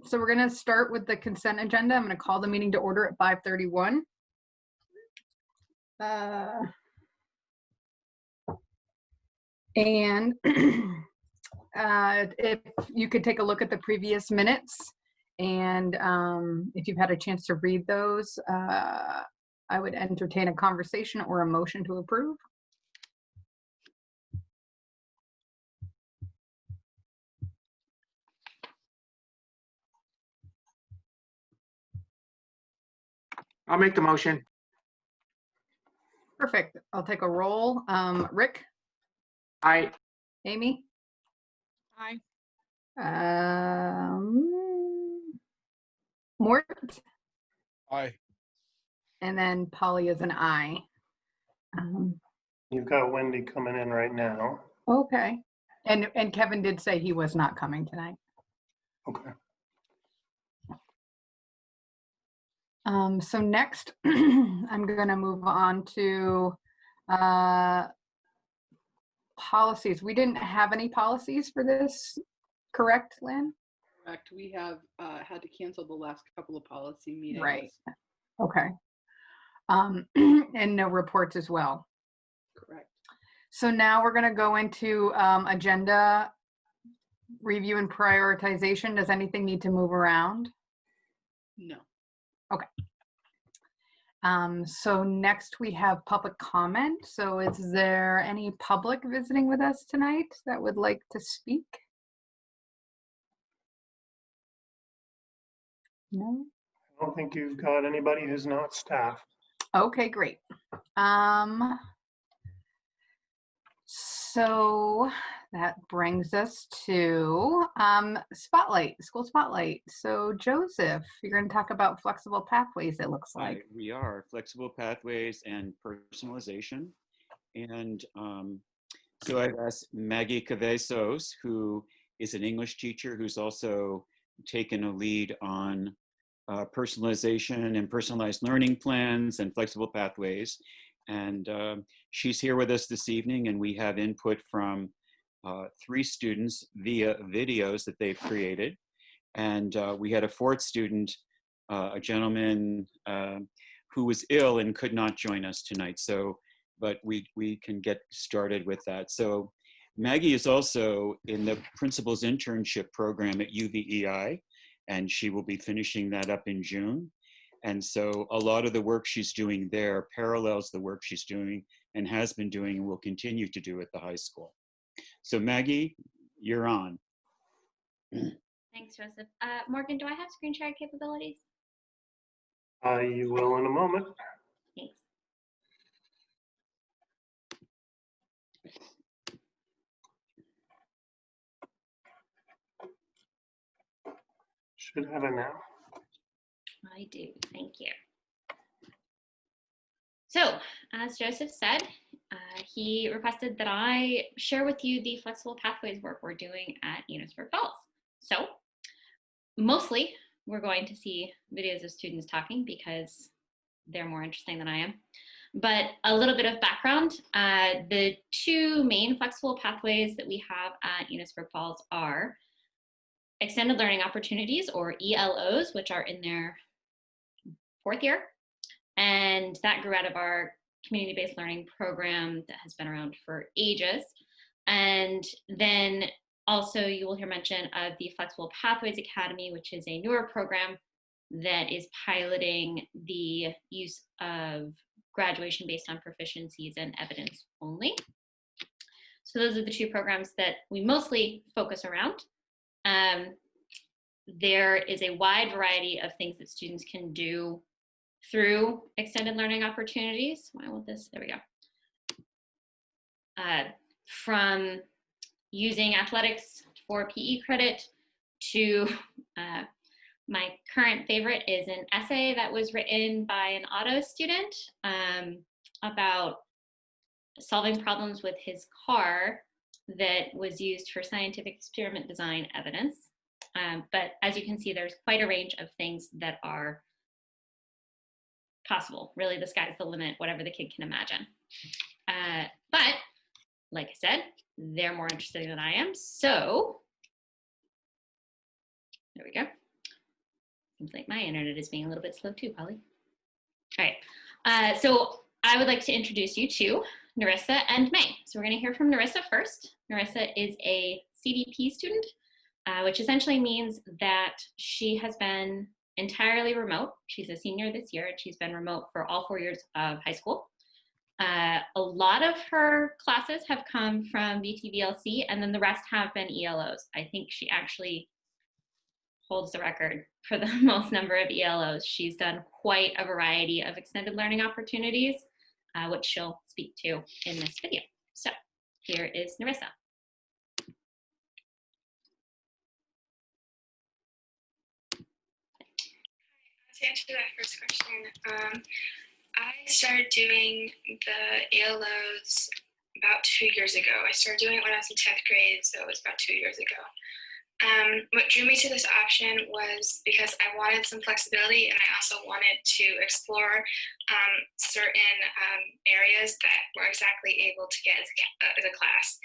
So we're going to start with the consent agenda. I'm going to call the meeting to order at 5:31. And if you could take a look at the previous minutes, and if you've had a chance to read those, I would entertain a conversation or a motion to approve. I'll make the motion. Perfect. I'll take a roll. Rick? Aye. Amy? Aye. Mort? Aye. And then Polly is an aye. You've got Wendy coming in right now. Okay. And Kevin did say he was not coming tonight. Okay. So next, I'm going to move on to policies. We didn't have any policies for this, correct, Lynn? Correct. We have had to cancel the last couple of policy meetings. Right. Okay. And no reports as well. Correct. So now we're going to go into agenda review and prioritization. Does anything need to move around? No. Okay. So next we have public comment. So is there any public visiting with us tonight that would like to speak? No? I don't think you've got anybody who's not staff. Okay, great. So that brings us to school spotlight. So Joseph, you're going to talk about flexible pathways, it looks like. We are flexible pathways and personalization. And so I've asked Maggie Cabezos, who is an English teacher who's also taken a lead on personalization and personalized learning plans and flexible pathways. And she's here with us this evening, and we have input from 3 students via videos that they've created. And we had a 4th student, a gentleman who was ill and could not join us tonight. So, but we can get started with that. So Maggie is also in the principal's internship program at UVEI, and she will be finishing that up in June. And so a lot of the work she's doing there parallels the work she's doing and has been doing and will continue to do at the high school. So Maggie, you're on. Thanks, Joseph. Morgan, do I have screen share capabilities? You will in a moment. Thanks. Should have it now. I do, thank you. So, as Joseph said, he requested that I share with you the flexible pathways work we're doing at Enosburg Falls. So, mostly we're going to see videos of students talking because they're more interesting than I am. But a little bit of background, the 2 main flexible pathways that we have at Enosburg Falls are extended learning opportunities, or ELOs, which are in their 4th year. And that grew out of our community-based learning program that has been around for ages. And then also you will hear mention of the Flexible Pathways Academy, which is a newer program that is piloting the use of graduation based on proficiencies and evidence only. So those are the 2 programs that we mostly focus around. There is a wide variety of things that students can do through extended learning opportunities. Why won't this? There we go. From using athletics for PE credit to my current favorite is an essay that was written by an auto student about solving problems with his car that was used for scientific experiment design evidence. But as you can see, there's quite a range of things that are possible. Really, the sky's the limit, whatever the kid can imagine. But like I said, they're more interesting than I am. So there we go. Seems like my internet is being a little bit slow too, Polly. All right, so I would like to introduce you to Narissa and May. So we're going to hear from Narissa first. Narissa is a CDP student, which essentially means that she has been entirely remote. She's a senior this year, and she's been remote for all 4 years of high school. A lot of her classes have come from VTVLC, and then the rest have been ELOs. I think she actually holds the record for the most number of ELOs. She's done quite a variety of extended learning opportunities, which she'll speak to in this video. So here is Narissa. To answer that first question, I started doing the ELOs about 2 years ago. I started doing it when I was in 10th grade, so it was about 2 years ago. What drew me to this option was because I wanted some flexibility, and I also wanted to explore certain areas that were exactly able to get as a class.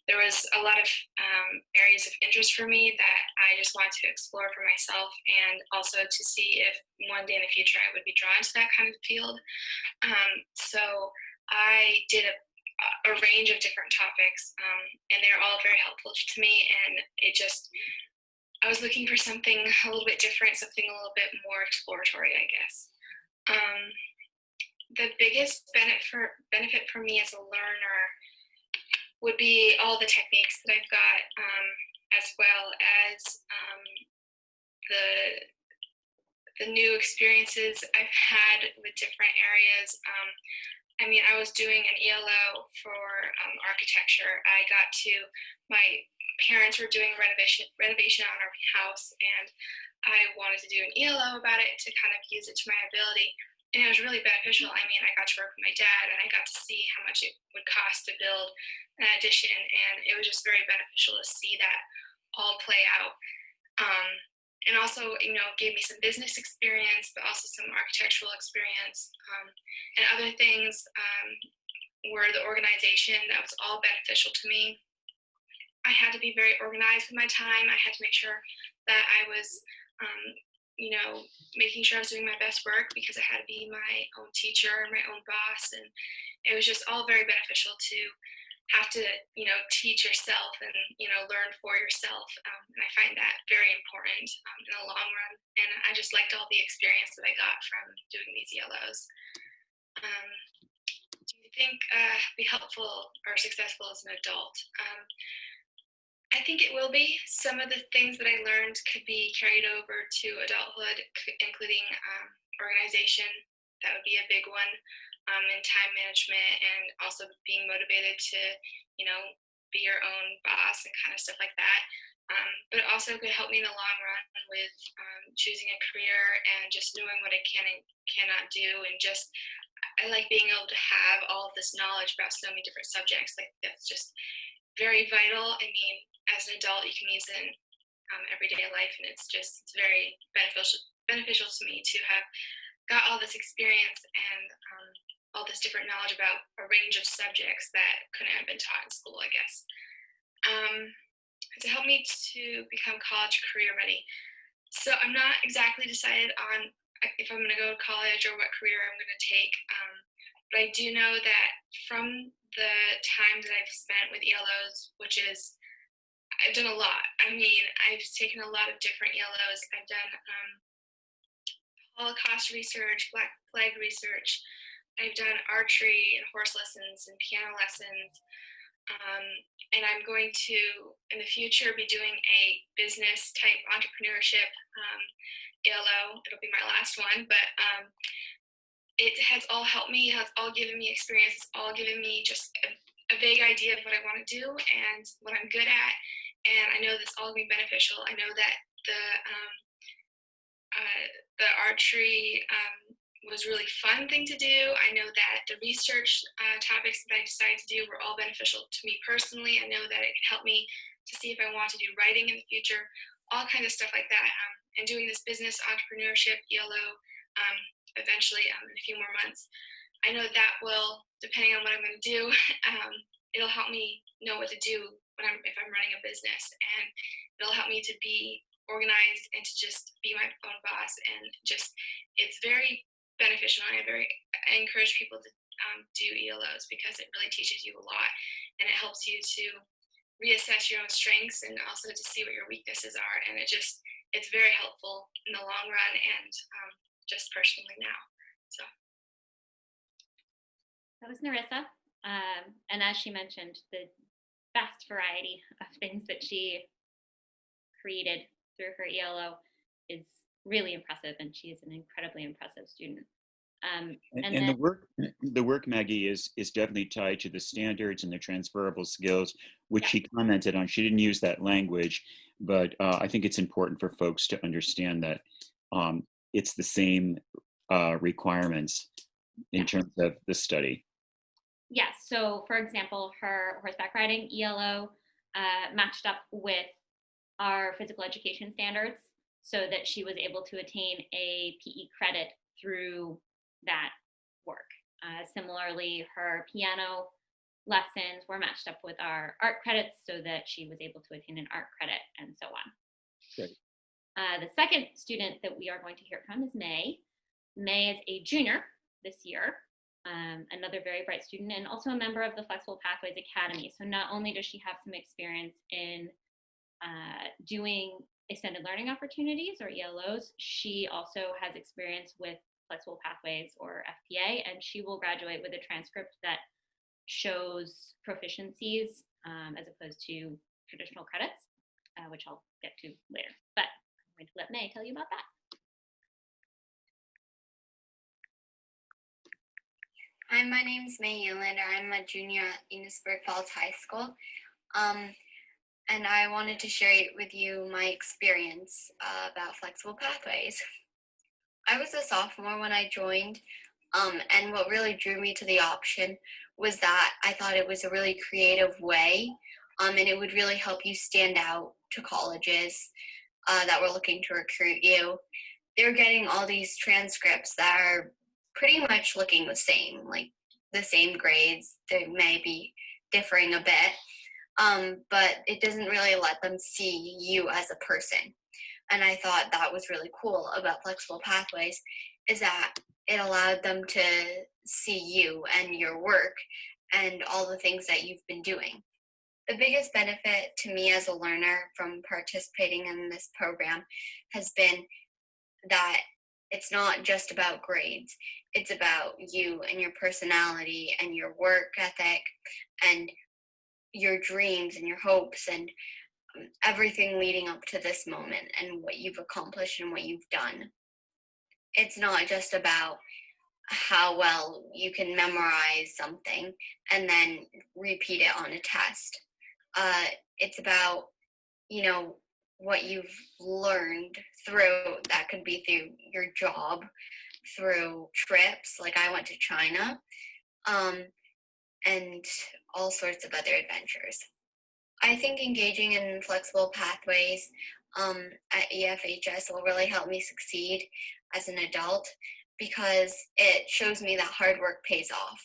There was a lot of areas of interest for me that I just wanted to explore for myself, and also to see if one day in the future I would be drawn to that kind of field. So I did a range of different topics, and they're all very helpful to me, and I was looking for something a little bit different, something a little bit more exploratory, I guess. The biggest benefit for me as a learner would be all the techniques that I've got, as well as the new experiences I've had with different areas. I mean, I was doing an ELO for architecture. My parents were doing renovation on our house, and I wanted to do an ELO about it to kind of use it to my ability. And it was really beneficial. I mean, I got to work with my dad, and I got to see how much it would cost to build an addition, and it was just very beneficial to see that all play out. And also, gave me some business experience, but also some architectural experience. And other things were the organization. That was all beneficial to me. I had to be very organized with my time. I had to make sure that I was, making sure I was doing my best work, because I had to be my own teacher and my own boss. And it was just all very beneficial to have to, teach yourself and, learn for yourself. And I find that very important in the long run. And I just liked all the experience that I got from doing these ELOs. Do you think be helpful or successful as an adult? I think it will be. Some of the things that I learned could be carried over to adulthood, including organization. That would be a big one. And time management, and also being motivated to, be your own boss and kind of stuff like that. But it also could help me in the long run with choosing a career and just knowing what I can and cannot do. And just, I like being able to have all of this knowledge about so many different subjects. Like, that's just very vital. I mean, as an adult, you can use it in everyday life, and it's very beneficial to me to have got all this experience and all this different knowledge about a range of subjects that couldn't have been taught in school, I guess. To help me to become college career ready. So I'm not exactly decided on if I'm going to go to college or what career I'm going to take. But I do know that from the time that I've spent with ELOs, which is, I've done a lot. I mean, I've taken a lot of different ELOs. I've done Holocaust research, Black Flag research. I've done archery and horse lessons and piano lessons. And I'm going to, in the future, be doing a business type entrepreneurship ELO. It'll be my last one, but it has all helped me. It has all given me experience. It's all given me just a vague idea of what I want to do and what I'm good at. And I know this all will be beneficial. I know that the archery was a really fun thing to do. I know that the research topics that I decided to do were all beneficial to me personally. I know that it could help me to see if I want to do writing in the future, all kinds of stuff like that. And doing this business entrepreneurship ELO eventually in a few more months, I know that will, depending on what I'm going to do, it'll help me know what to do if I'm running a business, and it'll help me to be organized and to just be my own boss. And just, it's very beneficial. And I encourage people to do ELOs because it really teaches you a lot, and it helps you to reassess your own strengths and also to see what your weaknesses are. And it's very helpful in the long run and just personally now. So That was Narissa. And as she mentioned, the vast variety of things that she created through her ELO is really impressive, and she is an incredibly impressive student. And then, the work, Maggie, is definitely tied to the standards and the transferable skills, which she commented on. She didn't use that language, but I think it's important for folks to understand that it's the same requirements in terms of the study. yes, so for example, her horseback riding ELO matched up with our physical education standards so that she was able to attain a PE credit through that work. Similarly, her piano lessons were matched up with our art credits so that she was able to attain an art credit, and so on. Great. The second student that we are going to hear from is May. May is a junior this year, another very bright student, and also a member of the Flexible Pathways Academy. So not only does she have some experience in doing extended learning opportunities or ELOs, she also has experience with Flexible Pathways or FPA, and she will graduate with a transcript that shows proficiencies as opposed to traditional credits, which I'll get to later. But I'm going to let May tell you about that. Hi, my name's May Yelander. I'm a junior at Enosburg Falls High School. And I wanted to share with you my experience about Flexible Pathways. I was a sophomore when I joined, and what really drew me to the option was that I thought it was a really creative way, and it would really help you stand out to colleges that were looking to recruit you. They're getting all these transcripts that are pretty much looking the same, like the same grades. They may be differing a bit, but it doesn't really let them see you as a person. And I thought that was really cool about Flexible Pathways, is that it allowed them to see you and your work and all the things that you've been doing. The biggest benefit to me as a learner from participating in this program has been that it's not just about grades. It's about you and your personality and your work ethic and your dreams and your hopes and everything leading up to this moment and what you've accomplished and what you've done. It's not just about how well you can memorize something and then repeat it on a test. It's about, what you've learned through, that could be through your job, through trips, like I went to China, and all sorts of other adventures. I think engaging in Flexible Pathways at EFHS will really help me succeed as an adult because it shows me that hard work pays off.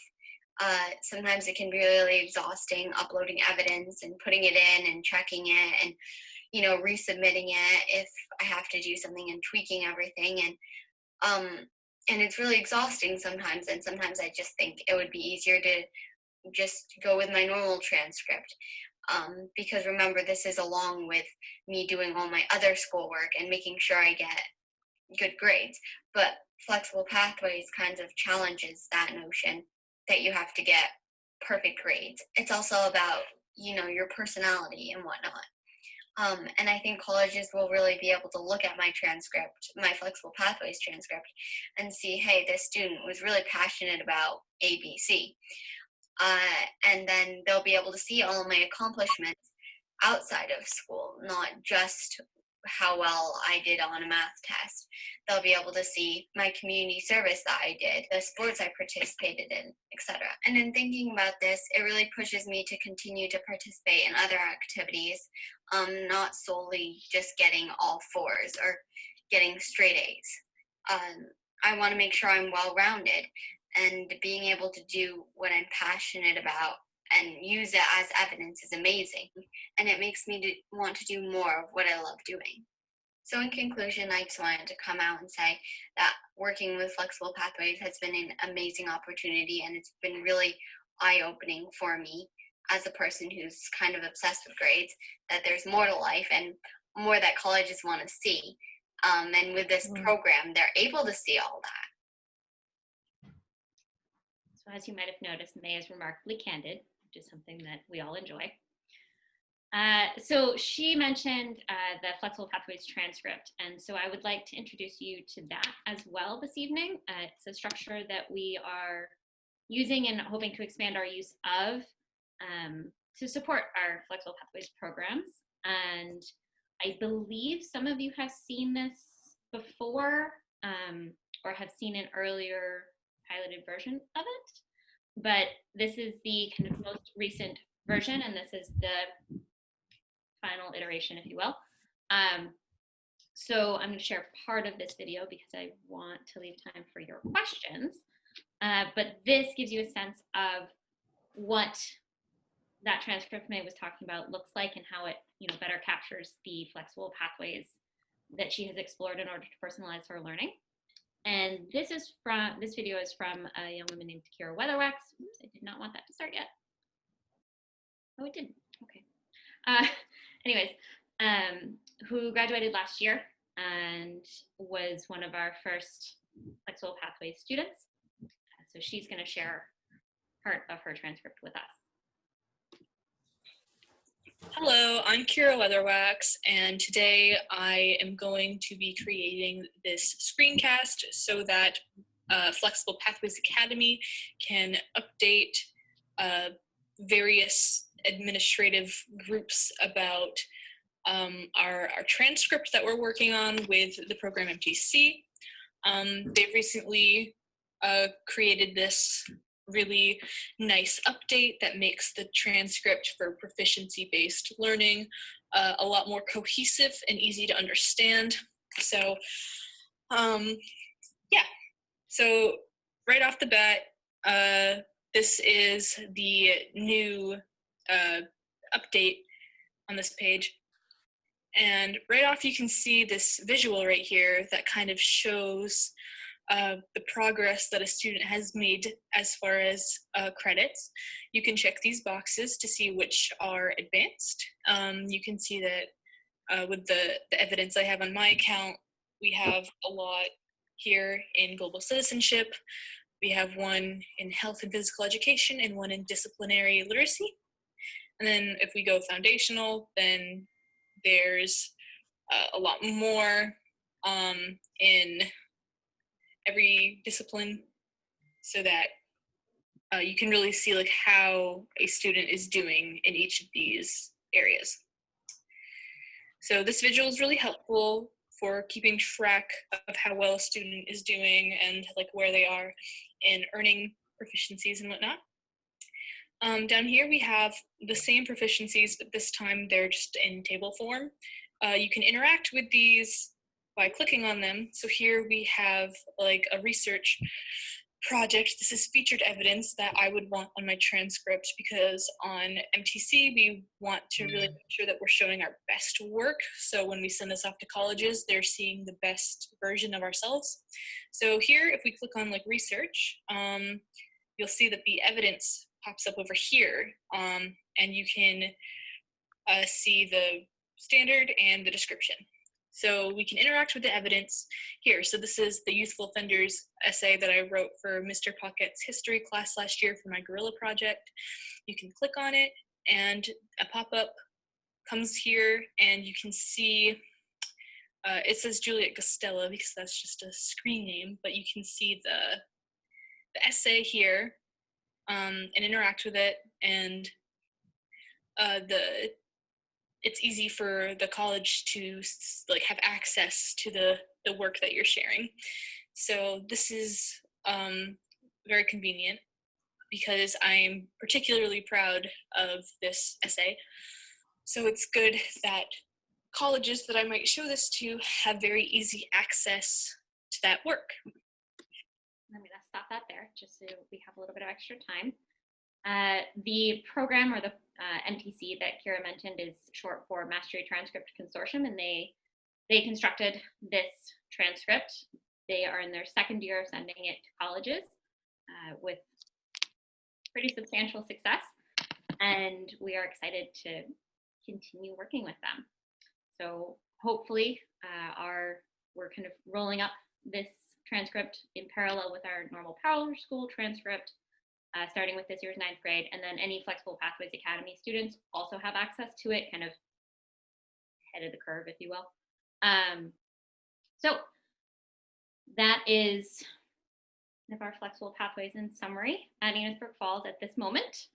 Sometimes it can be really exhausting uploading evidence and putting it in and checking it and, resubmitting it if I have to do something and tweaking everything. And it's really exhausting sometimes. And sometimes I just think it would be easier to just go with my normal transcript. Because remember, this is along with me doing all my other schoolwork and making sure I get good grades. But Flexible Pathways kind of challenges that notion that you have to get perfect grades. It's also about, your personality and whatnot. And I think colleges will really be able to look at my transcript, my Flexible Pathways transcript, and see, hey, this student was really passionate about ABC. And then they'll be able to see all of my accomplishments outside of school, not just how well I did on a math test. They'll be able to see my community service that I did, the sports I participated in, etc. And in thinking about this, it really pushes me to continue to participate in other activities, not solely just getting all fours or getting straight A's. I want to make sure I'm well-rounded, and being able to do what I'm passionate about and use it as evidence is amazing. And it makes me want to do more of what I love doing. So in conclusion, I just wanted to come out and say that working with Flexible Pathways has been an amazing opportunity, and it's been really eye-opening for me as a person who's kind of obsessed with grades, that there's more to life and more that colleges want to see. And with this program, they're able to see all that. So as you might have noticed, May is remarkably candid, which is something that we all enjoy. So she mentioned the Flexible Pathways transcript, and so I would like to introduce you to that as well this evening. It's a structure that we are using and hoping to expand our use of to support our Flexible Pathways programs. And I believe some of you have seen this before or have seen an earlier piloted version of it, but this is the kind of most recent version, and this is the final iteration, if you will. So I'm going to share part of this video because I want to leave time for your questions. But this gives you a sense of what that transcript May was talking about looks like and how it, better captures the flexible pathways that she has explored in order to personalize her learning. And this video is from a young woman named Kira Weatherwax. Oops, I did not want that to start yet. Oh, it didn't. Okay. Anyways, who graduated last year and was one of our first Flexible Pathways students. So she's going to share part of her transcript with us. Hello, I'm Kira Weatherwax, and today I am going to be creating this screencast so that Flexible Pathways Academy can update various administrative groups about our transcript that we're working on with the program MTC. They've recently created this really nice update that makes the transcript for proficiency-based learning a lot more cohesive and easy to understand. So, yeah. So right off the bat, this is the new update on this page. And right off you can see this visual right here that kind of shows the progress that a student has made as far as credits. You can check these boxes to see which are advanced. You can see that with the evidence I have on my account, we have a lot here in global citizenship. We have one in health and physical education and one in disciplinary literacy. And then if we go foundational, then there's a lot more in every discipline, so that you can really see like how a student is doing in each of these areas. So this visual is really helpful for keeping track of how well a student is doing and like where they are in earning proficiencies and whatnot. Down here we have the same proficiencies, but this time they're just in table form. You can interact with these by clicking on them. So here we have like a research project. This is featured evidence that I would want on my transcript, because on MTC we want to really make sure that we're showing our best work. So when we send this off to colleges, they're seeing the best version of ourselves. So here, if we click on like research, you'll see that the evidence pops up over here, and you can see the standard and the description. So we can interact with the evidence here. So this is the Youthful Offenders essay that I wrote for Mr. Pocket's history class last year for my Gorilla project. You can click on it and a pop-up comes here, and you can see, it says Juliet Gostella because that's just a screen name, but you can see the essay here and interact with it, and it's easy for the college to like have access to the work that you're sharing. So this is very convenient because I'm particularly proud of this essay. So it's good that colleges that I might show this to have very easy access to that work. I'm going to stop that there just so we have a little bit of extra time. The program, or the MTC that Kira mentioned, is short for Mastery Transcript Consortium, and they they constructed this transcript. They are in their second year of sending it to colleges with pretty substantial success. And we are excited to continue working with them. So hopefully we're kind of rolling up this transcript in parallel with our normal Power School transcript, starting with this year's 9th grade. And then any Flexible Pathways Academy students also have access to it, kind of ahead of the curve, if you will. So that is kind of our Flexible Pathways in summary at Enosburg Falls at this moment.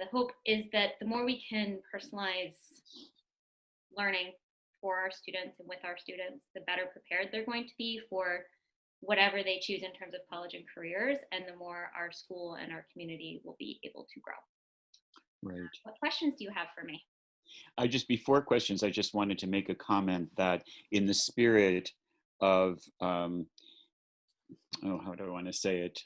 The hope is that the more we can personalize learning for our students and with our students, the better prepared they're going to be for whatever they choose in terms of college and careers, and the more our school and our community will be able to grow. Right. What questions do you have for me? Before questions, I just wanted to make a comment that in the spirit of, how do I want to say it?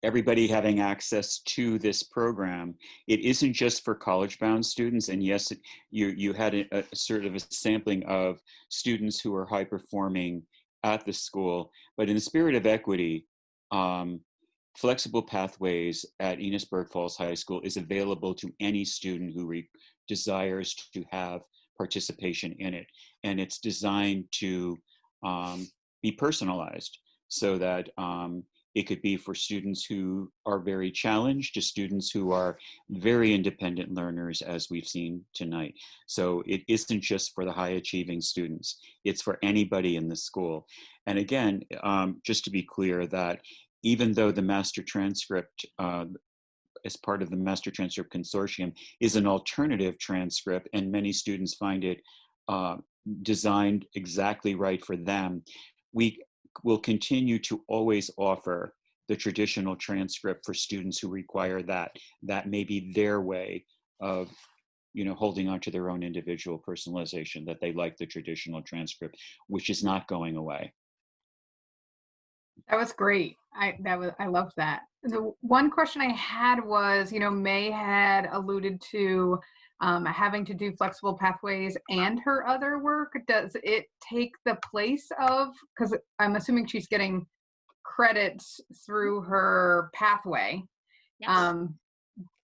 Everybody having access to this program, it isn't just for college-bound students. And yes, you had a sort of a sampling of students who are high-performing at the school, but in the spirit of equity, Flexible Pathways at Enosburg Falls High School is available to any student who desires to have participation in it. And it's designed to be personalized so that it could be for students who are very challenged to students who are very independent learners, as we've seen tonight. So it isn't just for the high achieving students, it's for anybody in the school. And again, just to be clear that even though the master transcript, as part of the Master Transcript Consortium, is an alternative transcript, and many students find it designed exactly right for them, we will continue to always offer the traditional transcript for students who require that. That may be their way of, holding on to their own individual personalization, that they like the traditional transcript, which is not going away. That was great. I loved that. The one question I had was, May had alluded to having to do Flexible Pathways and her other work. Does it take the place of, because I'm assuming she's getting credits through her pathway, Yes.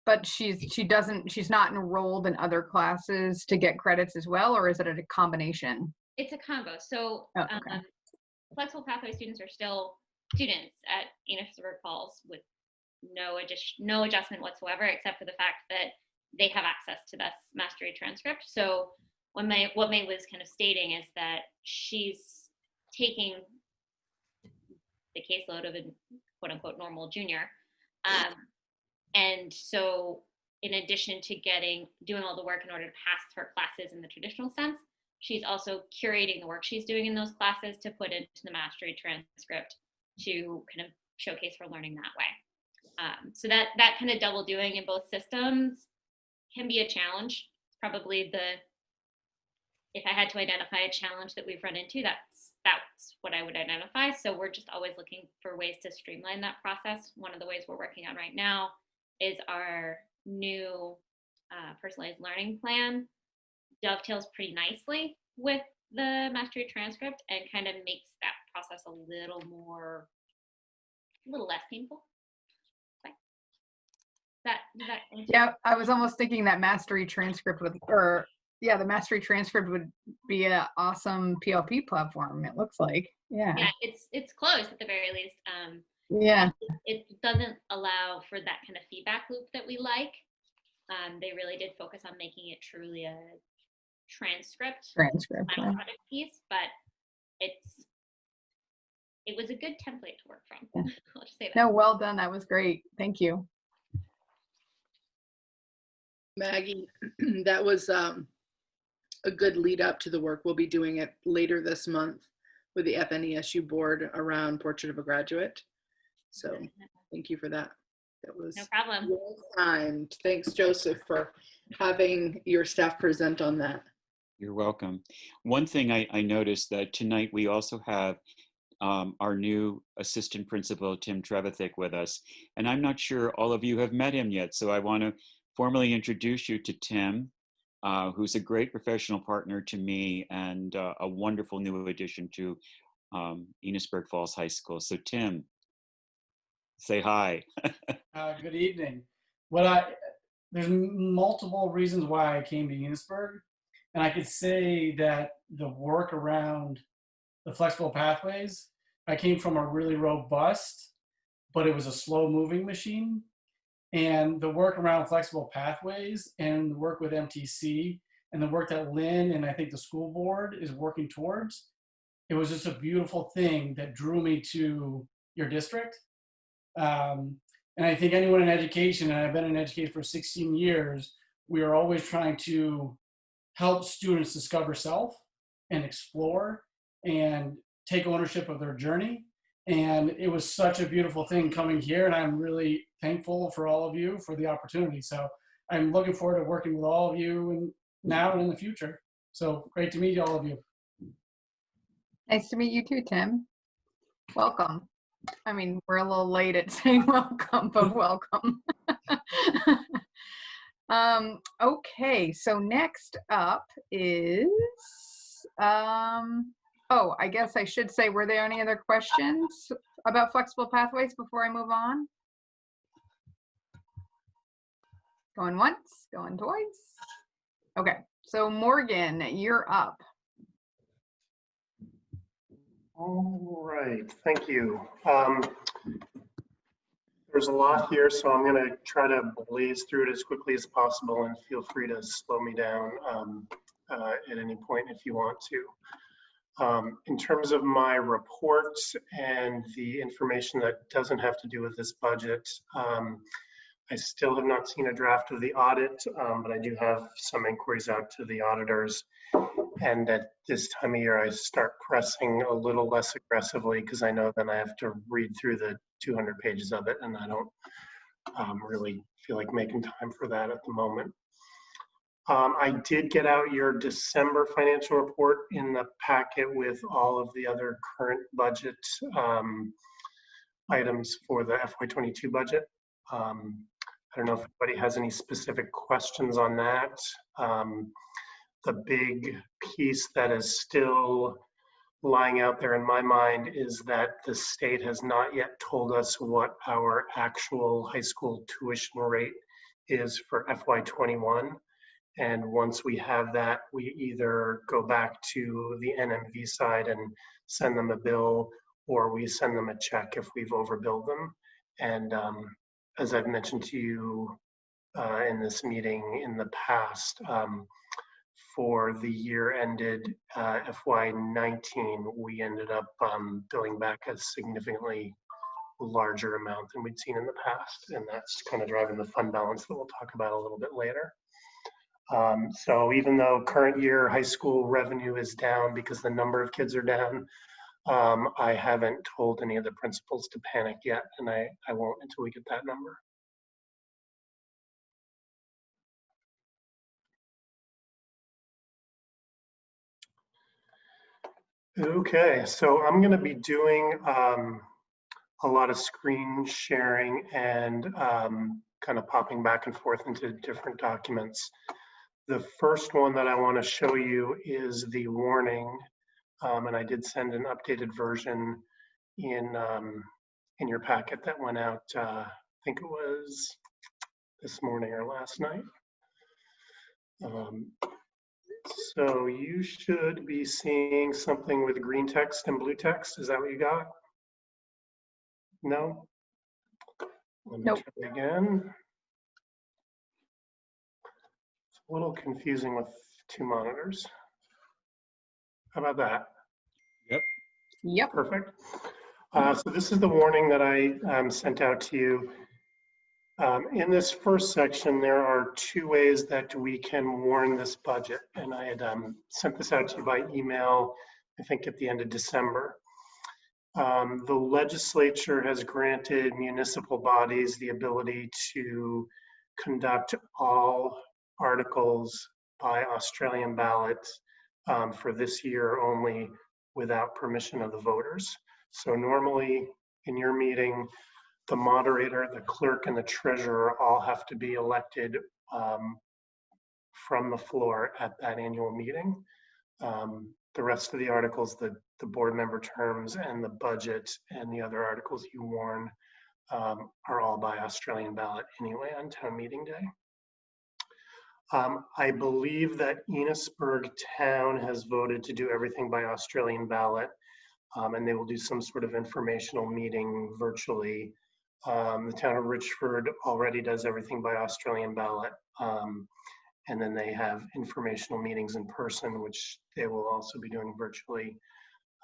but she's not enrolled in other classes to get credits as well, or is it a combination? It's a combo. So okay. Flexible Pathway students are still students at Enosburg Falls with no adjustment whatsoever, except for the fact that they have access to this mastery transcript. So what May was kind of stating is that she's taking the caseload of a quote unquote normal junior. And so in addition to doing all the work in order to pass her classes in the traditional sense, she's also curating the work she's doing in those classes to put into the mastery transcript to kind of showcase her learning that way. So that kind of double doing in both systems can be a challenge. Probably if I had to identify a challenge that we've run into, that's what I would identify. So we're just always looking for ways to streamline that process. One of the ways we're working on right now is our new personalized learning plan. Dovetails pretty nicely with the mastery transcript and kind of makes that process a little less painful. Yeah, I was almost thinking that mastery transcript the mastery transcript would be an awesome PLP platform. It looks like, yeah, it's close at the very least. Yeah, it doesn't allow for that kind of feedback loop that we like. They really did focus on making it truly a transcript final product piece, but it was a good template to work from. Yeah. I'll just say that. No, well done. That was great. Thank you. Maggie, that was a good lead up to the work. We'll be doing it later this month with the FNESU board around Portrait of a Graduate. So thank you for that. That was no problem. Well timed. Thanks, Joseph, for having your staff present on that. You're welcome. One thing I noticed that tonight we also have our new assistant principal, Tim Trevithick, with us. And I'm not sure all of you have met him yet, so I want to formally introduce you to Tim. who's a great professional partner to me and a wonderful new addition to Enosburg Falls High School. So Tim, say hi. Good evening. There's multiple reasons why I came to Enosburg, and I could say that the work around the flexible pathways, I came from a really robust, but it was a slow moving machine. And the work around flexible pathways and the work with MTC and the work that Lynn and I think the school board is working towards, it was just a beautiful thing that drew me to your district. And I think anyone in education, and I've been in education for 16 years, we are always trying to help students discover self and explore and take ownership of their journey. And it was such a beautiful thing coming here, and I'm really thankful for all of you for the opportunity. So I'm looking forward to working with all of you now and in the future. So great to meet all of you. Nice to meet you too, Tim. Welcome. I mean, we're a little late at saying welcome, but welcome. Okay, so next up is, oh, I guess I should say, were there any other questions about flexible pathways before I move on? Going once, going twice. Okay, so Morgan, you're up. All right, thank you. There's a lot here, so I'm going to try to blaze through it as quickly as possible, and feel free to slow me down at any point if you want to. In terms of my reports and the information that doesn't have to do with this budget, I still have not seen a draft of the audit, but I do have some inquiries out to the auditors. And at this time of year, I start pressing a little less aggressively because I know then I have to read through the 200 pages of it, and I don't really feel like making time for that at the moment. I did get out your December financial report in the packet with all of the other current budget items for the FY22 budget. I don't know if anybody has any specific questions on that. The big piece that is still lying out there in my mind is that the state has not yet told us what our actual high school tuition rate is for FY21. And once we have that, we either go back to the NMV side and send them a bill, or we send them a check if we've overbilled them. And as I've mentioned to you in this meeting in the past, for the year ended FY19, we ended up billing back a significantly larger amount than we'd seen in the past. And that's kind of driving the fund balance that we'll talk about a little bit later. So even though current year high school revenue is down because the number of kids are down, I haven't told any of the principals to panic yet, and I won't until we get that number. Okay, so I'm going to be doing a lot of screen sharing and kind of popping back and forth into different documents. The first one that I want to show you is the warning, and I did send an updated version in your packet that went out, I think it was this morning or last night. So you should be seeing something with green text and blue text. Is that what you got? No? Let me try again. It's a little confusing with two monitors. How about that? Yep. Yep. Perfect. So this is the warning that I sent out to you. In this first section, there are two ways that we can warn this budget. And I had sent this out to you by email, I think at the end of December. The legislature has granted municipal bodies the ability to conduct all articles by Australian ballot for this year only without permission of the voters. So normally in your meeting, the moderator, the clerk, and the treasurer all have to be elected from the floor at that annual meeting. The rest of the articles, the board member terms and the budget and the other articles you warn are all by Australian ballot anyway on town meeting day. I believe that Enosburg Town has voted to do everything by Australian ballot, and they will do some sort of informational meeting virtually. The town of Richford already does everything by Australian ballot, and then they have informational meetings in person, which they will also be doing virtually.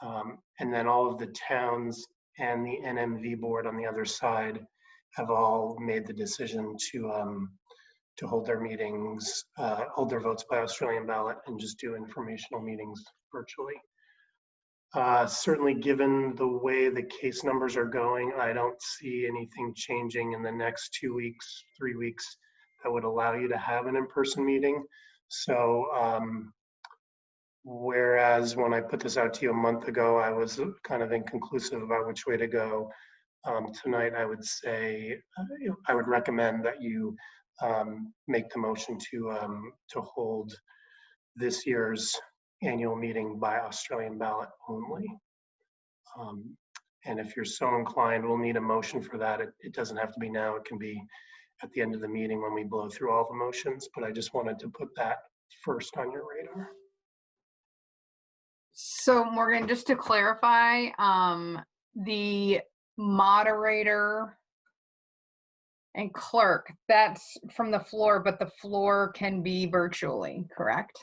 And then all of the towns and the NMV board on the other side have all made the decision to hold their meetings, hold their votes by Australian ballot and just do informational meetings virtually. Certainly given the way the case numbers are going, I don't see anything changing in the next 2 weeks, 3 weeks that would allow you to have an in-person meeting. So whereas when I put this out to you a month ago, I was kind of inconclusive about which way to go. Tonight, I would say, I would recommend that you make the motion to hold this year's annual meeting by Australian ballot only. And if you're so inclined, we'll need a motion for that. It doesn't have to be now. It can be at the end of the meeting when we blow through all the motions, but I just wanted to put that first on your radar. So Morgan, just to clarify, the moderator and clerk, that's from the floor, but the floor can be virtually, correct?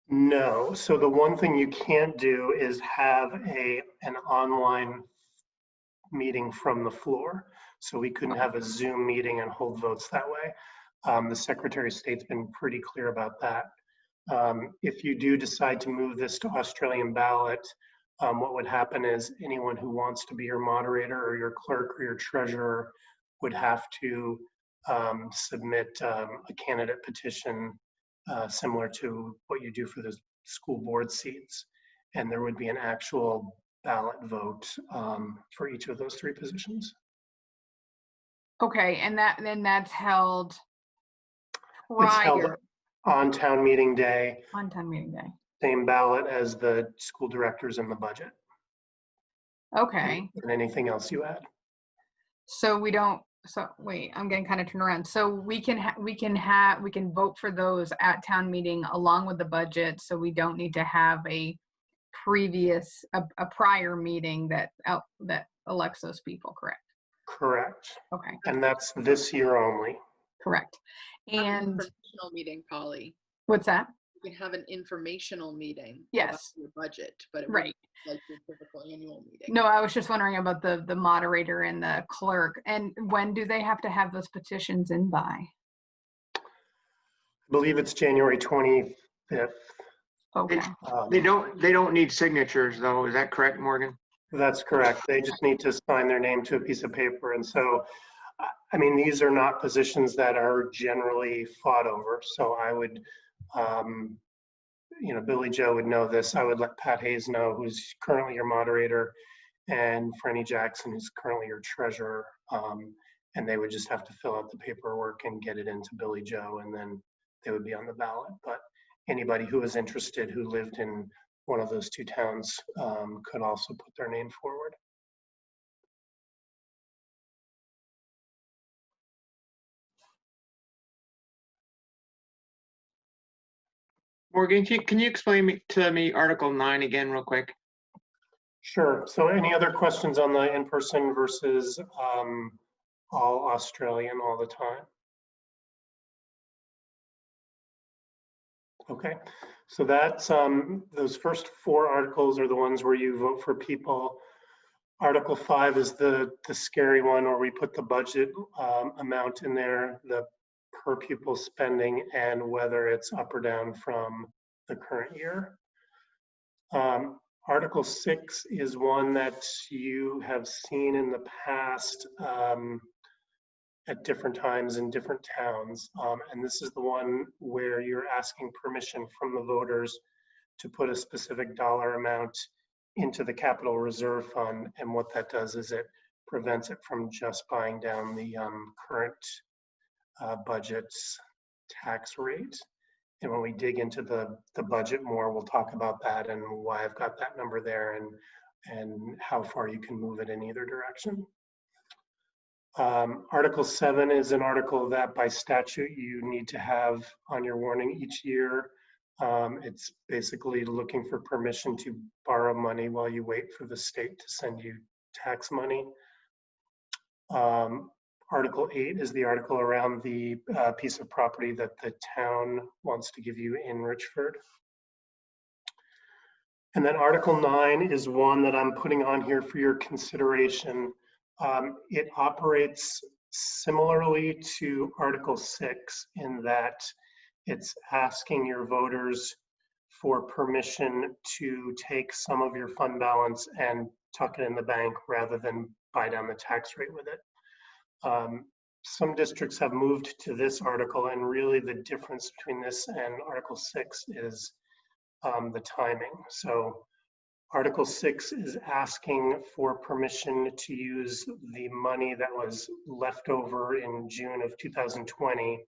No, so the one thing you can't do is have an online meeting from the floor. So we couldn't have a Zoom meeting and hold votes that way. The Secretary of State's been pretty clear about that. If you do decide to move this to Australian ballot, what would happen is anyone who wants to be your moderator or your clerk or your treasurer would have to submit a candidate petition similar to what you do for the school board seats. And there would be an actual ballot vote for each of those 3 positions. Okay, and then that's held It's held prior on town meeting day, on town meeting day. same ballot as the school directors and the budget. Okay, And anything else you add. so we don't. So wait, I'm getting kind of turned around. So we can vote for those at town meeting along with the budget. So we don't need to have a prior meeting that elects those people, correct? Correct. Okay. And that's this year only. Correct. And Informational meeting, Polly. what's that? You can have an informational meeting. Yes. About your budget, but it right. Like your typical annual meeting. No, I was just wondering about the moderator and the clerk. And when do they have to have those petitions in by? I believe it's January 25th. Okay. They don't need signatures though. Is that correct, Morgan? That's correct. They just need to sign their name to a piece of paper. And so, I mean, these are not positions that are generally fought over. So I would, Billy Joe would know this. I would let Pat Hayes know, who's currently your moderator, and Franny Jackson, who's currently your treasurer. And they would just have to fill out the paperwork and get it into Billy Joe, and then they would be on the ballot. But anybody who is interested who lived in one of those 2 towns could also put their name forward. Morgan, can you explain to me Article 9 again real quick? Sure. So any other questions on the in-person versus all Australian all the time? Okay, so that's those first 4 articles are the ones where you vote for people. Article 5 is the scary one where we put the budget amount in there, the per pupil spending, and whether it's up or down from the current year. Article 6 is one that you have seen in the past at different times in different towns. And this is the one where you're asking permission from the voters to put a specific dollar amount into the capital reserve fund. And what that does is it prevents it from just buying down the current budgets tax rate. And when we dig into the budget more, we'll talk about that and why I've got that number there and how far you can move it in either direction. Article 7 is an article that by statute you need to have on your warning each year. It's basically looking for permission to borrow money while you wait for the state to send you tax money. Article 8 is the article around the piece of property that the town wants to give you in Richford. And then Article 9 is one that I'm putting on here for your consideration. It operates similarly to Article 6 in that it's asking your voters for permission to take some of your fund balance and tuck it in the bank rather than buy down the tax rate with it. Some districts have moved to this article, and really the difference between this and Article 6 is the timing. So Article 6 is asking for permission to use the money that was left over in June of 2020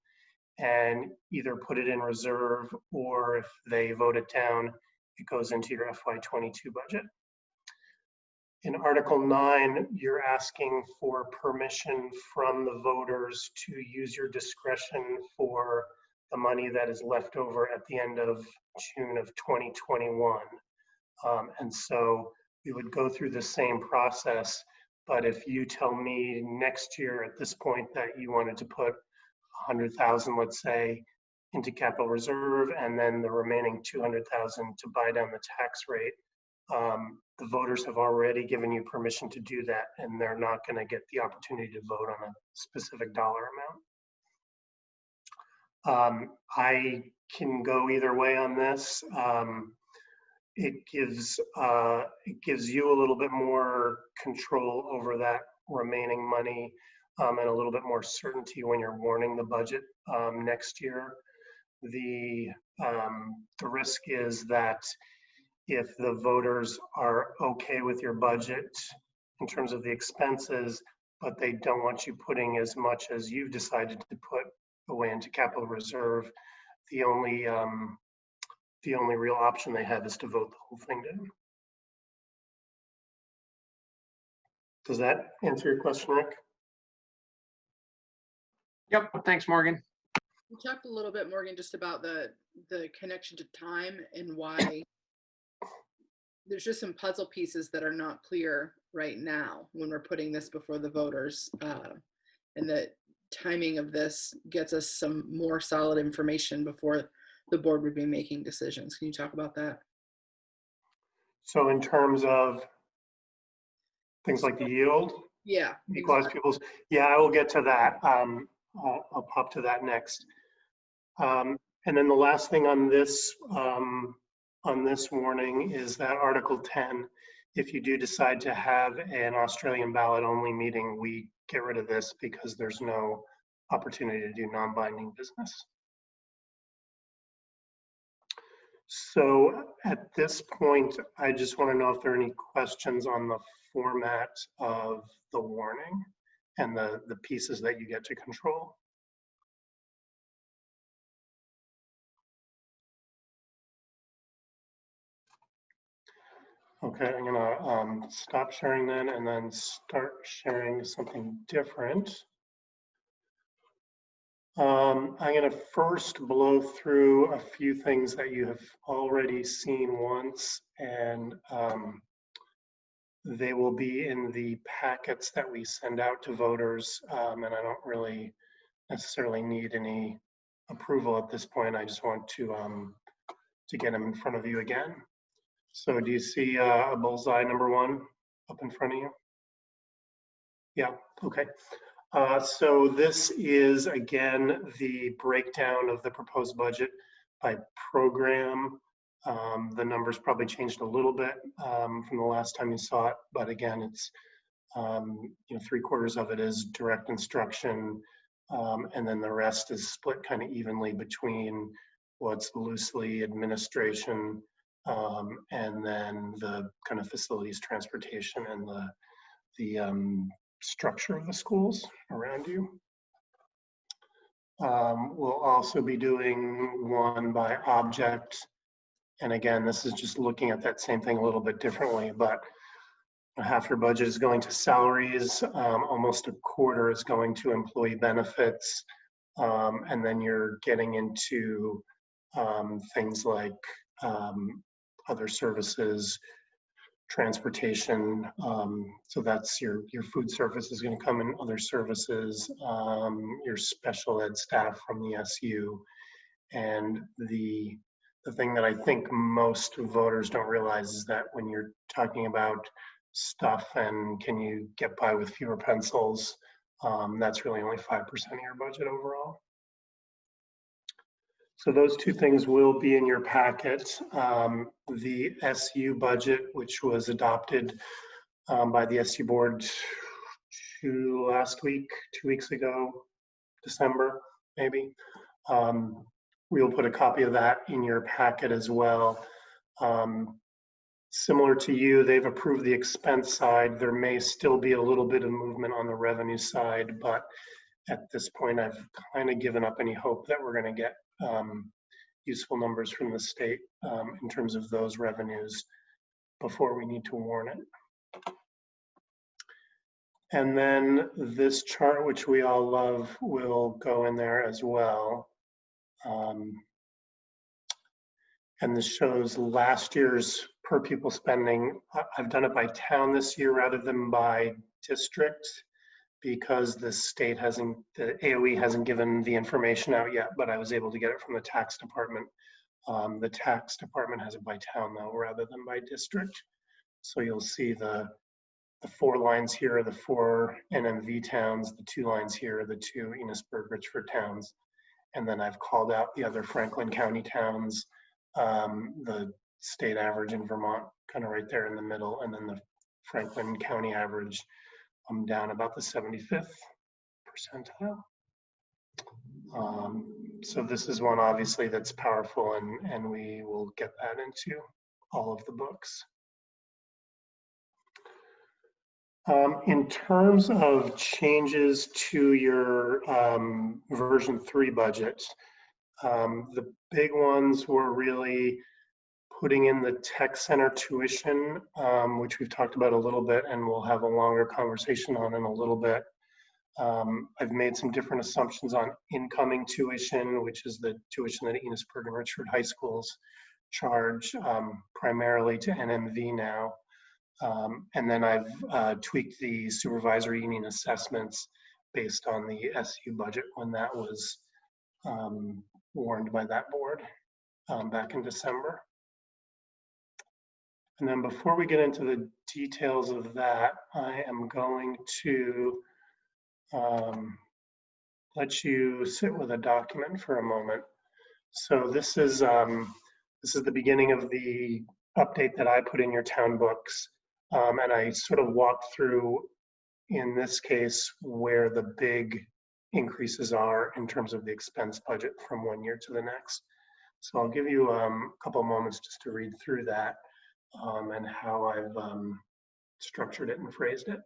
and either put it in reserve, or if they vote it down, it goes into your FY22 budget. In Article 9, you're asking for permission from the voters to use your discretion for the money that is left over at the end of June of 2021. And so we would go through the same process, but if you tell me next year at this point that you wanted to put 100,000, let's say, into capital reserve, and then the remaining 200,000 to buy down the tax rate, the voters have already given you permission to do that, and they're not going to get the opportunity to vote on a specific dollar amount. I can go either way on this. It gives you a little bit more control over that remaining money and a little bit more certainty when you're warning the budget next year. The risk is that if the voters are okay with your budget in terms of the expenses, but they don't want you putting as much as you've decided to put away into capital reserve, the only real option they have is to vote the whole thing down. Does that answer your question, Rick? Yep, thanks, Morgan. We talked a little bit, Morgan, just about the connection to time and why there's just some puzzle pieces that are not clear right now when we're putting this before the voters. And the timing of this gets us some more solid information before the board would be making decisions. Can you talk about that? So in terms of things like the yield? Yeah. Equalized pupils. Yeah, I will get to that. I'll pop to that next. And then the last thing on this warning is that Article 10, if you do decide to have an Australian ballot only meeting, we get rid of this because there's no opportunity to do non-binding business. So at this point, I just want to know if there are any questions on the format of the warning and the pieces that you get to control. Okay, I'm gonna stop sharing then and then start sharing something different. I'm gonna first blow through a few things that you have already seen once, and they will be in the packets that we send out to voters, and I don't really necessarily need any approval at this point. I just want to get them in front of you again. So do you see a bullseye number 1 up in front of you? Yeah, okay. So this is, again, the breakdown of the proposed budget by program. The numbers probably changed a little bit from the last time you saw it, but again, it's 3/4 of it is direct instruction, and then the rest is split kind of evenly between what's loosely administration, and then the kind of facilities, transportation, and the structure of the schools around you. We'll also be doing one by object. And again, this is just looking at that same thing a little bit differently, but half your budget is going to salaries, almost a quarter is going to employee benefits, and then you're getting into things like other services, transportation. So that's your food service is going to come in, other services, your special ed staff from the SU, and the thing that I think most voters don't realize is that when you're talking about stuff and can you get by with fewer pencils, that's really only 5% of your budget overall. So those two things will be in your packet. The SU budget, which was adopted by the SU board two weeks ago, December, maybe. We will put a copy of that in your packet as well. Similar to you, they've approved the expense side. There may still be a little bit of movement on the revenue side, but at this point, I've kind of given up any hope that we're going to get useful numbers from the state in terms of those revenues before we need to warn it. And then this chart, which we all love, will go in there as well. And this shows last year's per pupil spending. I've done it by town this year rather than by district because the state hasn't, the AOE hasn't given the information out yet, but I was able to get it from the tax department. The tax department has it by town though, rather than by district. So you'll see the 4 lines here are the 4 NMV towns, the 2 lines here are the 2 Enosburg-Richford towns. And then I've called out the other Franklin County towns, the state average in Vermont, kind of right there in the middle, and then the Franklin County average, I'm down about the 75th percentile. So this is one obviously that's powerful, and we will get that into all of the books. In terms of changes to your version 3 budget, the big ones were really putting in the tech center tuition, which we've talked about a little bit and we'll have a longer conversation on in a little bit. I've made some different assumptions on incoming tuition, which is the tuition that Enosburg and Richford high schools charge primarily to NMV now. And then I've tweaked the supervisory union assessments based on the SU budget when that was warned by that board back in December. And then before we get into the details of that, I am going to let you sit with a document for a moment. So this is the beginning of the update that I put in your town books. And I sort of walked through, in this case, where the big increases are in terms of the expense budget from one year to the next. So I'll give you a couple moments just to read through that and how I've structured it and phrased it.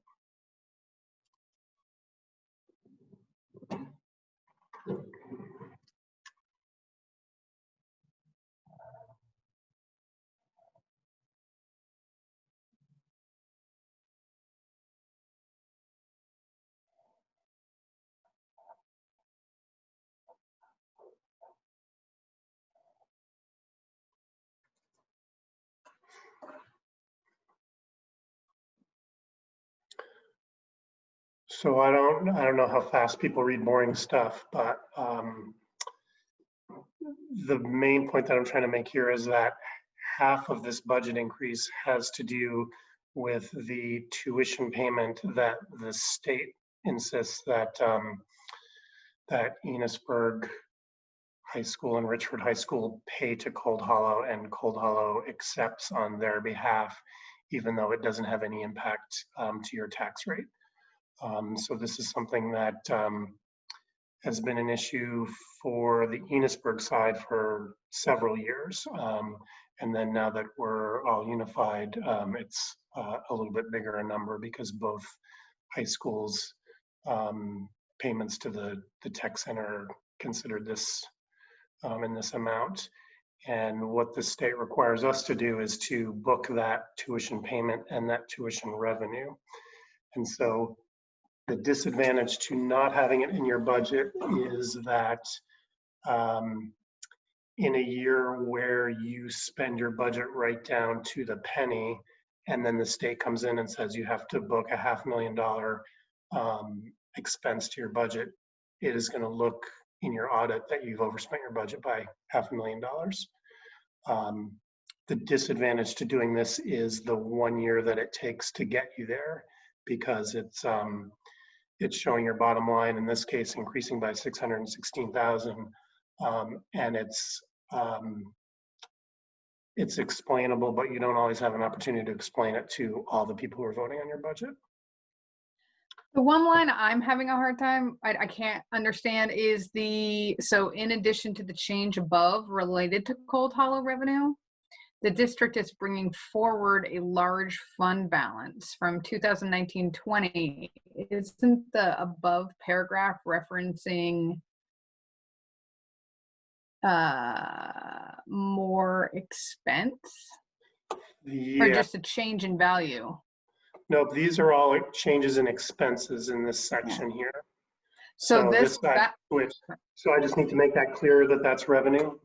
So I don't know how fast people read boring stuff, but the main point that I'm trying to make here is that half of this budget increase has to do with the tuition payment that the state insists that that Enosburg High School and Richford High School pay to Cold Hollow, and Cold Hollow accepts on their behalf, even though it doesn't have any impact to your tax rate. So this is something that has been an issue for the Enosburg side for several years. And then now that we're all unified, it's a little bit bigger a number because both high schools' payments to the tech center considered this in this amount. And what the state requires us to do is to book that tuition payment and that tuition revenue. And so the disadvantage to not having it in your budget is that in a year where you spend your budget right down to the penny, and then the state comes in and says you have to book a $500,000 expense to your budget, it is going to look in your audit that you've overspent your budget by $500,000. The disadvantage to doing this is the 1 year that it takes to get you there, because it's showing your bottom line, in this case, increasing by 616,000, and it's explainable, but you don't always have an opportunity to explain it to all the people who are voting on your budget. The one line I'm having a hard time, I can't understand, is so in addition to the change above related to Cold Hollow revenue, the district is bringing forward a large fund balance from 2019-20. Isn't the above paragraph referencing more expense? Or just a change in value? No, these are all changes in expenses in this section here. So so I just need to make that clear that that's revenue.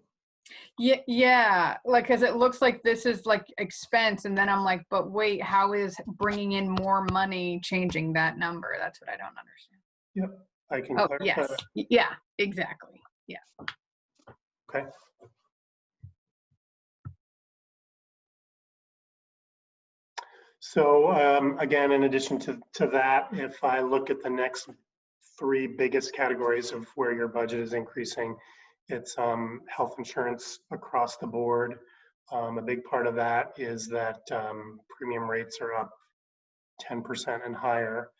Yeah, like, because it looks like this is like expense, and then I'm like, but wait, how is bringing in more money changing that number? That's what I don't understand. Yep, I can clarify yes. that. Yeah, exactly. Yeah. Okay. So again, in addition to that, if I look at the next three biggest categories of where your budget is increasing, it's health insurance across the board. A big part of that is that premium rates are up 10% and higher.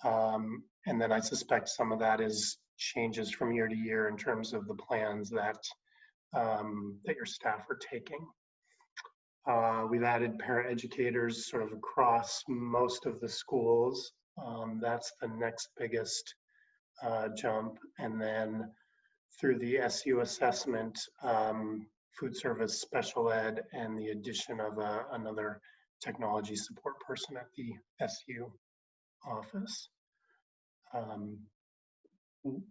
And then I suspect some of that is changes from year to year in terms of the plans that your staff are taking. We've added paraeducators sort of across most of the schools. That's the next biggest jump. And then through the SU assessment, food service, special ed, and the addition of another technology support person at the SU office.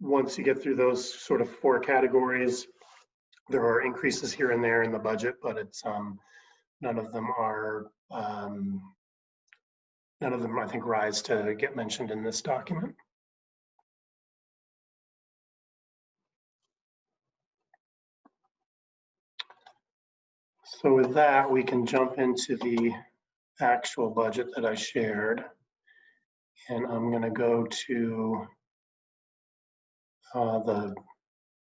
Once you get through those sort of four categories, there are increases here and there in the budget, but it's none of them I think rise to get mentioned in this document. So with that, we can jump into the actual budget that I shared. And I'm going to go to the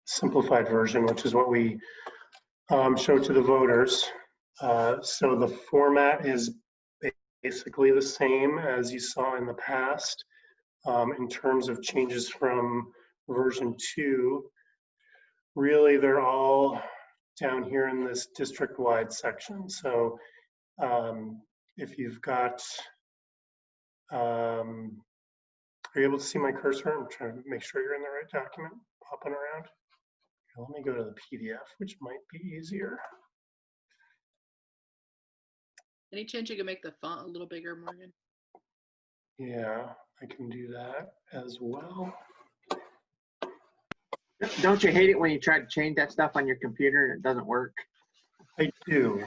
simplified version, which is what we show to the voters. So the format is basically the same as you saw in the past. In terms of changes from version 2, really they're all down here in this district-wide section. So if you've got, are you able to see my cursor? I'm trying to make sure you're in the right document, popping around. Let me go to the PDF, which might be easier. Any chance you can make the font a little bigger, Morgan? Yeah, I can do that as well. Don't you hate it when you try to change that stuff on your computer and it doesn't work? I do.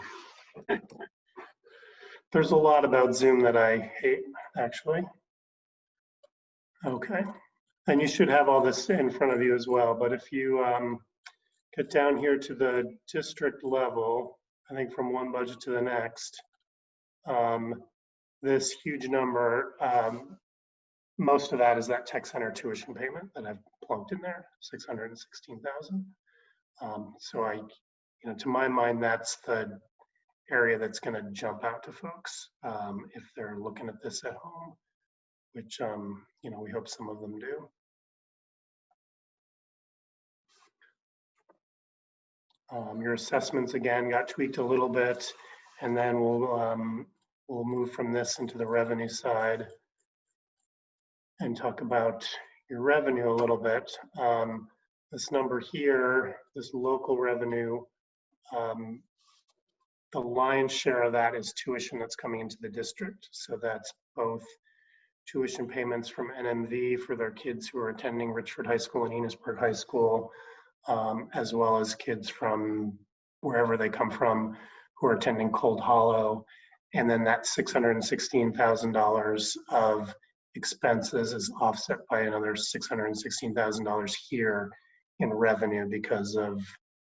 There's a lot about Zoom that I hate, actually. Okay, and you should have all this in front of you as well, but if you get down here to the district level, I think from one budget to the next, this huge number, most of that is that tech center tuition payment that I've plunked in there, 616,000. So to my mind, that's the area that's going to jump out to folks if they're looking at this at home, which we hope some of them do. Your assessments again got tweaked a little bit, and then we'll move from this into the revenue side and talk about your revenue a little bit. this number here, this local revenue, the lion's share of that is tuition that's coming into the district. So that's both tuition payments from NMV for their kids who are attending Richford High School and Enosburg High School, as well as kids from wherever they come from who are attending Cold Hollow. And then that $616,000 of expenses is offset by another $616,000 here in revenue because of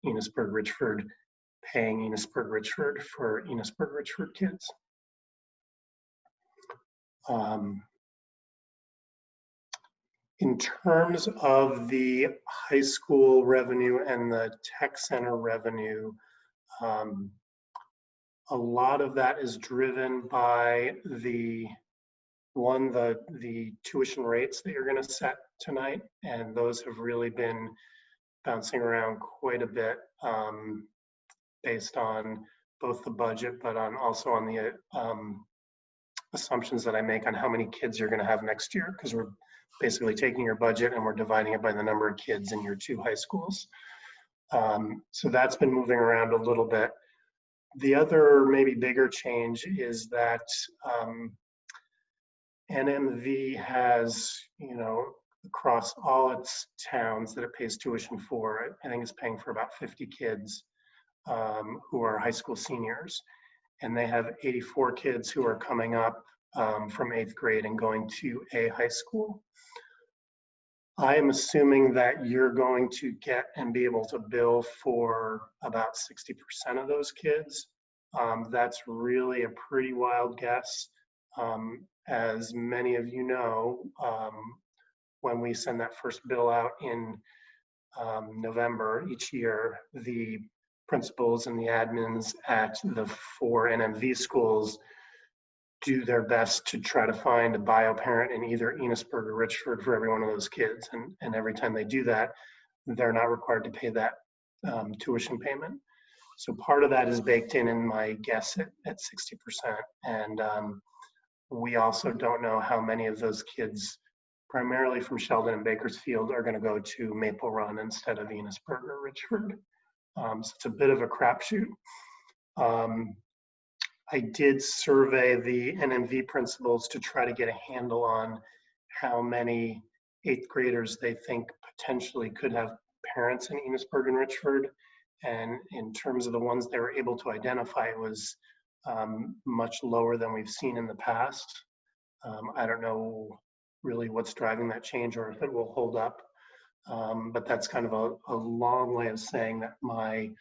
Enosburg-Richford paying Enosburg-Richford for Enosburg-Richford kids. In terms of the high school revenue and the tech center revenue, a lot of that is driven by the tuition rates that you're going to set tonight, and those have really been bouncing around quite a bit based on both the budget, but also on the assumptions that I make on how many kids you're going to have next year, because we're basically taking your budget and we're dividing it by the number of kids in your 2 high schools. So that's been moving around a little bit. The other maybe bigger change is that NMV has, across all its towns that it pays tuition for, I think it's paying for about 50 kids who are high school seniors. And they have 84 kids who are coming up from 8th grade and going to a high school. I am assuming that you're going to get and be able to bill for about 60% of those kids. That's really a pretty wild guess. As many of you know, when we send that first bill out in November each year, the principals and the admins at the 4 NMV schools do their best to try to find a bio parent in either Enosburg or Richford for every one of those kids. And every time they do that, they're not required to pay that tuition payment. So part of that is baked in my guess at 60%. And we also don't know how many of those kids, primarily from Sheldon and Bakersfield, are going to go to Maple Run instead of Enosburg or Richford. So it's a bit of a crapshoot. I did survey the NMV principals to try to get a handle on how many 8th graders they think potentially could have parents in Enosburg and Richford. And in terms of the ones they were able to identify, it was much lower than we've seen in the past. I don't know really what's driving that change or if it will hold up. But that's kind of a long way of saying that my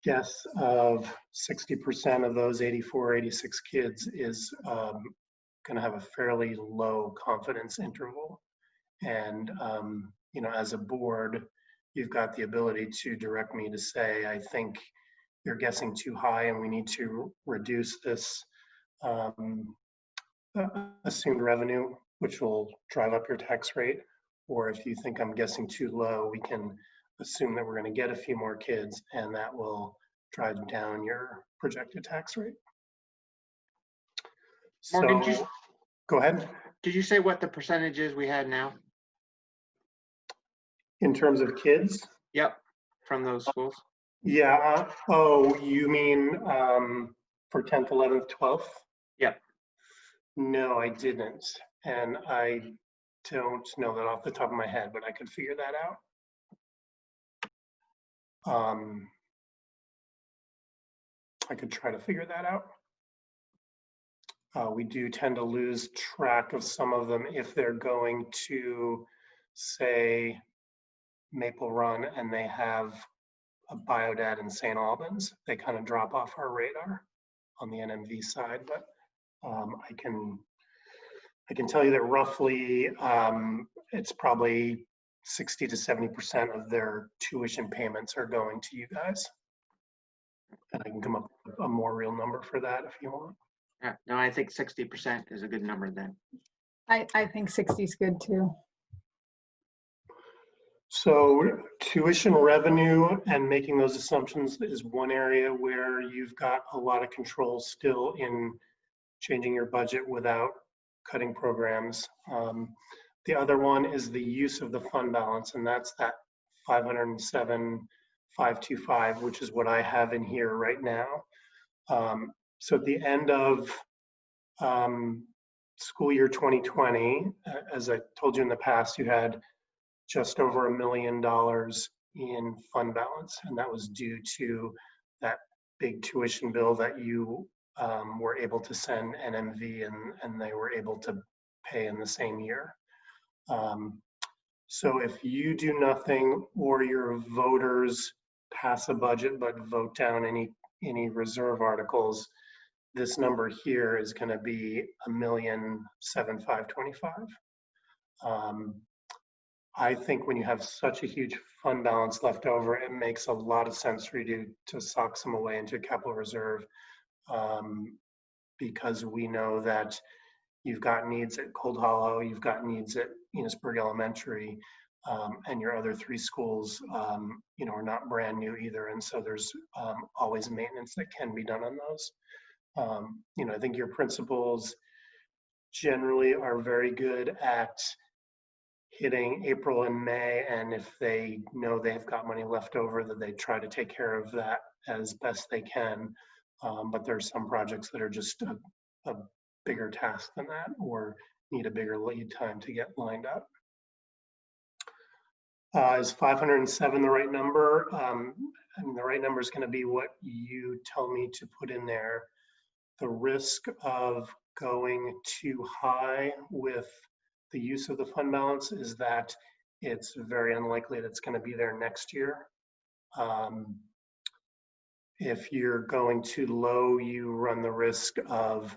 guess of 60% of those 84, 86 kids is going to have a fairly low confidence interval. And, as a board, you've got the ability to direct me to say, I think you're guessing too high and we need to reduce this assumed revenue, which will drive up your tax rate. Or if you think I'm guessing too low, we can assume that we're going to get a few more kids and that will drive down your projected tax rate. Morgan, So, go ahead. Did you say what the percentages we had now? In terms of kids? Yep, from those schools. Yeah. Oh, you mean for 10th, 11th, 12th? Yep. No, I didn't. And I don't know that off the top of my head, but I could figure that out. I could try to figure that out. We do tend to lose track of some of them if they're going to, say, Maple Run and they have a biodad in St. Albans. They kind of drop off our radar on the NMV side, but I can tell you that roughly it's probably 60 to 70% of their tuition payments are going to you guys. And I can come up with a more real number for that if you want. Yeah, no, I think 60% is a good number then. I think 60 is good too. So tuition revenue and making those assumptions is one area where you've got a lot of control still in changing your budget without cutting programs. The other one is the use of the fund balance, and that's that 507,525, which is what I have in here right now. So at the end of school year 2020, as I told you in the past, you had just over $1 million in fund balance, and that was due to that big tuition bill that you were able to send NMV, and they were able to pay in the same year. So if you do nothing, or your voters pass a budget but vote down any reserve articles, this number here is going to be $1,705,525. I think when you have such a huge fund balance left over, it makes a lot of sense for you to sock some away into capital reserve, because we know that you've got needs at Cold Hollow, you've got needs at Enosburg Elementary, and your other 3 schools, are not brand new either, and so there's always maintenance that can be done on those. I think your principals generally are very good at hitting April and May, and if they know they've got money left over, that they try to take care of that as best they can. But there's some projects that are just a bigger task than that, or need a bigger lead time to get lined up. Is 507 the right number? The right number is going to be what you tell me to put in there. The risk of going too high with the use of the fund balance is that it's very unlikely that it's going to be there next year. If you're going too low, you run the risk of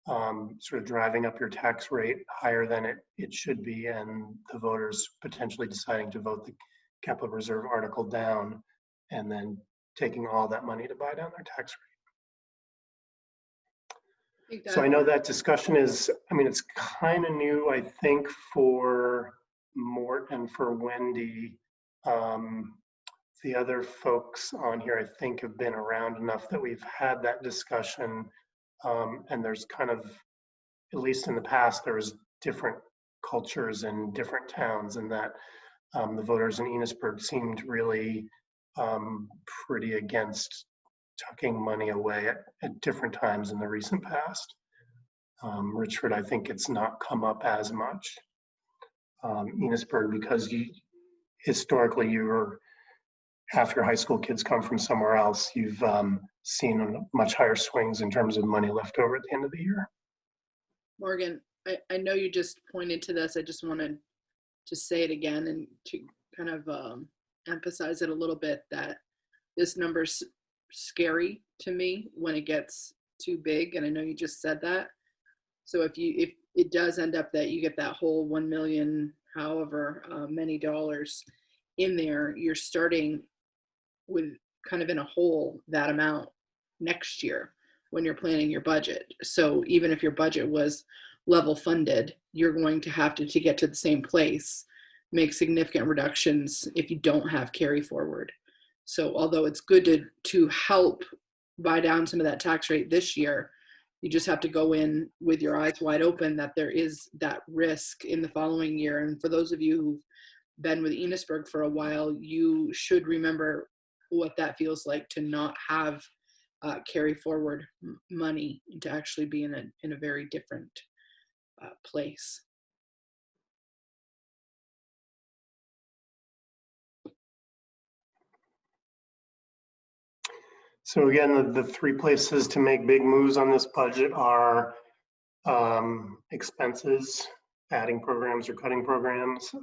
sort of driving up your tax rate higher than it should be, and the voters potentially deciding to vote the capital reserve article down, and then taking all that money to buy down their tax rate. So I know that discussion is, it's kind of new, I think, for Mort and for Wendy. The other folks on here, I think, have been around enough that we've had that discussion. And there's kind of, at least in the past, there was different cultures in different towns, and that the voters in Enosburg seemed really pretty against tucking money away at different times in the recent past. Richford, I think it's not come up as much. Enosburg, because historically you were, half your high school kids come from somewhere else, you've seen much higher swings in terms of money left over at the end of the year. Morgan, I know you just pointed to this. I just wanted to say it again and to kind of emphasize it a little bit, that this number's scary to me when it gets too big. And I know you just said that. So if it does end up that you get that whole 1 million, however many dollars in there, you're starting with kind of in a hole that amount next year when you're planning your budget. So even if your budget was level funded, you're going to have to get to the same place, make significant reductions if you don't have carry forward. So although it's good to help buy down some of that tax rate this year, you just have to go in with your eyes wide open that there is that risk in the following year. And for those of you who've been with Enosburg for a while, you should remember what that feels like to not have carry forward money, and to actually be in a very different place. So again, the 3 places to make big moves on this budget are expenses, adding programs or cutting programs,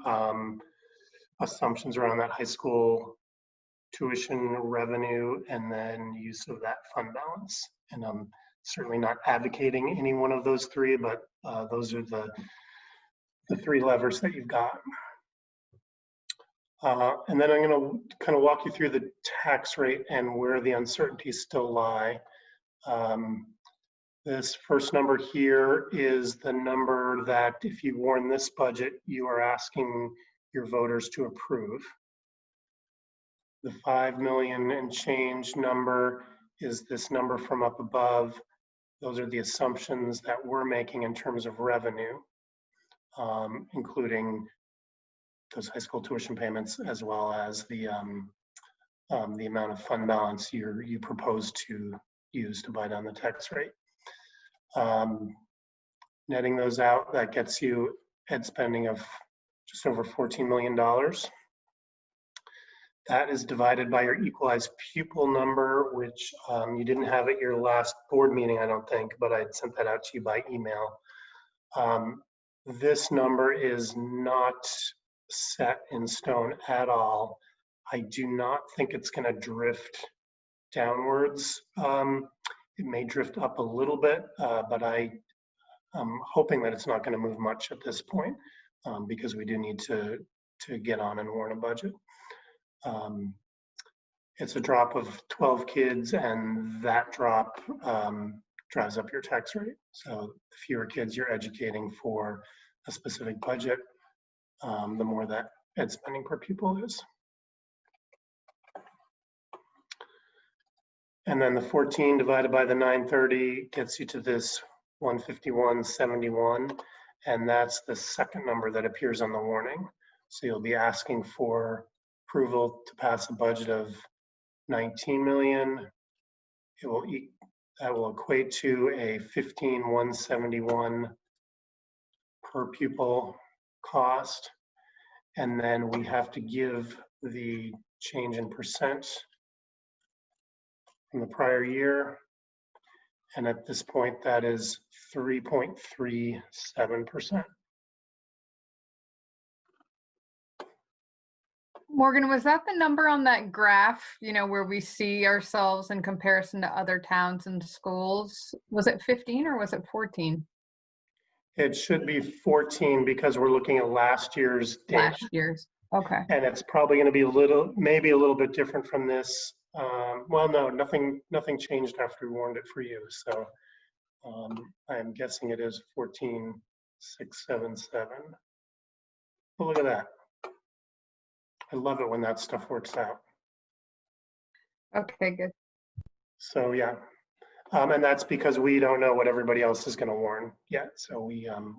assumptions around that high school tuition revenue, and then use of that fund balance. And I'm certainly not advocating any one of those 3, but those are the 3 levers that you've got. And then I'm going to kind of walk you through the tax rate and where the uncertainties still lie. This first number here is the number that if you warn this budget, you are asking your voters to approve. The 5 million and change number is this number from up above. Those are the assumptions that we're making in terms of revenue, including those high school tuition payments, as well as the amount of fund balance you propose to use to buy down the tax rate. Netting those out, that gets you ed spending of just over $14 million. That is divided by your equalized pupil number, which you didn't have at your last board meeting, I don't think, but I sent that out to you by email. This number is not set in stone at all. I do not think it's going to drift downwards. It may drift up a little bit, but I'm hoping that it's not going to move much at this point, because we do need to get on and warn a budget. It's a drop of 12 kids, and that drop drives up your tax rate. So the fewer kids you're educating for a specific budget, the more that ed spending per pupil is. And then the 14 divided by the 930 gets you to this 151.71, and that's the second number that appears on the warning. So you'll be asking for approval to pass a budget of 19 million. That will equate to a 15,171 per pupil cost, and then we have to give the change in percent from the prior year, and at this point that is 3.37%. Morgan, was that the number on that graph, where we see ourselves in comparison to other towns and schools? Was it 15 or was it 14? It should be 14 because we're looking at last year's data. Last year's, okay. And it's probably going to be maybe a little bit different from this. Well, no, nothing changed after we warned it for you. So I'm guessing it is 14,677. But look at that. I love it when that stuff works out. Okay, good. So yeah, and that's because we don't know what everybody else is going to warn yet. So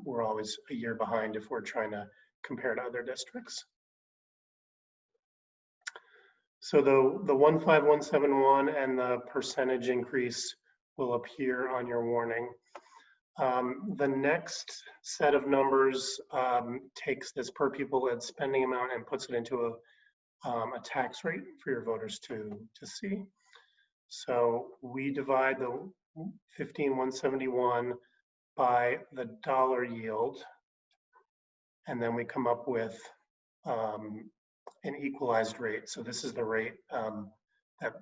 we're always a year behind if we're trying to compare to other districts. So the 15171 and the percentage increase will appear on your warning. The next set of numbers takes this per pupil ed spending amount and puts it into a tax rate for your voters to see. So we divide the 15,171 by the dollar yield, and then we come up with an equalized rate. So this is the rate that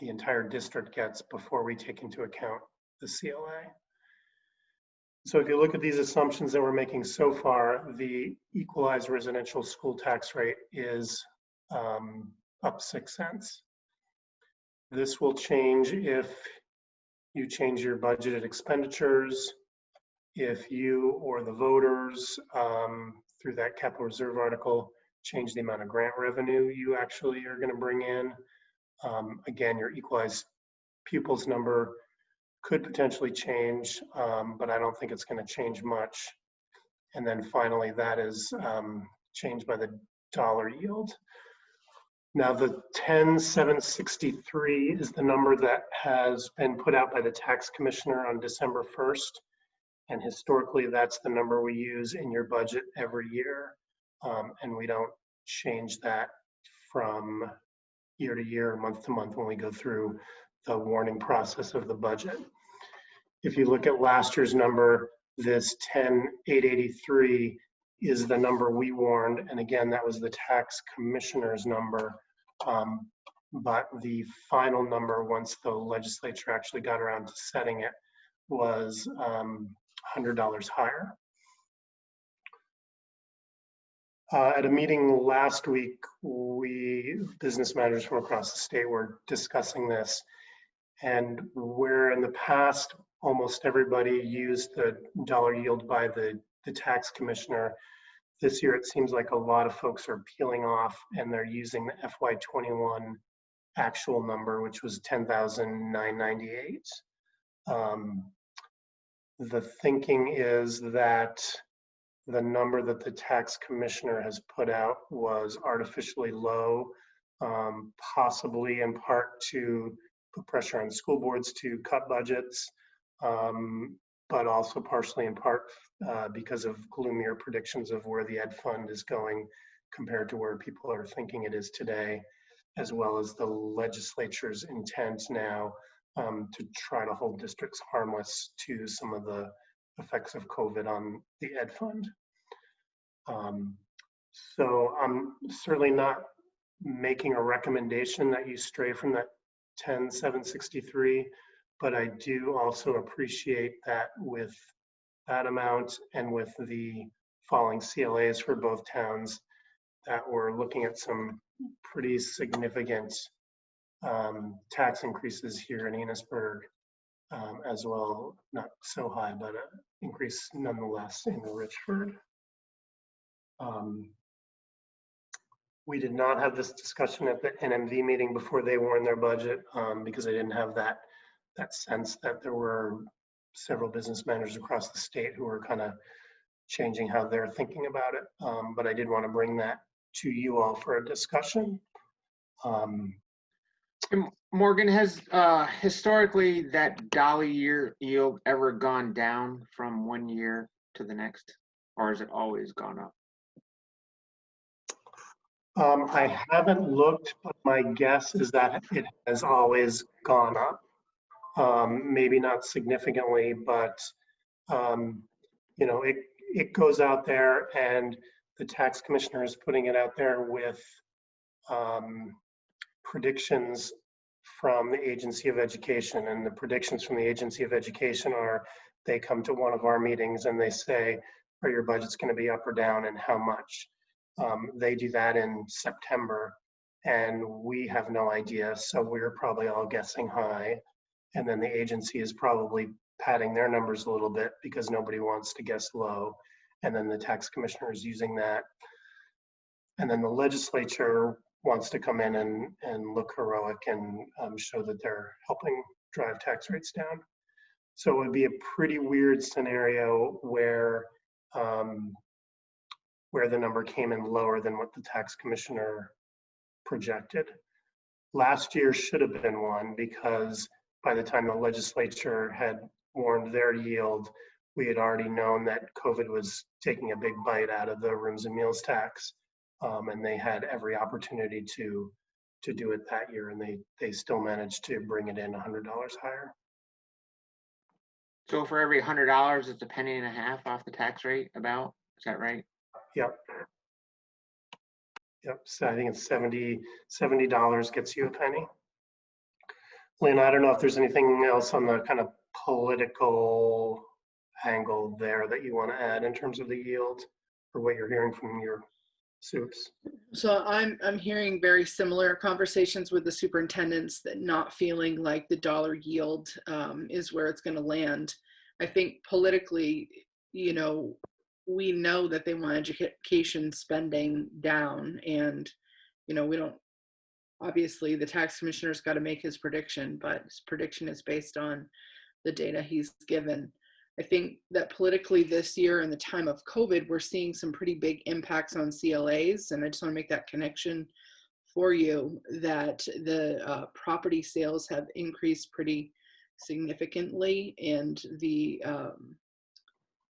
the entire district gets before we take into account the CLA. So if you look at these assumptions that we're making so far, the equalized residential school tax rate is up 6 cents. This will change if you change your budgeted expenditures, if you or the voters through that capital reserve article change the amount of grant revenue you actually are going to bring in. Again, your equalized pupils number could potentially change, but I don't think it's going to change much. And then finally, that is changed by the dollar yield. Now the 10,763 is the number that has been put out by the tax commissioner on December 1st. And historically, that's the number we use in your budget every year. And we don't change that from year to year, month to month when we go through the warning process of the budget. If you look at last year's number, this 10,883 is the number we warned. And again, that was the tax commissioner's number. But the final number, once the legislature actually got around to setting it, was $100 higher. At a meeting last week, business managers from across the state were discussing this. And where in the past, almost everybody used the dollar yield by the tax commissioner, this year it seems like a lot of folks are peeling off and they're using the FY21 actual number, which was 10,998. The thinking is that the number that the tax commissioner has put out was artificially low, possibly in part to put pressure on school boards to cut budgets, but also partially in part because of gloomier predictions of where the ed fund is going compared to where people are thinking it is today, as well as the legislature's intent now to try to hold districts harmless to some of the effects of COVID on the ed fund. So I'm certainly not making a recommendation that you stray from that 10,763, but I do also appreciate that with that amount and with the falling CLAs for both towns, that we're looking at some pretty significant tax increases here in Enosburg as well. Not so high, but an increase nonetheless in Richford. We did not have this discussion at the NMV meeting before they warned their budget because I didn't have that sense that there were several business managers across the state who were kind of changing how they're thinking about it. But I did want to bring that to you all for a discussion. Morgan, has historically that dollar year yield ever gone down from one year to the next, or has it always gone up? I haven't looked, but my guess is that it has always gone up. Maybe not significantly, but you know, it goes out there, and the tax commissioner is putting it out there with predictions from the Agency of Education. And the predictions from the Agency of Education are, they come to one of our meetings and they say, are your budgets going to be up or down, and how much? They do that in September, and we have no idea. So we're probably all guessing high. And then the agency is probably padding their numbers a little bit because nobody wants to guess low. And then the tax commissioner is using that. And then the legislature wants to come in and look heroic and show that they're helping drive tax rates down. So it would be a pretty weird scenario where the number came in lower than what the tax commissioner projected. Last year should have been one, because by the time the legislature had warned their yield, we had already known that COVID was taking a big bite out of the rooms and meals tax. And they had every opportunity to do it that year, and they still managed to bring it in $100 higher. So for every $100, it's a penny and a half off the tax rate, about, is that right? Yep. Yep, so I think it's $70 gets you a penny. Lynn, I don't know if there's anything else on the kind of political angle there that you want to add in terms of the yield, or what you're hearing from your soups. So I'm hearing very similar conversations with the superintendents, that not feeling like the dollar yield is where it's going to land. I think politically, you know, we know that they want education spending down, and you know, we don't, obviously the tax commissioner's got to make his prediction, but his prediction is based on the data he's given. I think that politically this year, in the time of COVID, we're seeing some pretty big impacts on CLAs, and I just want to make that connection for you, that the property sales have increased pretty significantly, and the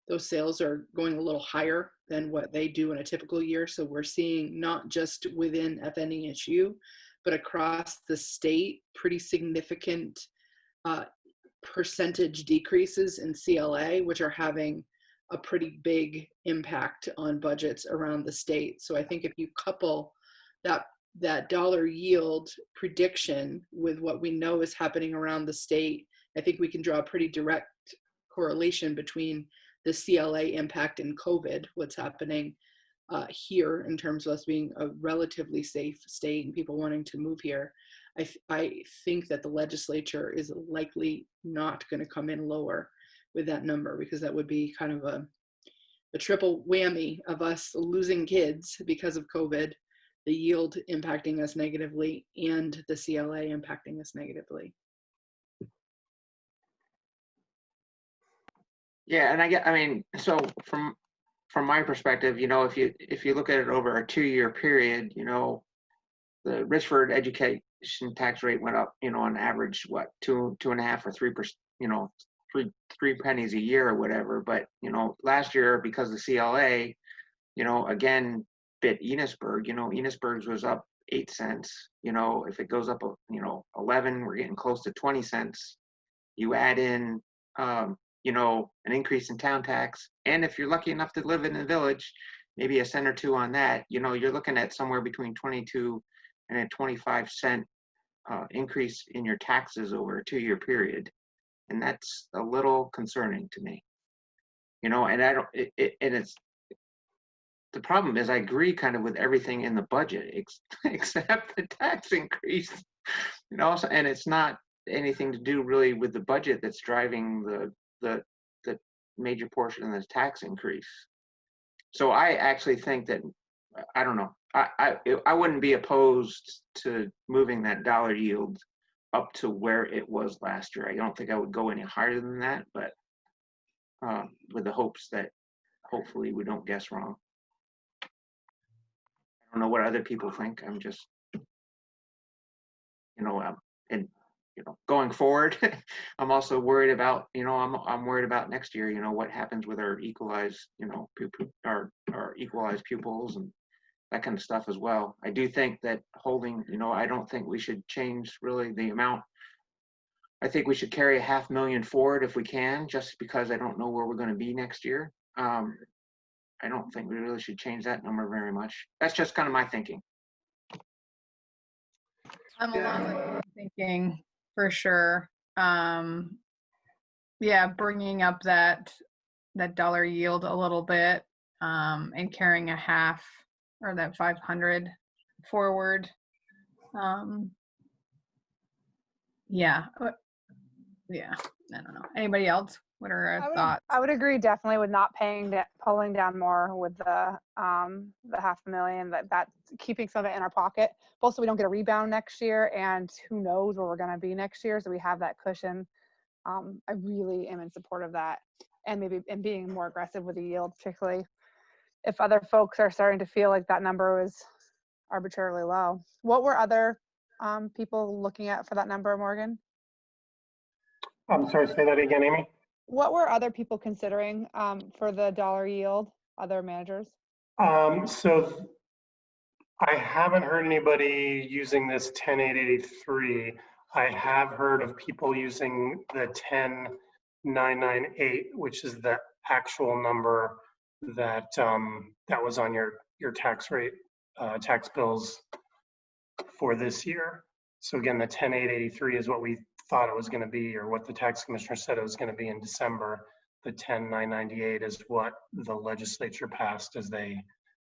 those sales are going a little higher than what they do in a typical year. So we're seeing, not just within FNESU, but across the state, pretty significant percentage decreases in CLA, which are having a pretty big impact on budgets around the state. So I think if you couple that dollar yield prediction with what we know is happening around the state, I think we can draw a pretty direct correlation between the CLA impact and COVID, what's happening here in terms of us being a relatively safe state and people wanting to move here. I think that the legislature is likely not going to come in lower with that number, because that would be kind of a triple whammy of us losing kids because of COVID, the yield impacting us negatively, and the CLA impacting us negatively. Yeah, and I mean, so from from my perspective, if you look at it over a 2-year period, the Richford education tax rate went up, on average, what, 2.5 or 3%, three pennies a year or whatever. But, last year, because of CLA, again, bit Enosburg, Enosburg's was up 8 cents. If it goes up, 11, we're getting close to 20 cents. You add in, an increase in town tax. And if you're lucky enough to live in the village, maybe a cent or two on that, you're looking at somewhere between 22 and a 25-cent increase in your taxes over a 2-year period. And that's a little concerning to me. And I don't, it's, the problem is I agree kind of with everything in the budget except the tax increase, and it's not anything to do really with the budget that's driving the major portion of the tax increase. So I actually think that, I don't know, I wouldn't be opposed to moving that dollar yield up to where it was last year. I don't think I would go any higher than that, but with the hopes that hopefully we don't guess wrong. I don't know what other people think. I'm just, and going forward, I'm also worried about, I'm worried about next year. What happens with our equalized, our equalized pupils and that kind of stuff as well. I do think that holding, I don't think we should change really the amount. I think we should carry $500,000 forward if we can, just because I don't know where we're going to be next year. I don't think we really should change that number very much. That's just kind of my thinking. I'm along with your thinking for sure. Yeah, bringing up that dollar yield a little bit, and carrying a half or that 500 forward. Yeah, I don't know. Anybody else? What are our thoughts? I would agree definitely with not pulling down more with the $500,000. That's keeping some of it in our pocket, both so we don't get a rebound next year, and who knows where we're going to be next year, so we have that cushion. I really am in support of that, and being more aggressive with the yield, particularly if other folks are starting to feel like that number was arbitrarily low. What were other people looking at for that number, Morgan? I'm sorry, say that again, Amy. What were other people considering for the dollar yield, other managers? So I haven't heard anybody using this 10,883. I have heard of people using the 10,998, which is the actual number that that was on your tax rate, tax bills for this year. So again, the 10,883 is what we thought it was going to be, or what the tax commissioner said it was going to be in December. The 10,998 is what the legislature passed as they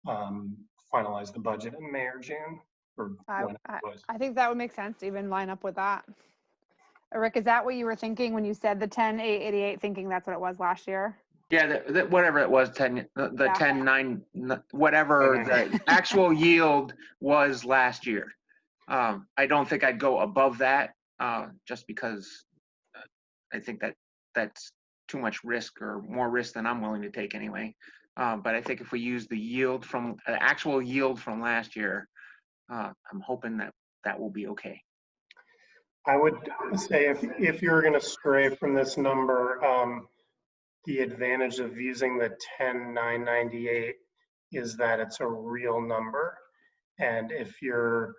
finalized the budget in May or June, or when it was. I think that would make sense to even line up with that. Rick, is that what you were thinking when you said the 10,888, thinking that's what it was last year? Yeah, whatever it was, 10, the 10,9, whatever the actual yield was last year. I don't think I'd go above that, just because I think that's too much risk, or more risk than I'm willing to take anyway. But I think if we use the yield from actual yield from last year, I'm hoping that will be okay. I would say if you're going to stray from this number, the advantage of using the 10,998 is that it's a real number. And if you're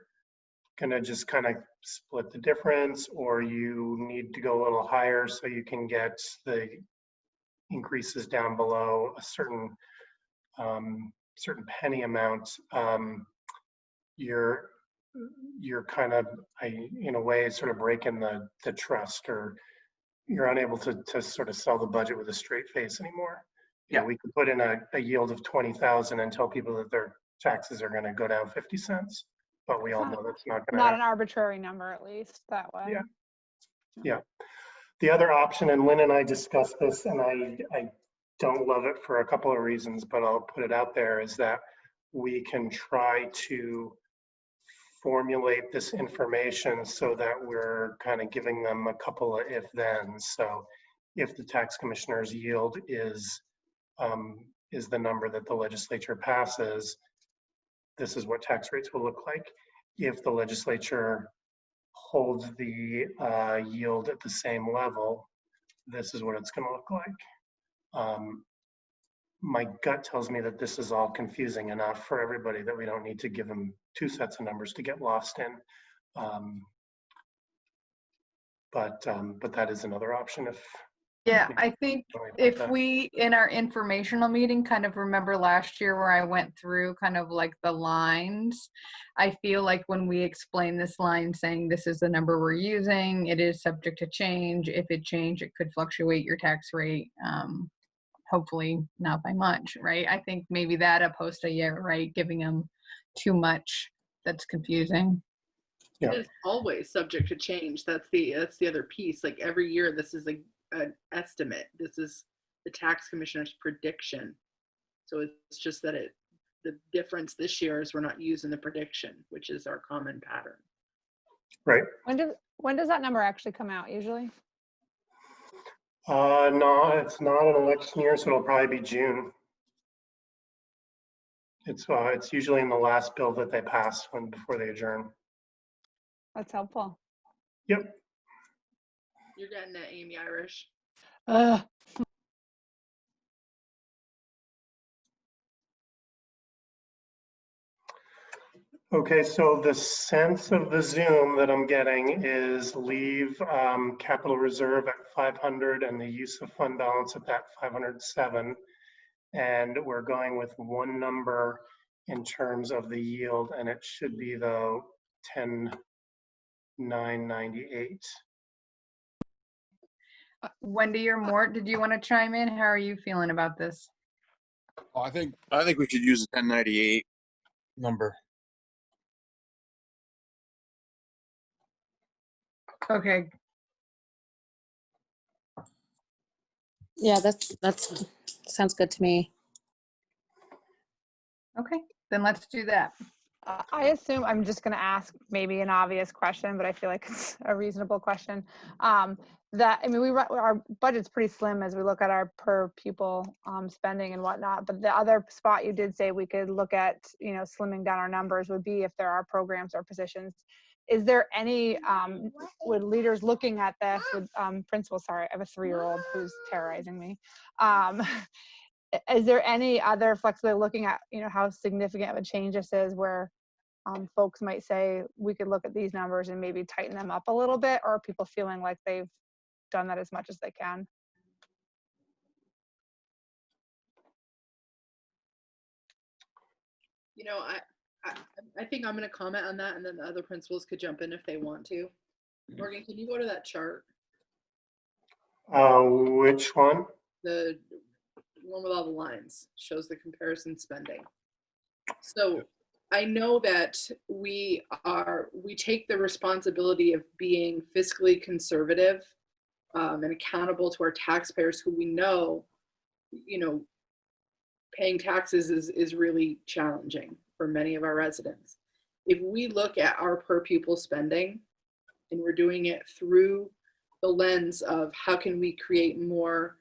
going to just kind of split the difference, or you need to go a little higher so you can get the increases down below a certain penny amount, you're kind of, in a way, sort of breaking the trust, or you're unable to sort of sell the budget with a straight face anymore. Yeah, we could put in a yield of 20,000 and tell people that their taxes are going to go down 50 cents, but we all know that's not going to happen. Not an arbitrary number, at least that way. Yeah. The other option, and Lynn and I discussed this, and I don't love it for a couple of reasons, but I'll put it out there, is that we can try to formulate this information so that we're kind of giving them a couple of if-thens. So if the tax commissioner's yield is is the number that the legislature passes, this is what tax rates will look like. If the legislature holds the yield at the same level, this is what it's going to look like. My gut tells me that this is all confusing enough for everybody that we don't need to give them two sets of numbers to get lost in. But that is another option if. Yeah, I think if we, in our informational meeting, kind of remember last year where I went through kind of like the lines, I feel like when we explain this line saying this is the number we're using, it is subject to change. If it changed, it could fluctuate your tax rate. Hopefully not by much, right? I think maybe that opposed to, yeah, right, giving them too much, that's confusing. Yeah. It is always subject to change. That's the other piece. Like every year, this is an estimate. This is the tax commissioner's prediction. So it's just that the difference this year is we're not using the prediction, which is our common pattern. Right. When does that number actually come out usually? No, it's not an election year, so it'll probably be June. It's usually in the last bill that they pass before they adjourn. That's helpful. Yep. You're getting that, Amy Irish. Okay, so the sense of the Zoom that I'm getting is leave capital reserve at 500 and the use of fund balance at that 507. And we're going with one number in terms of the yield, and it should be the 10,998. Wendy or Mort, did you want to chime in? How are you feeling about this? Oh, I think we should use the 1098 number. Okay, Yeah, that's sounds good to me. okay, then let's do that. I assume, I'm just going to ask maybe an obvious question, but I feel like it's a reasonable question. That, I mean, our budget's pretty slim as we look at our per pupil spending and whatnot, but the other spot you did say we could look at, slimming down our numbers would be if there are programs or positions. Is there any, with leaders looking at this, with principals, sorry, I have a 3-year-old who's terrorizing me. Is there any other flexibility looking at, how significant of a change this is where folks might say we could look at these numbers and maybe tighten them up a little bit, or are people feeling like they've done that as much as they can? I think I'm going to comment on that, and then the other principals could jump in if they want to. Morgan, can you go to that chart? Which one? The one with all the lines shows the comparison spending. So I know that we take the responsibility of being fiscally conservative and accountable to our taxpayers, who we know, paying taxes is really challenging for many of our residents. If we look at our per pupil spending and we're doing it through the lens of how can we create more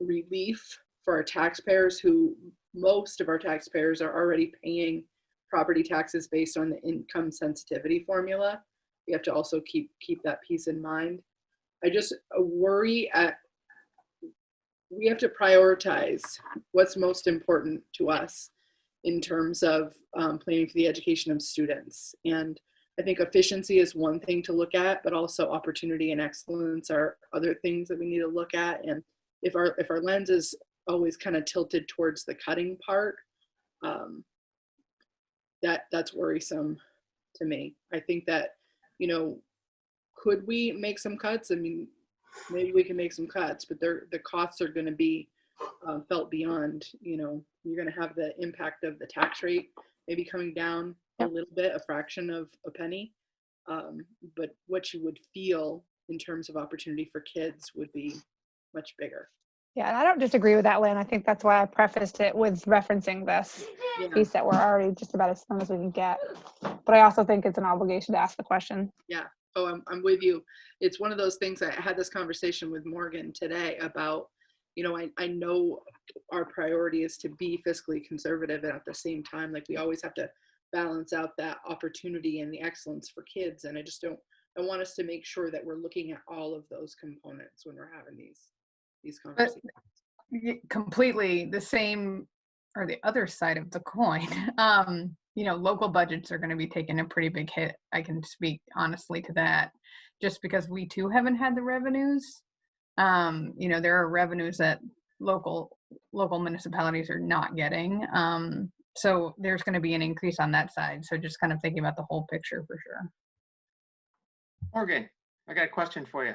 relief for our taxpayers, who most of our taxpayers are already paying property taxes based on the income sensitivity formula. We have to also keep that piece in mind. I just worry we have to prioritize what's most important to us in terms of planning for the education of students. And I think efficiency is one thing to look at, but also opportunity and excellence are other things that we need to look at. And if our lens is always kind of tilted towards the cutting part, that's worrisome to me. I think that, could we make some cuts? I mean, maybe we can make some cuts, but the costs are going to be felt beyond. You're going to have the impact of the tax rate maybe coming down a little bit, a fraction of a penny, but what you would feel in terms of opportunity for kids would be much bigger. Yeah, and I don't disagree with that, Lynn. I think that's why I prefaced it with referencing this piece that we're already just about as slim as we can get. But I also think it's an obligation to ask the question. Yeah. Oh, I'm with you. It's one of those things. I had this conversation with Morgan today about, you know, I know our priority is to be fiscally conservative, and at the same time, like, we always have to balance out that opportunity and the excellence for kids. And I want us to make sure that we're looking at all of those components when we're having these conversations. Completely the same, or the other side of the coin. You know, local budgets are going to be taking a pretty big hit. I can speak honestly to that, just because we too haven't had the revenues. You know, there are revenues that local municipalities are not getting. So there's going to be an increase on that side. So just kind of thinking about the whole picture for sure. Morgan, I got a question for you.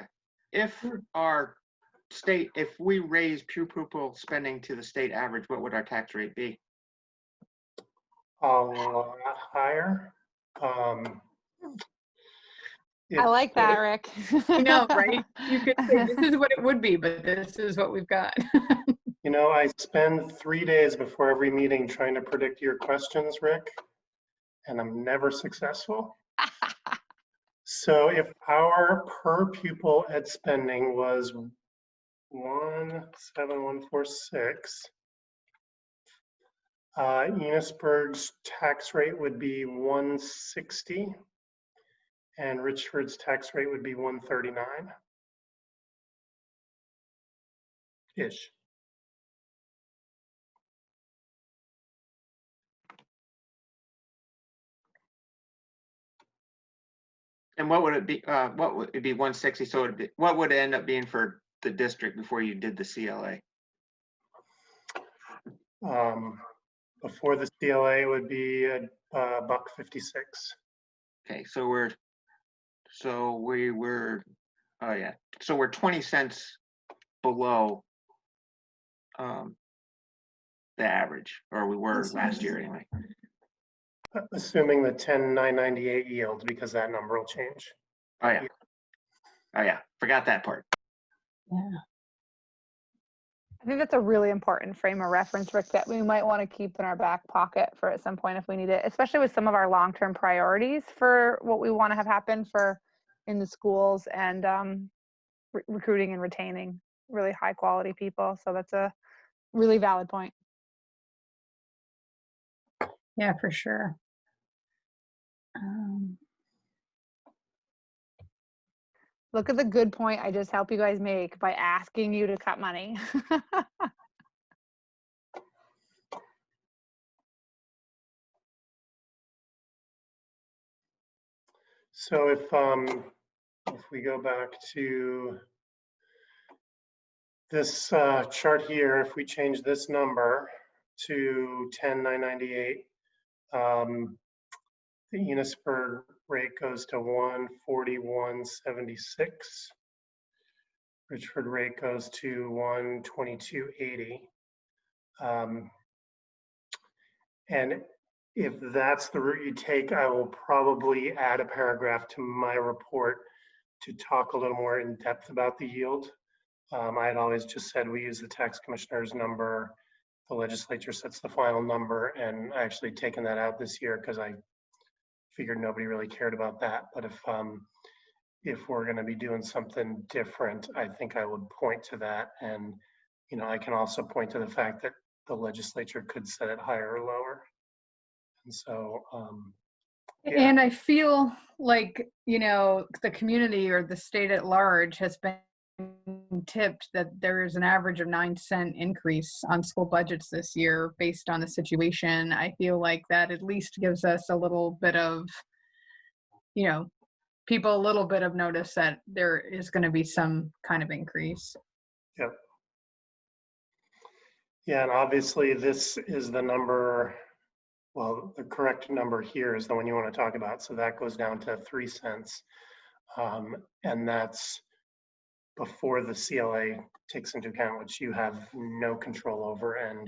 If our state, if we raise pupil spending to the state average, what would our tax rate be? A lot higher. I like that, Rick. I know, right? You could say this is what it would be, but this is what we've got. You know, I spend 3 days before every meeting trying to predict your questions, Rick, and I'm never successful. So if our per pupil ed spending was 17146, Enosburg's tax rate would be 160, and Richford's tax rate would be 139-ish. And what would it be? What would it be? 160. So it'd be, what would it end up being for the district before you did the CLA? Before the CLA would be $1.56. Okay, so we were, oh yeah, so we're 20 cents below the average, or we were last year anyway. Assuming the 10,998 yield, because that number will change. Oh yeah, forgot that part. Yeah. I think that's a really important frame of reference, Rick, that we might want to keep in our back pocket for at some point if we need it, especially with some of our long-term priorities for what we want to have happen for in the schools and recruiting and retaining really high quality people. So that's a really valid point. Yeah, for sure. Look at the good point I just helped you guys make by asking you to cut money. So if we go back to this chart here, if we change this number to 10,998, the Enosburg rate goes to 141.76. Richford rate goes to 122.80. And if that's the route you take, I will probably add a paragraph to my report to talk a little more in depth about the yield. I had always just said we use the tax commissioner's number, the legislature sets the final number, and I actually taken that out this year because I figured nobody really cared about that. But if we're going to be doing something different, I think I would point to that. And you know, I can also point to the fact that the legislature could set it higher or lower. And so, yeah. And I feel like, you know, the community or the state at large has been tipped that there is an average of 9-cent increase on school budgets this year based on the situation. I feel like that at least gives us a little bit of, you know, people a little bit of notice that there is going to be some kind of increase. Yep. Yeah, and obviously this is the number, well, the correct number here is the one you want to talk about. So that goes down to 3 cents. And that's before the CLA takes into account, which you have no control over and,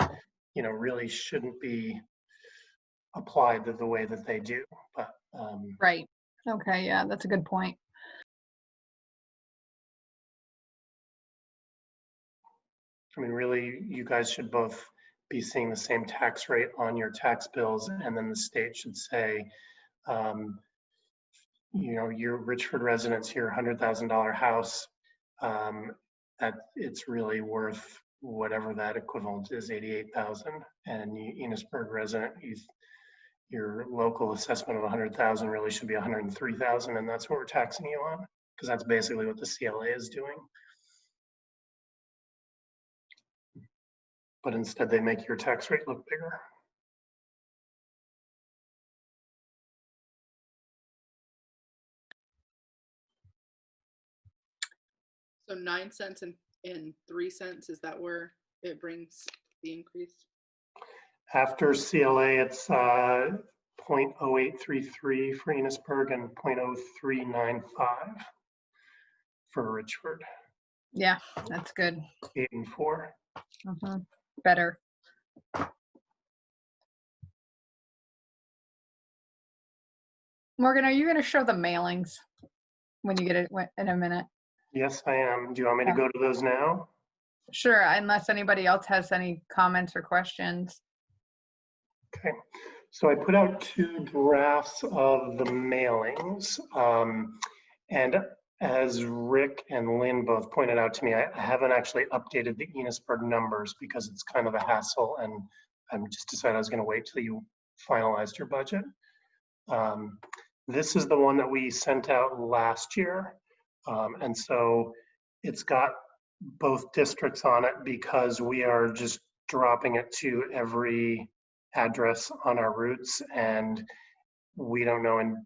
you know, really shouldn't be applied to the way that they do. But Right. Okay. Yeah, that's a good point. I mean, really, you guys should both be seeing the same tax rate on your tax bills, and then the state should say, you know, your Richford residents, your $100,000 house, that it's really worth whatever that equivalent is, 88,000. And Enosburg resident, your local assessment of 100,000 really should be 103,000, and that's what we're taxing you on, because that's basically what the CLA is doing. But instead they make your tax rate look bigger. So 9 cents and 3 cents, is that where it brings the increase? After CLA, it's 0.0833 for Enosburg and 0.0395 for Richford. Yeah, that's good. 8 and 4. Better. Morgan, are you going to show the mailings when you get it in a minute? Yes, I am. Do you want me to go to those now? Sure, unless anybody else has any comments or questions. Okay, so I put out 2 drafts of the mailings. And as Rick and Lynn both pointed out to me, I haven't actually updated the Enosburg numbers because it's kind of a hassle, and I just decided I was going to wait till you finalized your budget. This is the one that we sent out last year. And so it's got both districts on it because we are just dropping it to every address on our routes, and we don't know in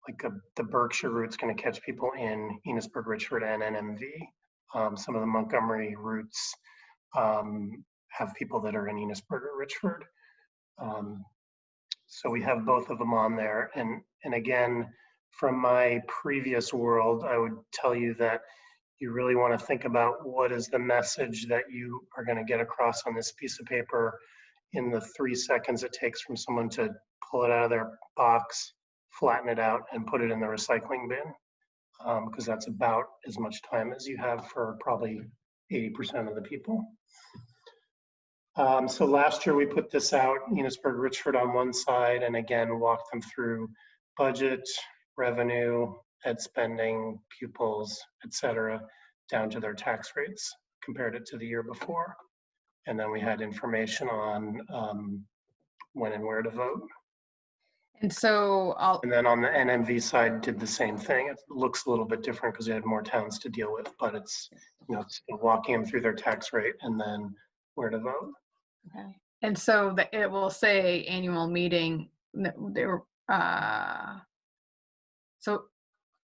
like the Berkshire route's going to catch people in Enosburg-Richford and NMV. Some of the Montgomery routes have people that are in Enosburg or Richford. So we have both of them on there. And again, from my previous world, I would tell you that you really want to think about what is the message that you are going to get across on this piece of paper in the 3 seconds it takes from someone to pull it out of their box, flatten it out, and put it in the recycling bin, because that's about as much time as you have for probably 80% of the people. So last year we put this out, Enosburg-Richford on one side, and again walked them through budget, revenue, ed spending, pupils, etc., down to their tax rates, compared it to the year before. And then we had information on when and where to vote. And so And then on the NMV side, did the same thing. It looks a little bit different because we had more towns to deal with, but it's, it's walking them through their tax rate and then where to vote. Okay. And so it will say annual meeting. So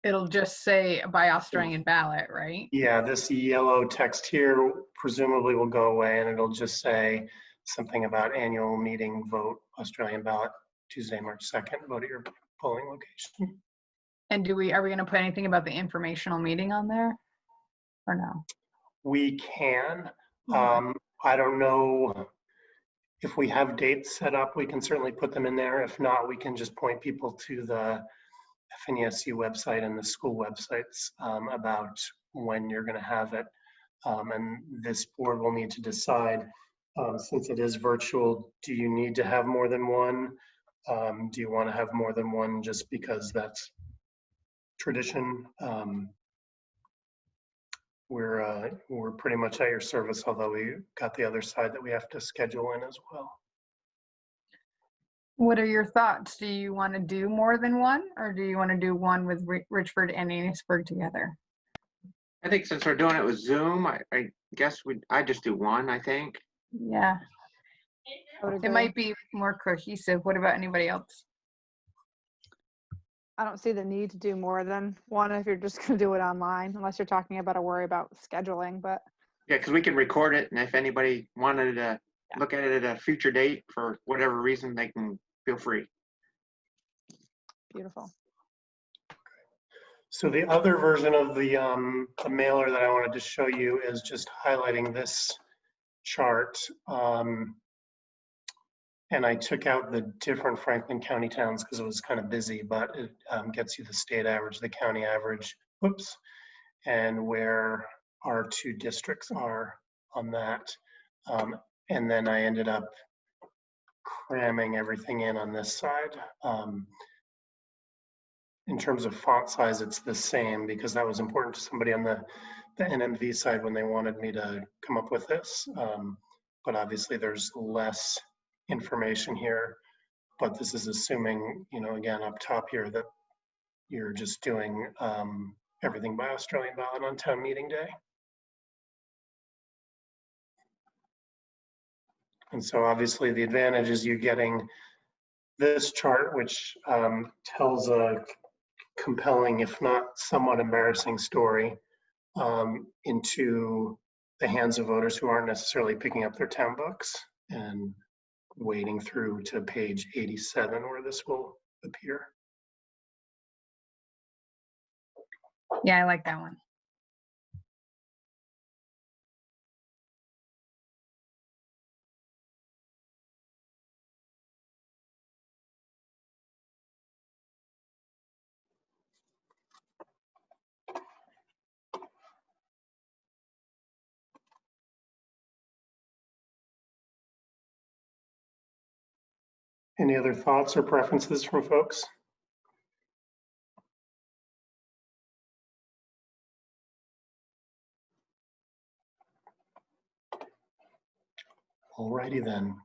it'll just say by Australian ballot, right? Yeah, this yellow text here presumably will go away, and it'll just say something about annual meeting vote Australian ballot Tuesday, March 2nd, vote at your polling location. And are we going to put anything about the informational meeting on there or no? We can. I don't know if we have dates set up, we can certainly put them in there. If not, we can just point people to the FNESU website and the school websites about when you're going to have it. And this board will need to decide, since it is virtual, do you need to have more than one? Do you want to have more than one just because that's tradition? We're pretty much at your service, although we got the other side that we have to schedule in as well. What are your thoughts? Do you want to do more than one, or do you want to do one with Richford and Enosburg together? I think since we're doing it with Zoom, I guess I'd just do one, I think. Yeah. It might be more cohesive. What about anybody else? I don't see the need to do more than one if you're just going to do it online, unless you're talking about a worry about scheduling. But yeah, because we can record it, and if anybody wanted to look at it at a future date for whatever reason, they can feel free. Beautiful. So the other version of the mailer that I wanted to show you is just highlighting this chart. And I took out the different Franklin County towns because it was kind of busy, but it gets you the state average, the county average, whoops, and where our 2 districts are on that. And then I ended up cramming everything in on this side. In terms of font size, it's the same because that was important to somebody on the the NMV side when they wanted me to come up with this. But obviously there's less information here, but this is assuming, you know, again, up top here that you're just doing everything by Australian ballot on town meeting day. And so obviously the advantage is you getting this chart, which tells a compelling, if not somewhat embarrassing story into the hands of voters who aren't necessarily picking up their town books and wading through to page 87 where this will appear. Yeah, I like that one. Any other thoughts or preferences from folks? Alrighty then.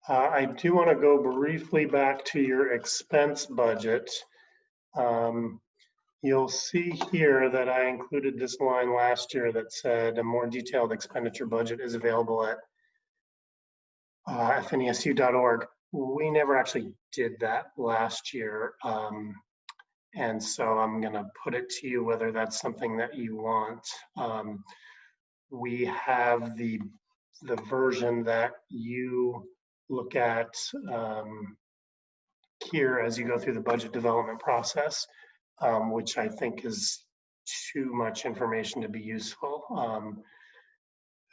I do want to go briefly back to your expense budget. You'll see here that I included this line last year that said a more detailed expenditure budget is available at fnesu.org. We never actually did that last year. And so I'm going to put it to you whether that's something that you want. We have the version that you look at here as you go through the budget development process, which I think is too much information to be useful.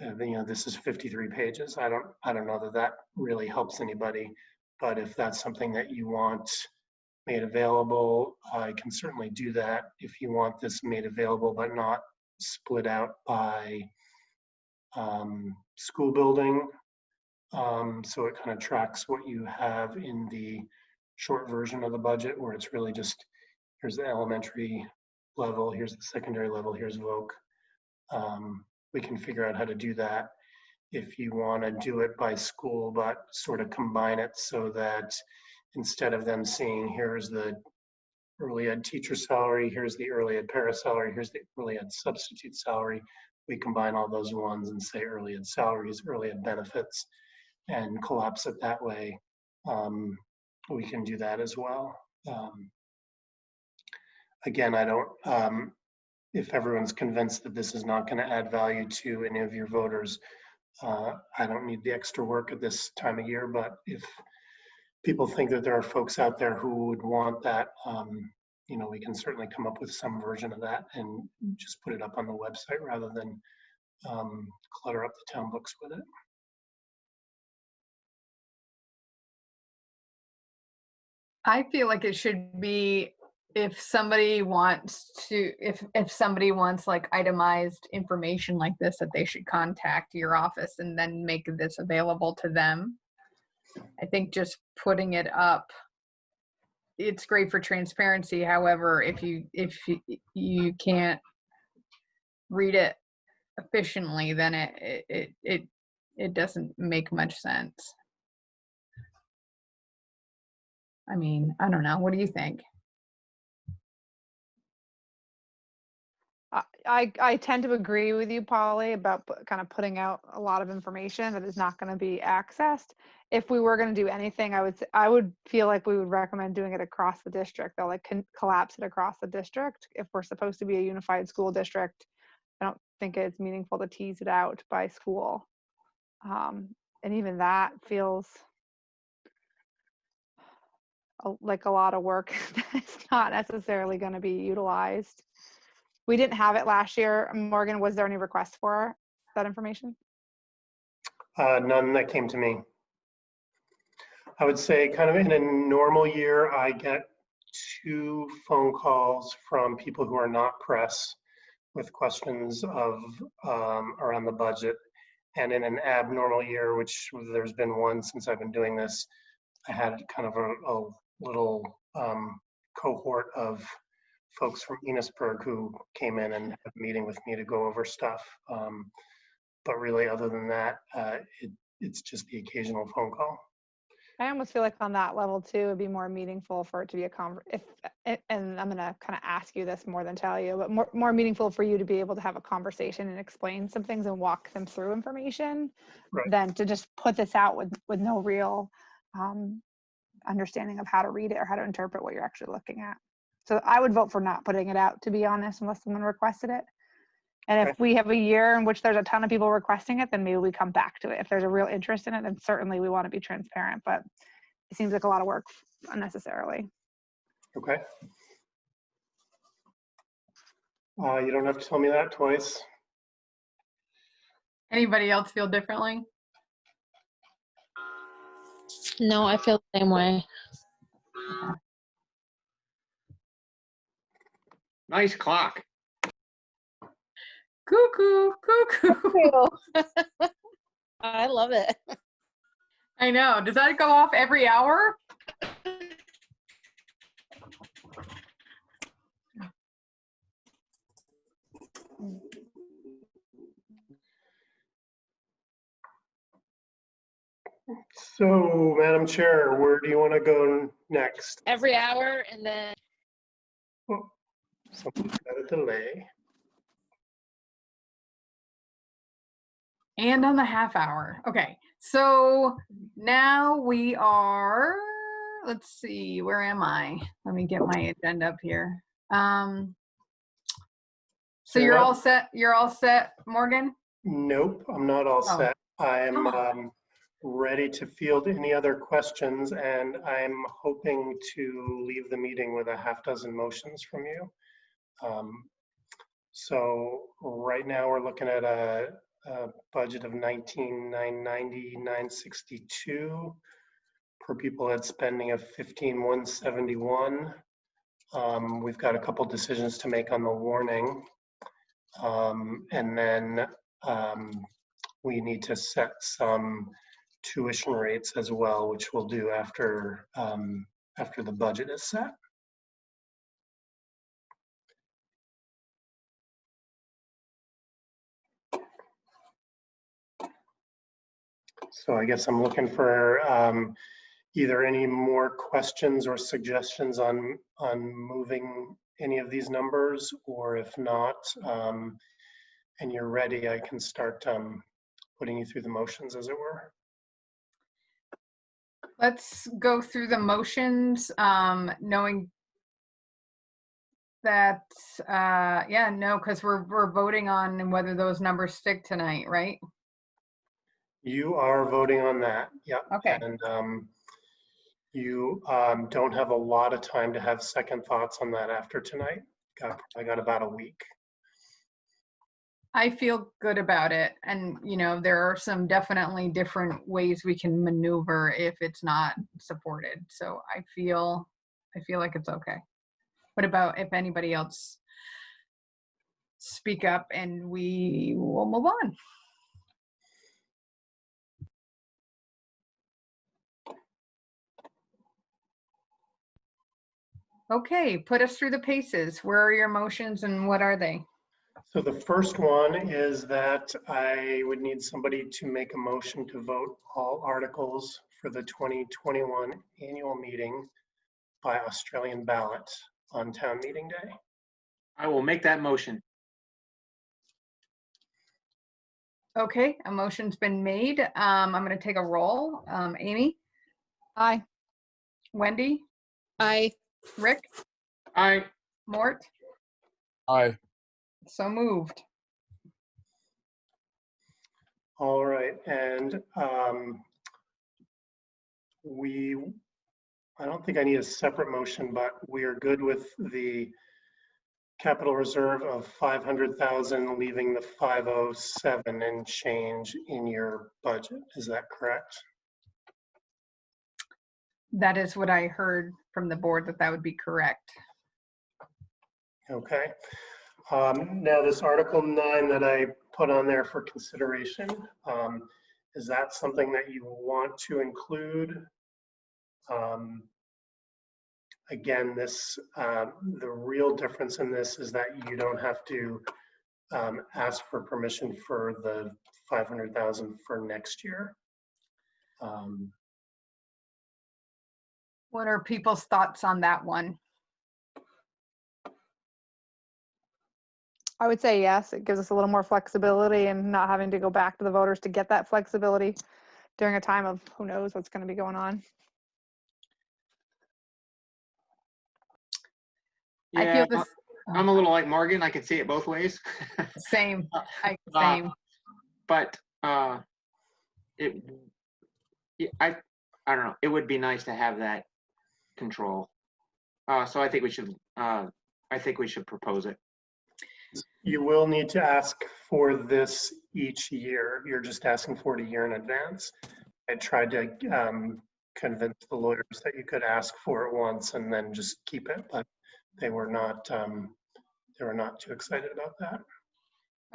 You know, this is 53 pages. I don't know that that really helps anybody, but if that's something that you want made available, I can certainly do that. If you want this made available but not split out by school building, so it kind of tracks what you have in the short version of the budget, where it's really just, here's the elementary level, here's the secondary level, here's Voc. We can figure out how to do that. If you want to do it by school, but sort of combine it so that instead of them seeing, here's the early ed teacher salary, here's the early ed para salary, here's the early ed substitute salary, we combine all those ones and say early ed salaries, early ed benefits, and collapse it that way. We can do that as well. Again, I don't, if everyone's convinced that this is not going to add value to any of your voters, I don't need the extra work at this time of year, but if people think that there are folks out there who would want that, you know, we can certainly come up with some version of that and just put it up on the website rather than clutter up the town books with it. I feel like it should be, if somebody wants to, if somebody wants like itemized information like this, that they should contact your office and then make this available to them. I think just putting it up, it's great for transparency. However, if you can't read it efficiently, then it doesn't make much sense. I mean, I don't know. What do you think? I tend to agree with you, Polly, about kind of putting out a lot of information that is not going to be accessed. If we were going to do anything, I would feel like we would recommend doing it across the district. They'll like collapse it across the district. If we're supposed to be a unified school district, I don't think it's meaningful to tease it out by school. And even that feels like a lot of work that's not necessarily going to be utilized. We didn't have it last year. Morgan, was there any requests for that information? None that came to me. I would say kind of in a normal year, I get 2 phone calls from people who are not press with questions of around the budget. And in an abnormal year, which there's been one since I've been doing this, I had kind of a little cohort of folks from Enosburg who came in and had a meeting with me to go over stuff. But really, other than that, it's just the occasional phone call. I almost feel like on that level too, it'd be more meaningful for it to be a and I'm gonna kind of ask you this more than tell you, but more meaningful for you to be able to have a conversation and explain some things and walk them through information, Right. than to just put this out with no real understanding of how to read it or how to interpret what you're actually looking at. So I would vote for not putting it out, to be honest, unless someone requested it. And if we have a year in which there's a ton of people requesting it, then maybe we come back to it. If there's a real interest in it, then certainly we want to be transparent, but it seems like a lot of work unnecessarily. Okay. You don't have to tell me that twice. Anybody else feel differently? No, I feel the same way. Nice clock. Cuckoo, cuckoo. I love it. I know. Does that go off every hour? So, Madam Chair, where do you want to go next? Every hour, and then Oh, something's got a delay. And on the half hour. Okay. So now we are, let's see, where am I? Let me get my agenda up here. So you're all set? You're all set, Morgan? Nope, I'm not all Oh. set. I Come am ready to field any other questions, and I'm hoping to leave the meeting with a half dozen motions from you. So right now we're looking at a budget of $19,990, $962 per pupil ed spending of $15,171. We've got a couple decisions to make on the warning, and then we need to set some tuition rates as well, which we'll do after the budget is set. So I guess I'm looking for either any more questions or suggestions on moving any of these numbers, or if not, and you're ready, I can start putting you through the motions, as it were. Let's go through the motions, knowing that, yeah, no, because we're voting on whether those numbers stick tonight, right? You are voting on that, yeah. Okay. And you don't have a lot of time to have second thoughts on that after tonight. I got about a week. I feel good about it. And, you know, there are some definitely different ways we can maneuver if it's not supported. So I feel like it's okay. What about if anybody else speak up and we will move on? Okay, put us through the paces. Where are your motions and what are they? So the first one is that I would need somebody to make a motion to vote all articles for the 2021 annual meeting by Australian ballot on town meeting day. I will make that motion. Okay, a motion's been made. I'm going to take a roll. Amy? Aye. Wendy? I Rick? Aye. Mort? Aye. So moved. All right, and I don't think I need a separate motion, but we are good with the capital reserve of 500,000, leaving the 507 and change in your budget. Is that correct? That is what I heard from the board, that would be correct. Okay. Now this Article 9 that I put on there for consideration, is that something that you want to include? Again, this the real difference in this is that you don't have to ask for permission for the 500,000 for next year. What are people's thoughts on that one? I would say yes. It gives us a little more flexibility and not having to go back to the voters to get that flexibility during a time of who knows what's going to be going on. Yeah, I feel this. I'm a little like Morgan. I can see it both ways. Same. Same. But I don't know. It would be nice to have that control. So I think we should. I think we should propose it. You will need to ask for this each year. You're just asking for it a year in advance. I tried to convince the lawyers that you could ask for it once and then just keep it, but they were not too excited about that.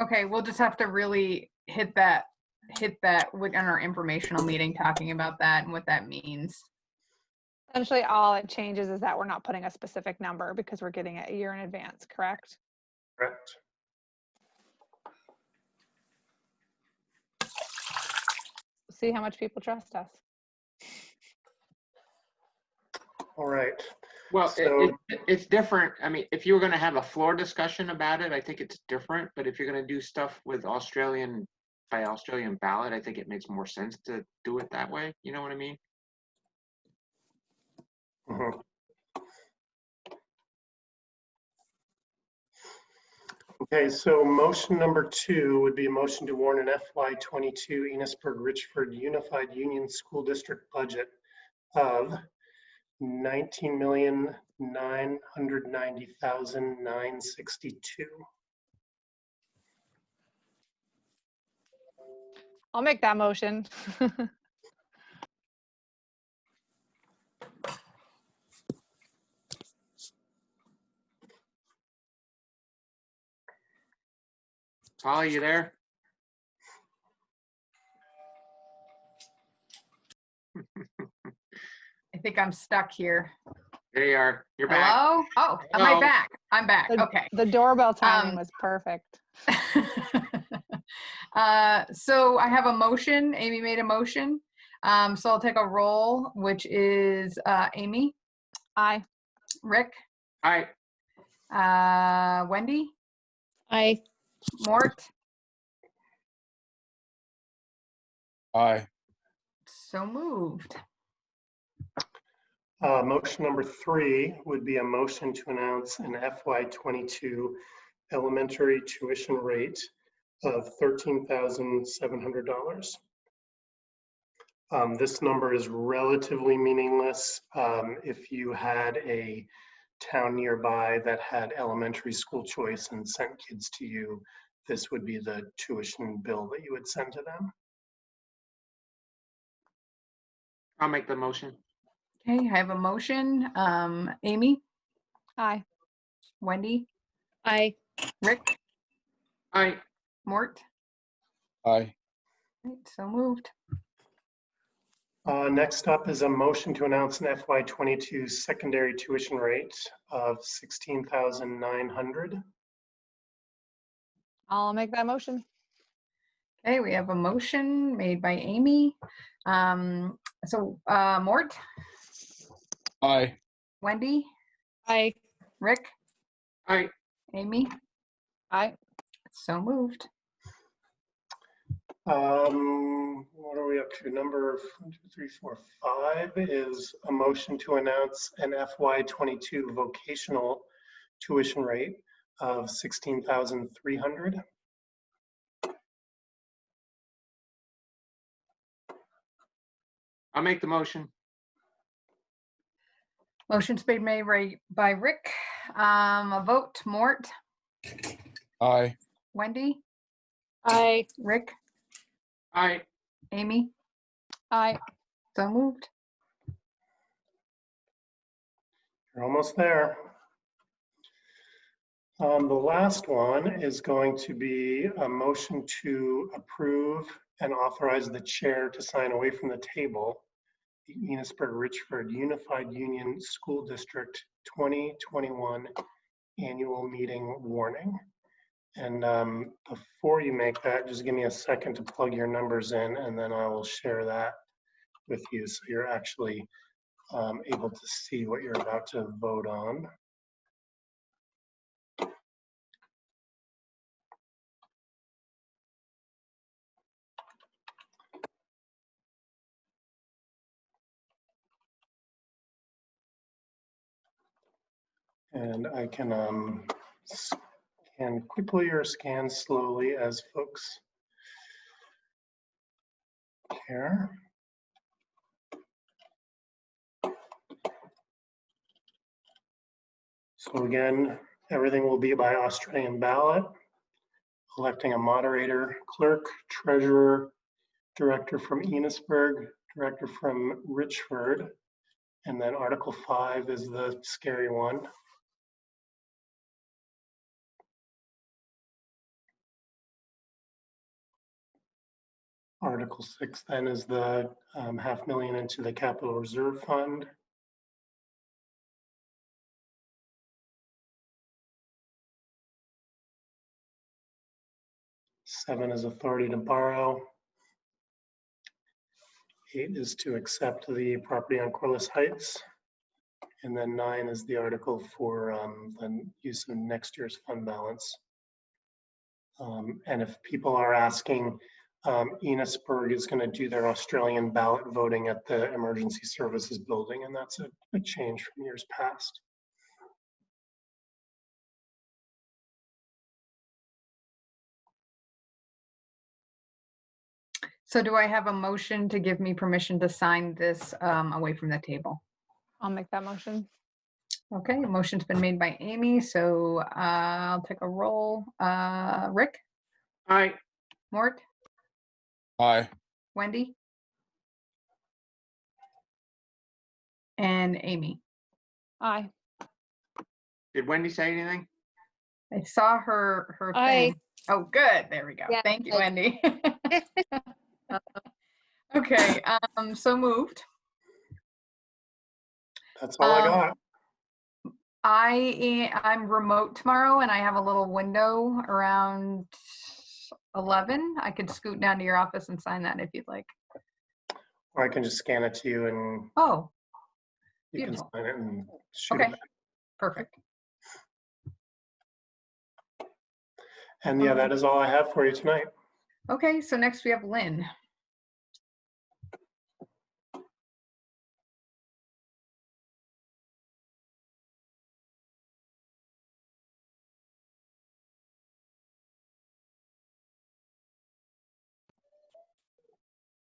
Okay, we'll just have to really hit that in our informational meeting, talking about that and what that means. Essentially, all it changes is that we're not putting a specific number because we're getting it a year in advance, correct? Correct. See how much people trust us. All right. Well, So, it's different. I mean, if you were going to have a floor discussion about it, I think it's different. But if you're going to do stuff with Australian ballot, I think it makes more sense to do it that way. You know what I mean? mhm. Okay, so motion number 2 would be a motion to warn an FY22 Enosburg-Richford Unified Union School District budget of $19,990,962. I'll make that motion. Holly, you there? I think I'm stuck here. There you are. You're back. Hello? Oh, am I Hello. back? I'm back. The, Okay. the doorbell timing was perfect. So I have a motion. Amy made a motion. So I'll take a roll, which is Amy. Aye. Rick. Aye. Wendy. Aye. Mort. Aye. So moved. Motion number 3 would be a motion to announce an FY22 elementary tuition rate of $13,700. This number is relatively meaningless. If you had a town nearby that had elementary school choice and sent kids to you, this would be the tuition bill that you would send to them. I'll make the motion. Okay, I have a motion. Amy. Aye. Wendy. Aye. Rick. Aye. Mort. Aye. Right, so moved. Next up is a motion to announce an FY22 secondary tuition rate of $16,900. I'll make that motion. Okay, we have a motion made by Amy. Mort. Aye. Wendy. Aye. Rick. Aye. Amy. Aye. So moved. What are we up to? Number 1, 2, 3, 4, 5 is a motion to announce an FY22 vocational tuition rate of $16,300. I'll make the motion. Motion's been made by Rick. A vote. Mort. Aye. Wendy. Aye. Rick. Aye. Amy. Aye. So moved. You're almost there. The last one is going to be a motion to approve and authorize the chair to sign away from the table the Enosburg-Richford Unified Union School District 2021 Annual Meeting Warning. And before you make that, just give me a second to plug your numbers in, and then I will share that with you so you're actually able to see what you're about to vote on. And I can scan quickly or scan slowly as folks care. So again, everything will be by Australian ballot, electing a moderator, clerk, treasurer, director from Enosburg, director from Richford, and then Article 5 is the scary one. Article 6 then is the $500,000 into the Capital Reserve Fund. Seven is authority to borrow. 8 is to accept the property on Corliss Heights. And then 9 is the article for the use of next year's fund balance. And if people are asking, Enosburg is going to do their Australian ballot voting at the Emergency Services Building, and that's a change from years past. So do I have a motion to give me permission to sign this away from the table? I'll make that motion. Okay, a motion's been made by Amy, so I'll take a roll. Rick? Aye. Mort? Aye. Wendy? And Amy? Aye. Did Wendy say anything? I saw her Aye. thing. Oh, good. There we go. Yeah, Thank you, aye. Wendy. Okay, so moved. That's all I got. I'm remote tomorrow and I have a little window around 11. I could scoot down to your office and sign that if you'd like. Or I can just scan it to you and Oh, you beautiful. can sign it and shoot Okay, it back. perfect. And yeah, that is all I have for you tonight. Okay, so next we have Lynn.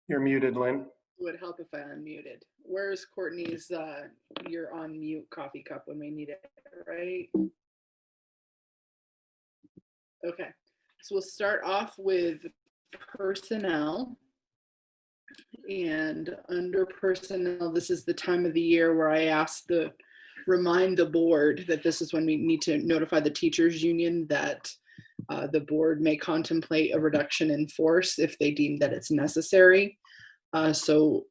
You're muted, Lynn. It would help if I unmuted. Where's Courtney's you're on mute coffee cup when we need it, right? Okay, so we'll start off with personnel. And under personnel, this is the time of the year where I remind the board that this is when we need to notify the teachers union that the board may contemplate a reduction in force if they deem that it's necessary. So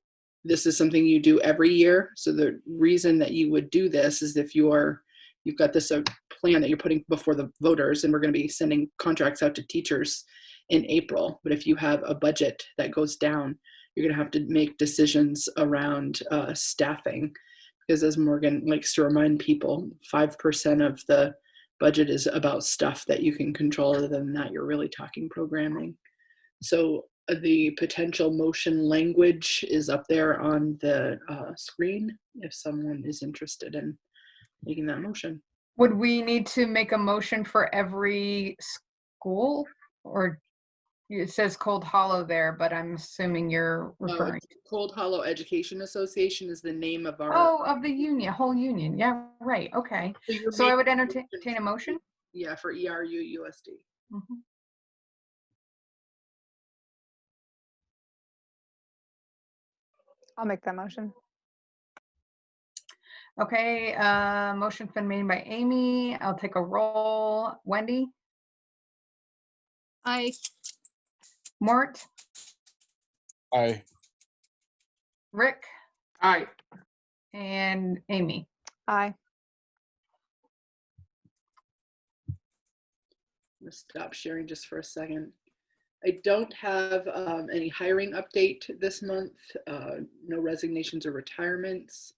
this is something you do every year. So the reason that you would do this is if you've got this plan that you're putting before the voters, and we're going to be sending contracts out to teachers in April. But if you have a budget that goes down, you're going to have to make decisions around staffing, because as Morgan likes to remind people, 5% of the budget is about stuff that you can control. Other than that, you're really talking programming. So the potential motion language is up there on the screen if someone is interested in making that motion. Would we need to make a motion for every school, or it says Cold Hollow there, but I'm assuming you're referring to Cold Hollow Education Association is the name of our of the union, whole union. Yeah, right. Okay. So I would entertain a motion. Yeah, for ERUUSD. Mm-hmm. I'll make that motion. Okay, motion's been made by Amy. I'll take a roll. Wendy? Aye. Mort? Aye. Rick? Aye. And Amy. Aye. I'm gonna stop sharing just for a second. I don't have any hiring update this month, no resignations or retirements.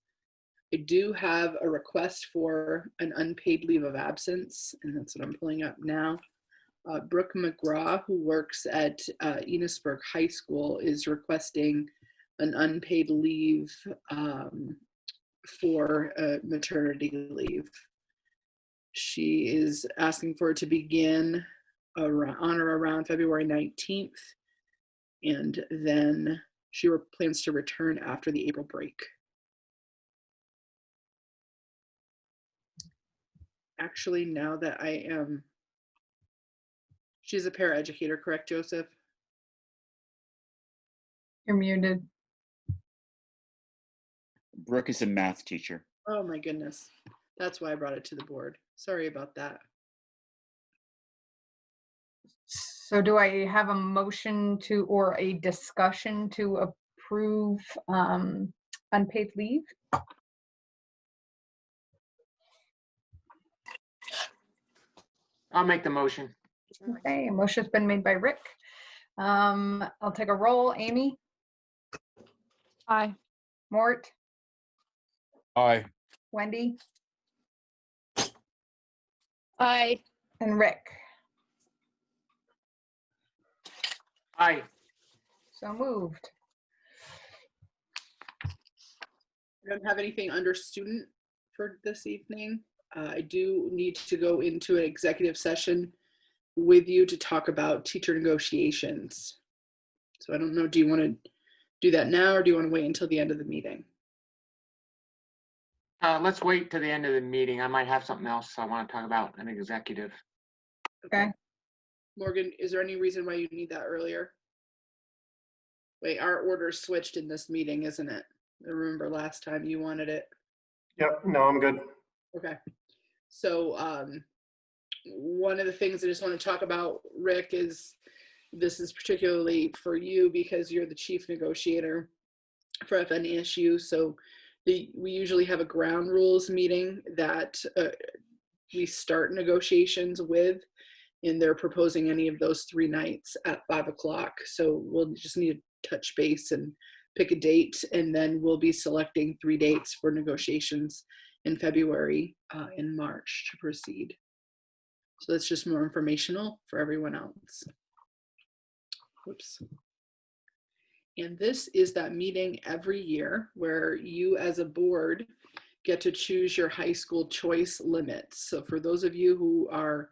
I do have a request for an unpaid leave of absence, and that's what I'm pulling up now. Brooke McGraw, who works at Enosburg High School, is requesting an unpaid leave for maternity leave. She is asking for it to begin on or around February 19th, and then she plans to return after the April break. Actually, now that I am, she's a paraeducator, correct, Joseph? You're muted. Brooke is a math teacher. Oh my goodness. That's why I brought it to the board. Sorry about that. So do I have a motion to, or a discussion to approve unpaid leave? I'll make the motion. Okay, a motion's been made by Rick. I'll take a roll. Amy? Aye. Mort? Aye. Wendy? Aye. And Rick? Aye. So moved. I don't have anything under student for this evening. I do need to go into an executive session with you to talk about teacher negotiations. So I don't know, do you want to do that now or do you want to wait until the end of the meeting? Let's wait to the end of the meeting. I might have something else I want to talk about, an executive. Okay. Morgan, is there any reason why you need that earlier? Wait, our order switched in this meeting, isn't it? I remember last time you wanted it. Yep, no, I'm good. Okay. So one of the things I just want to talk about, Rick, is this is particularly for you because you're the chief negotiator for FNESU. So we usually have a ground rules meeting that we start negotiations with, and they're proposing any of those 3 nights at 5 o'clock. So we'll just need to touch base and pick a date, and then we'll be selecting 3 dates for negotiations in February and March to proceed. So that's just more informational for everyone else. Whoops. And this is that meeting every year where you as a board get to choose your high school choice limits. So for those of you who are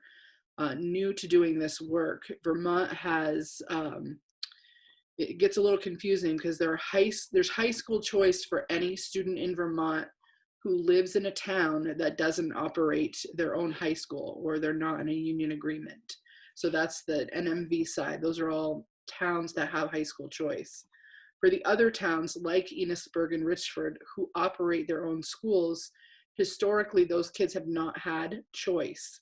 new to doing this work, Vermont has, it gets a little confusing because there's high school choice for any student in Vermont who lives in a town that doesn't operate their own high school or they're not in a union agreement. So that's the NMV side. Those are all towns that have high school choice. For the other towns like Enosburg-Richford who operate their own schools, historically those kids have not had choice.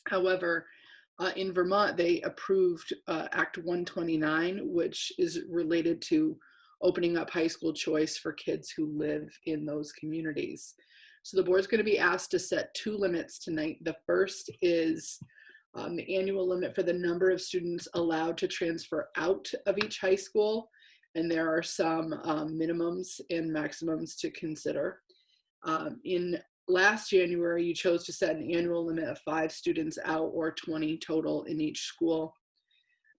However, in Vermont, they approved Act 129, which is related to opening up high school choice for kids who live in those communities. So the board's going to be asked to set 2 limits tonight. The first is the annual limit for the number of students allowed to transfer out of each high school. And there are some minimums and maximums to consider. In last January, you chose to set an annual limit of 5 students out or 20 total in each school.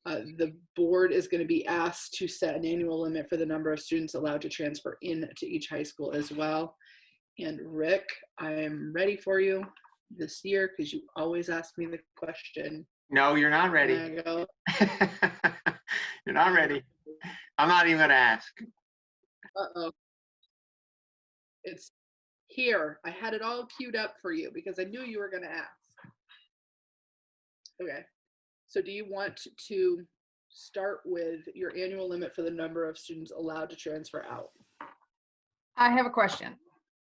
The board is going to be asked to set an annual limit for the number of students allowed to transfer into each high school as well. And Rick, I am ready for you this year because you always ask me the question. No, you're not ready. And I go, You're not ready. I'm not even going to ask. uh-oh. It's here. I had it all queued up for you because I knew you were going to ask. Okay. So do you want to start with your annual limit for the number of students allowed to transfer out? I have a question.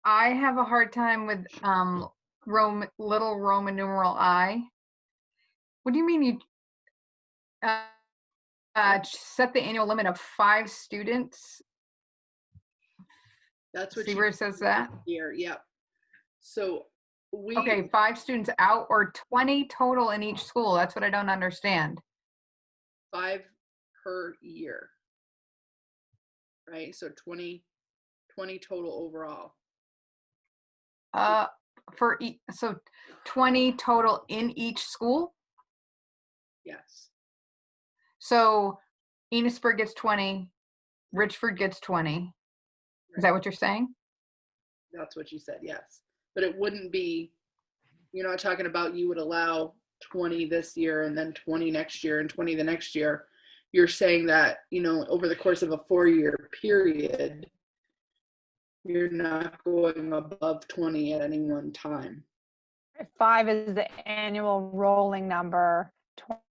I have a hard time with little Roman numeral I. What do you mean you set the annual limit of 5 students? That's what See you where it says that? here. Yep. So we Okay, 5 students out or 20 total in each school. That's what I don't understand. 5 per year. Right? So 20 total overall. So 20 total in each school. Yes. So Enosburg gets 20, Richford gets 20. Is that what you're saying? That's what you said, yes. But it wouldn't be, you're not talking about you would allow 20 this year and then 20 next year and 20 the next year. You're saying that, over the course of a 4-year period, you're not going above 20 at any one time. 5 is the annual rolling number.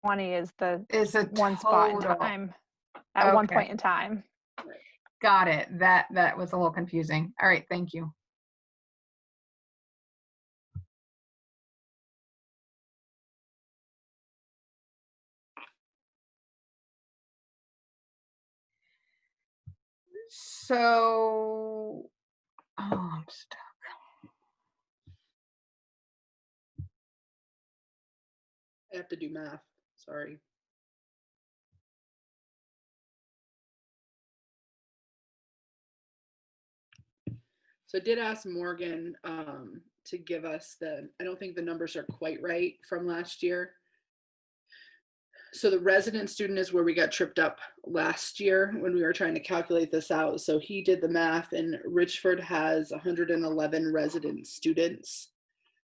20 is the one spot in total. time at one Okay. point in time. Got it. That was a little confusing. All right, thank you. So, I'm stuck. I have to do math. Sorry. So I did ask Morgan to give us I don't think the numbers are quite right from last year. So the resident student is where we got tripped up last year when we were trying to calculate this out. So he did the math, and Richford has 111 resident students.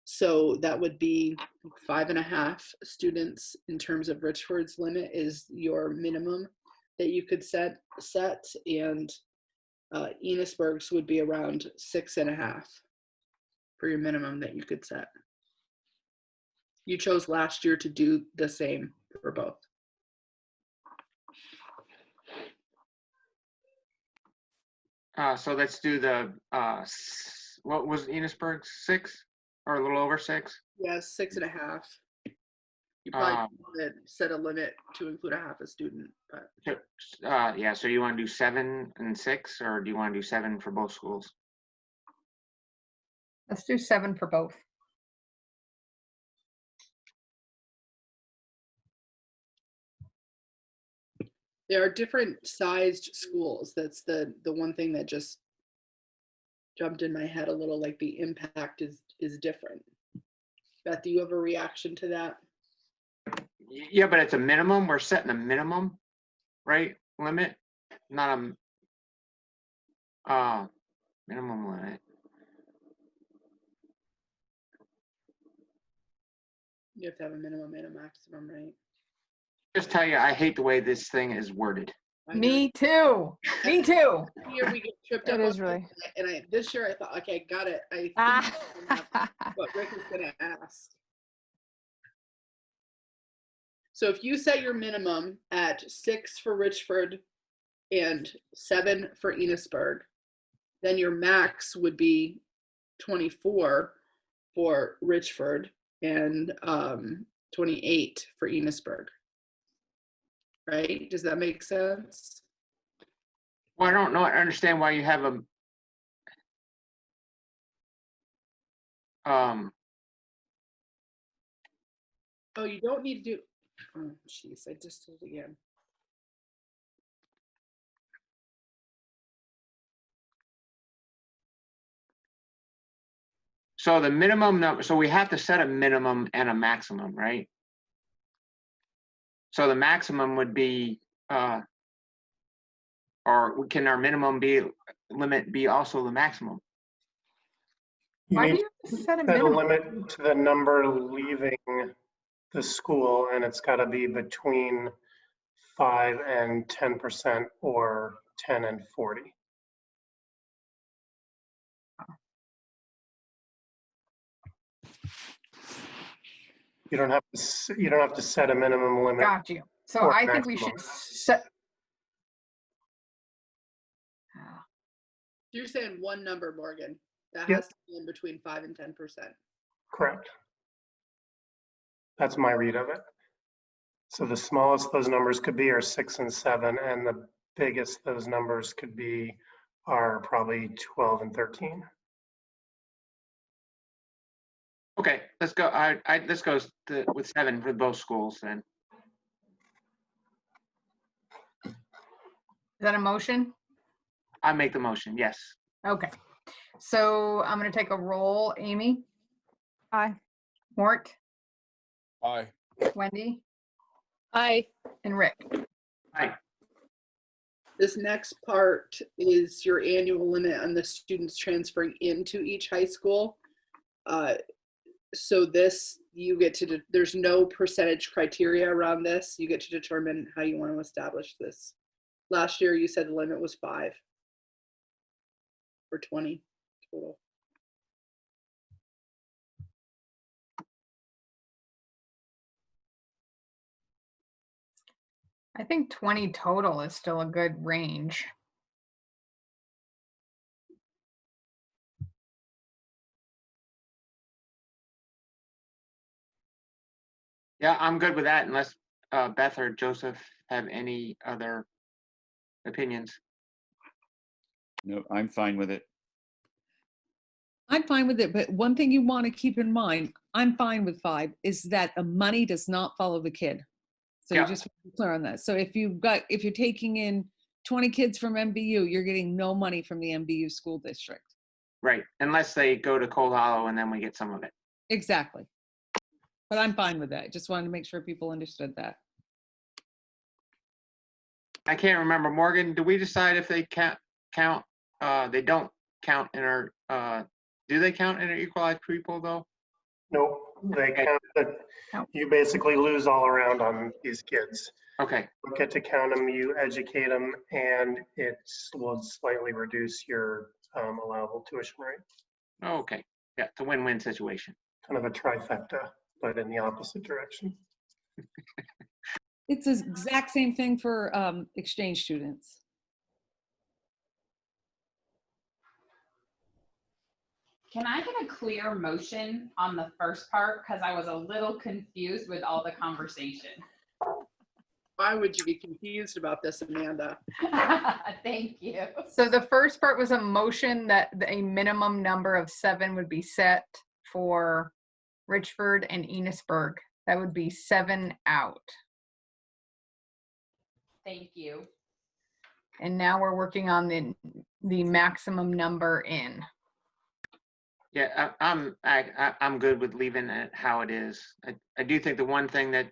So that would be 5.5 students in terms of Richford's limit is your minimum that you could set, and Enosburg's would be around 6.5 for your minimum that you could set. You chose last year to do the same for both. So let's do the, what was Enosburg, 6 or a little over 6? Yeah, 6.5. You probably want to set a limit to include a half a student, but. Yeah, so you want to do 7 and 6, or do you want to do 7 for both schools? Let's do 7 for both. There are different sized schools. That's the one thing that just jumped in my head a little, like the impact is different. Beth, do you have a reaction to that? Yeah, but it's a minimum. We're setting a minimum, right? Limit, not a minimum limit. You have to have a minimum and a maximum, right? Just tell you, I hate the way this thing is worded. Me too. Me too. Here we get tripped up. It is really. And this year I thought, okay, got it. I think what Rick is going to ask. So if you set your minimum at 6 for Richford and 7 for Enosburg, then your max would be 24 for Richford and 28 for Enosburg. Right? Does that make sense? Well, I don't know. I understand why you have a Oh, you don't need to do. Oh, jeez, I just did it again. So the minimum number, so we have to set a minimum and a maximum, right? So the maximum would be, or can our minimum limit be also the maximum? Why do need you have to set a to minimum? limit to the number leaving the school, and it's got to be between 5 and 10% or 10 and 40. You don't have to set a minimum limit. Got you. So I think we should set. You're saying one number, Morgan, that Yep. has to be in between 5 and 10%. Correct. That's my read of it. So the smallest those numbers could be are 6 and 7, and the biggest those numbers could be are probably 12 and 13. Okay, let's go. This goes with 7 for both schools then. Is that a motion? I make the motion, yes. Okay. So I'm going to take a roll. Amy? Aye. Mort? Aye. Wendy? Aye. And Rick? Aye. This next part is your annual limit on the students transferring into each high school. So this, you get to, there's no percentage criteria around this. You get to determine how you want to establish this. Last year, you said the limit was 5 or 20 total. I think 20 total is still a good range. Yeah, I'm good with that unless Beth or Joseph have any other opinions. No, I'm fine with it. I'm fine with it, but one thing you want to keep in mind, I'm fine with 5, is that the money does not follow the kid. So Yeah. you just want to be clear on that. So if you're taking in 20 kids from MBU, you're getting no money from the MBU school district. Right, unless they go to Cold Hollow and then we get some of it. Exactly. But I'm fine with that. Just wanted to make sure people understood that. I can't remember, Morgan, do we decide if they count, they don't count in our, do they count in our equalized pupil though? Nope, they count that you basically lose all around on these kids. Okay, You don't get to count them, you educate them, and it will slightly reduce your allowable tuition rate. okay, yeah, it's a win-win situation. Kind of a trifecta, but in the opposite direction. It's the exact same thing for exchange students. Can I get a clear motion on the first part? Because I was a little confused with all the conversation. Why would you be confused about this, Amanda? Thank you. So the first part was a motion that a minimum number of 7 would be set for Richford and Enosburg. That would be 7 out. Thank you. And now we're working on the maximum number in. Yeah, I'm good with leaving it how it is. I do think the one thing that,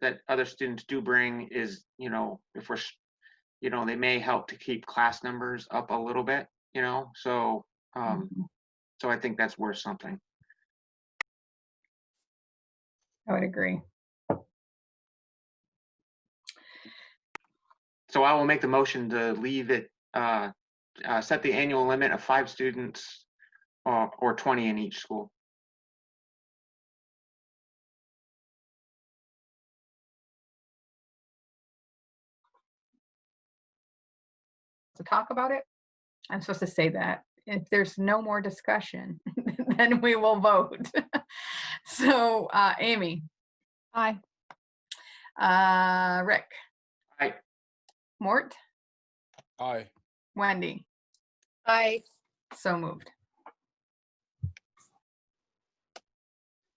that other students do bring is, if we're, they may help to keep class numbers up a little bit, so, so I think that's worth something. I would agree. So I will make the motion to leave it, set the annual limit of 5 students or 20 in each school. To talk about it, I'm supposed to say that. If there's no more discussion, then we will vote. So, Amy. Aye. Rick. Aye. Mort. Aye. Wendy. Aye. So moved.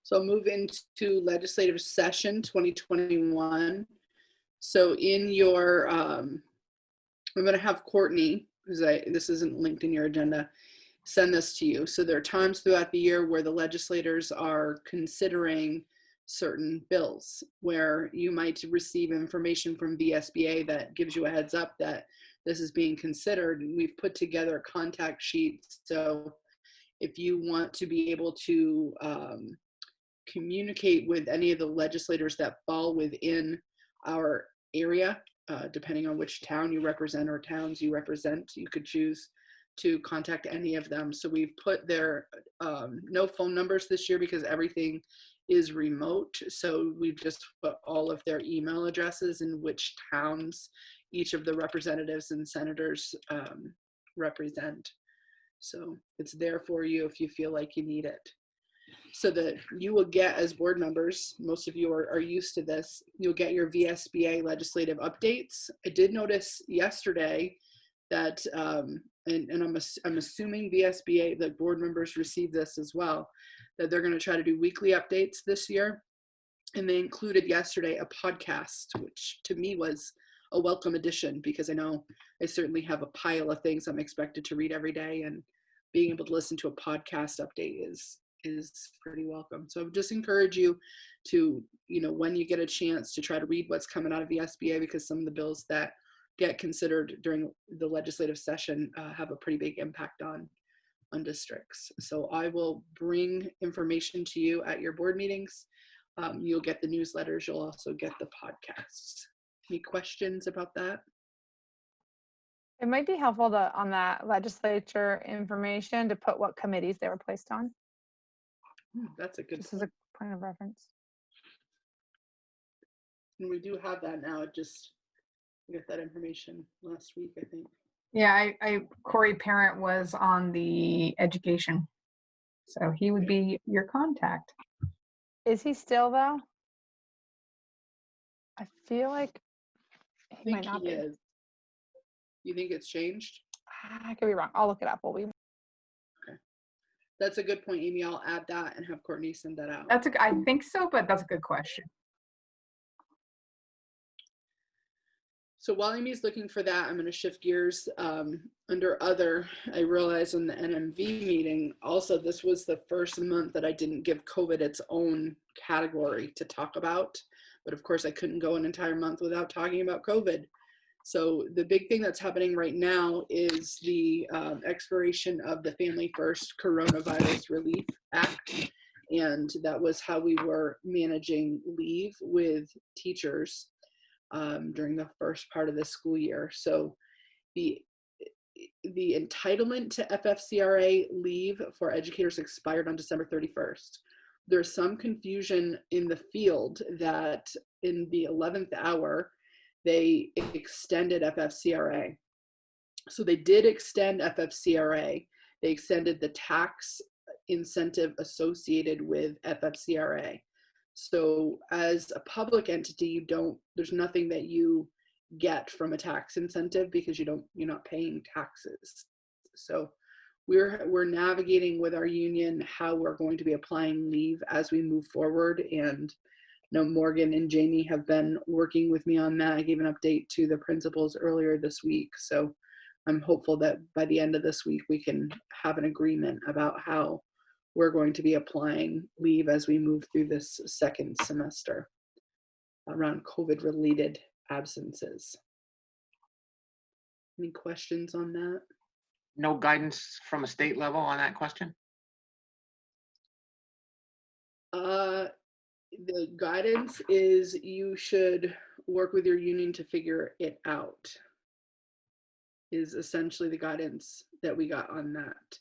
So I'll move into legislative session 2021. So in your, I'm going to have Courtney, because this isn't linked in your agenda, send this to you. So there are times throughout the year where the legislators are considering certain bills, where you might receive information from Vsba that gives you a heads up that this is being considered. And we've put together a contact sheet. So if you want to be able to communicate with any of the legislators that fall within our area, depending on which town you represent or towns you represent, you could choose to contact any of them. So we've put their no phone numbers this year because everything is remote. So we've just put all of their email addresses and which towns each of the representatives and senators represent. So it's there for you if you feel like you need it. So that you will get, as board members, most of you are used to this, you'll get your VSBA legislative updates. I did notice yesterday that and I'm assuming VSBA, the board members receive this as well, that they're going to try to do weekly updates this year. And they included yesterday a podcast, which to me was a welcome addition, because I know I certainly have a pile of things I'm expected to read every day, and being able to listen to a podcast update is pretty welcome. So I would just encourage you to, when you get a chance, to try to read what's coming out of VSBA, because some of the bills that get considered during the legislative session have a pretty big impact on districts. So I will bring information to you at your board meetings. You'll get the newsletters. You'll also get the podcasts. Any questions about that? It might be helpful to, on that legislature information, to put what committees they were placed on. That's a good Just as a point of reference. And we do have that now. Just get that information last week, I think. Yeah, Corey Parent was on the education, so he would be your contact. Is he still though? I feel like he might not be. Is. You think it's changed? I could be wrong. I'll look it up. Okay. That's a good point, Amy. I'll add that and have Courtney send that out. I think so, but that's a good question. So while Amy's looking for that, I'm going to shift gears. Under other, I realized in the NMV meeting, also this was the first month that I didn't give COVID its own category to talk about. But of course, I couldn't go an entire month without talking about COVID. So the big thing that's happening right now is the expiration of the Family First Coronavirus Relief Act. And that was how we were managing leave with teachers during the first part of the school year. So the entitlement to FFCRA leave for educators expired on December 31st. There's some confusion in the field that in the 11th hour, they extended FFCRA. So they did extend FFCRA. They extended the tax incentive associated with FFCRA. So as a public entity, there's nothing that you get from a tax incentive because you're not paying taxes. So we're navigating with our union how we're going to be applying leave as we move forward. And Morgan and Jamie have been working with me on that. I gave an update to the principals earlier this week. So I'm hopeful that by the end of this week, we can have an agreement about how we're going to be applying leave as we move through this second semester around COVID-related absences. Any questions on that? No guidance from a state level on that question? The guidance is you should work with your union to figure it out, is essentially the guidance that we got on that.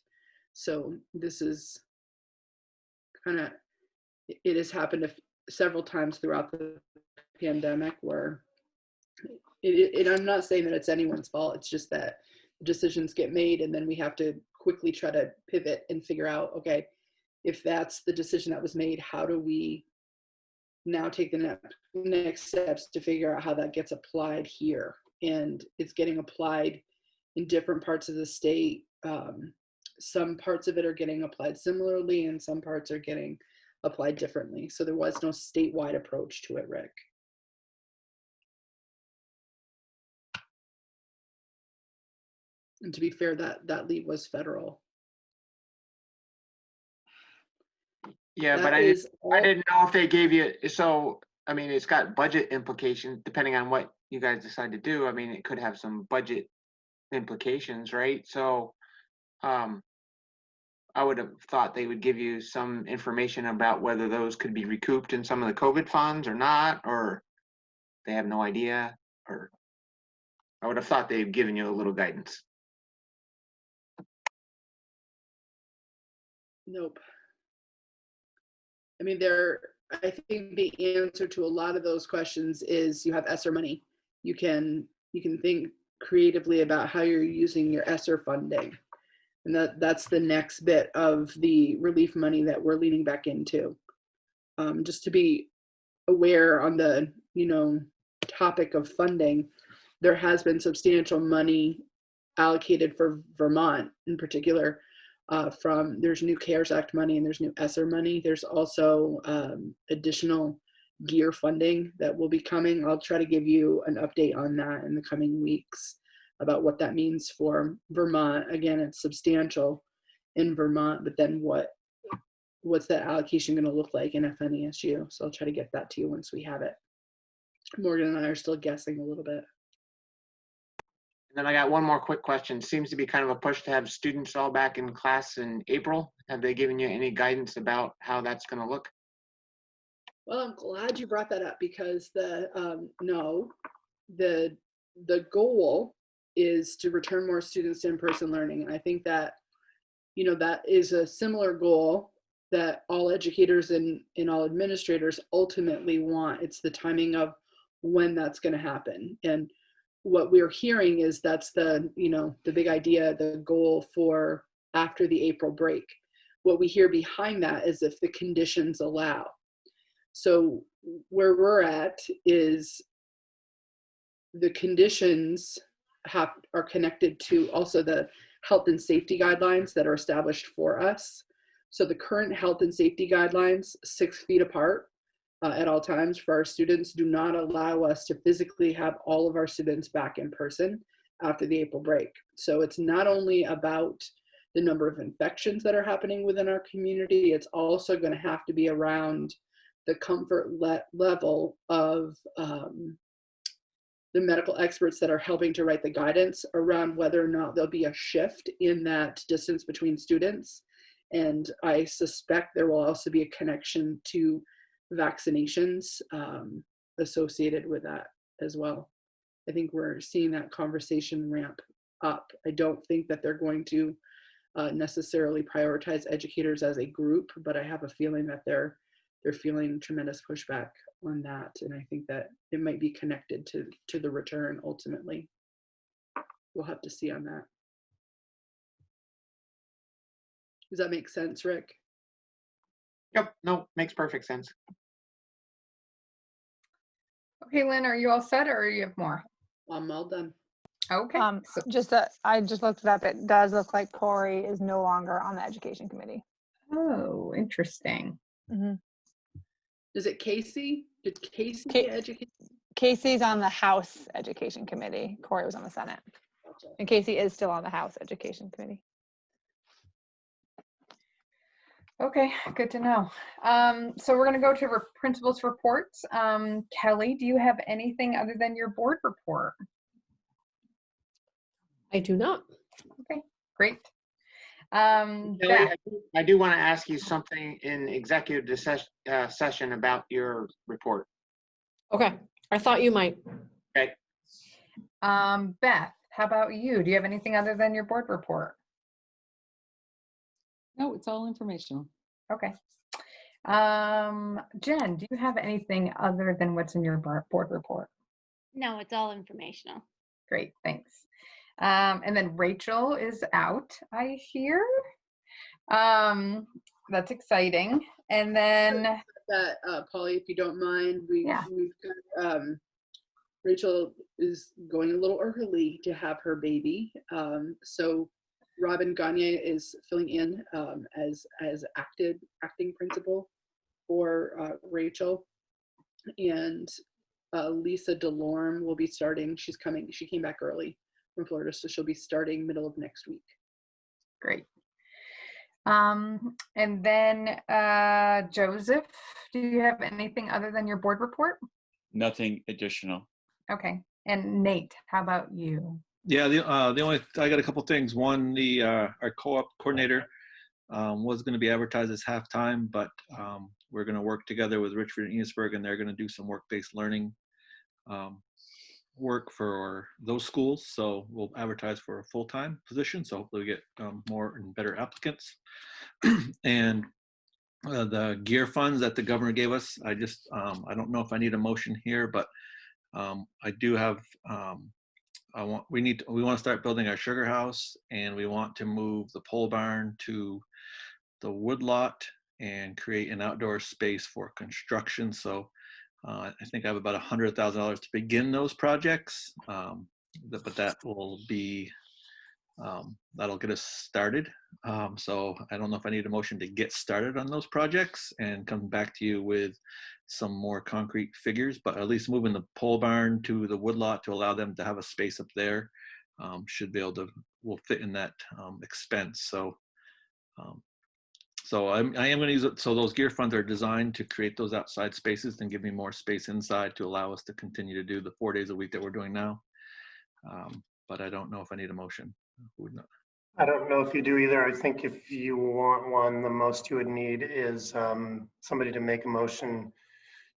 So this is it has happened several times throughout the pandemic where I'm not saying that it's anyone's fault. It's just that decisions get made and then we have to quickly try to pivot and figure out, okay, if that's the decision that was made, how do we now take the next steps to figure out how that gets applied here? And it's getting applied in different parts of the state. Some parts of it are getting applied similarly and some parts are getting applied differently. So there was no statewide approach to it, Rick. And to be fair, that leave was federal. Yeah, but I didn't know if they gave you, so, I mean, it's got budget implications depending on what you guys decide to do. I mean, it could have some budget implications, right? So I would have thought they would give you some information about whether those could be recouped in some of the COVID funds or not, or they have no idea, or I would have thought they'd given you a little guidance. Nope. I mean, I think the answer to a lot of those questions is you have ESSER money. You can think creatively about how you're using your ESSER funding. And that's the next bit of the relief money that we're leaning back into. Just to be aware on the, topic of funding, there has been substantial money allocated for Vermont in particular. There's new CARES Act money and there's new ESSER money. There's also additional gear funding that will be coming. I'll try to give you an update on that in the coming weeks about what that means for Vermont. Again, it's substantial in Vermont, but then what's that allocation going to look like in FNESU? So I'll try to get that to you once we have it. Morgan and I are still guessing a little bit. And then I got one more quick question. Seems to be kind of a push to have students all back in class in April. Have they given you any guidance about how that's going to look? Well, I'm glad you brought that up because the goal is to return more students to in-person learning. And I think that, that is a similar goal that all educators and all administrators ultimately want. It's the timing of when that's going to happen. And what we're hearing is that's the big idea, the goal for after the April break. What we hear behind that is if the conditions allow. So where we're at is the conditions are connected to also the health and safety guidelines that are established for us. So the current health and safety guidelines, 6 feet apart at all times for our students, do not allow us to physically have all of our students back in person after the April break. So it's not only about the number of infections that are happening within our community, it's also going to have to be around the comfort level of the medical experts that are helping to write the guidance around whether or not there'll be a shift in that distance between students. And I suspect there will also be a connection to vaccinations associated with that as well. I think we're seeing that conversation ramp up. I don't think that they're going to necessarily prioritize educators as a group, but I have a feeling that they're feeling tremendous pushback on that. And I think that it might be connected to the return ultimately. We'll have to see on that. Does that make sense, Rick? Yep, no, makes perfect sense. Okay, Lynn, are you all set or you have more? I'm all done. Okay. I just looked it up. It does look like Corey is no longer on the education committee. Oh, interesting. Mm-hmm. Is it Casey? Did Casey educate? Casey's on the House Education Committee. Corey was on the Senate. Gotcha. And Casey is still on the House Education Committee. Okay, good to know. So we're going to go to principals reports. Kelly, do you have anything other than your board report? I do not. Okay, great. Kelly, I do want to ask you something in executive session about your report. Okay, I thought you might. Okay. Beth, how about you? Do you have anything other than your board report? No, it's all informational. Okay. Jen, do you have anything other than what's in your board report? No, it's all informational. Great, thanks. And then Rachel is out, I hear. That's exciting. And then that Polly, if you don't mind, we've got Rachel is going a little early to have her baby. So Robin Gagne is filling in as acting principal for Rachel, and Lisa DeLorme will be starting. She came back early from Florida, so she'll be starting middle of next week. Great. And then Joseph, do you have anything other than your board report? Nothing additional. Okay. And Nate, how about you? Yeah, I got a couple things. One, our co-op coordinator was going to be advertised as half-time, but we're going to work together with Richford and Enosburg, and they're going to do some work-based learning work for those schools. So we'll advertise for a full-time position. So hopefully we get more and better applicants. And the gear funds that the governor gave us, I don't know if I need a motion here, but I do have. We want to start building our sugar house, and we want to move the pole barn to the woodlot and create an outdoor space for construction. So I think I have about $100,000 to begin those projects, but that will be That'll get us started. So I don't know if I need a motion to get started on those projects and come back to you with some more concrete figures, but at least moving the pole barn to the woodlot to allow them to have a space up there should be able to, will fit in that expense. So I am going to use it. So those gear funds are designed to create those outside spaces and give me more space inside to allow us to continue to do the 4 days a week that we're doing now. But I don't know if I need a motion. I don't know if you do either. I think if you want one, the most you would need is somebody to make a motion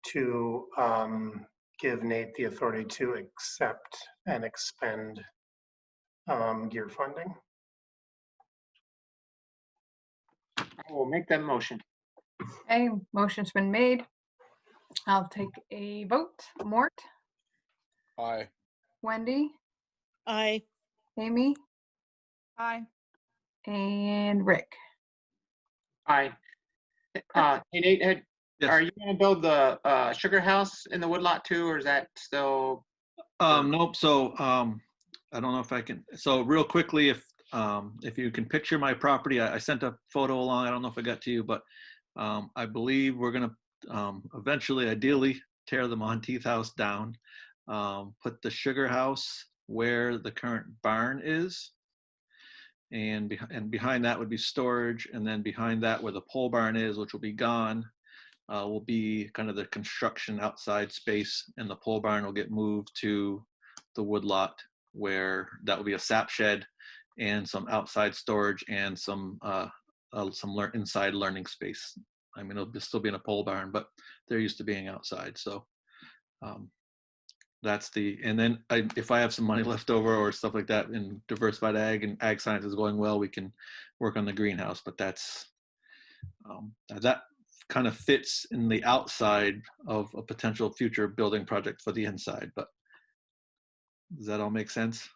to give Nate the authority to accept and expend gear funding. I will make that motion. Okay, motion's been made. I'll take a vote. Mort, Aye. Wendy, Aye. Amy, Aye. and Rick. Aye. Hey Nate, Yes. are you going to build the sugar house in the woodlot too, or is that still? Nope. So I don't know if I can. So real quickly, if you can picture my property, I sent a photo along. I don't know if I got to you, but I believe we're going to eventually, ideally, tear the Monteith house down, put the sugar house where the current barn is, and behind that would be storage, and then behind that where the pole barn is, which will be gone, will be kind of the construction outside space, and the pole barn will get moved to the woodlot, where that will be a sap shed and some outside storage and some inside learning space. I mean, it'll still be in a pole barn, but they're used to being outside. So that's and then if I have some money left over or stuff like that in diversified ag and ag science is going well, we can work on the greenhouse, but that's, that kind of fits in the outside of a potential future building project for the inside. But does that all make sense?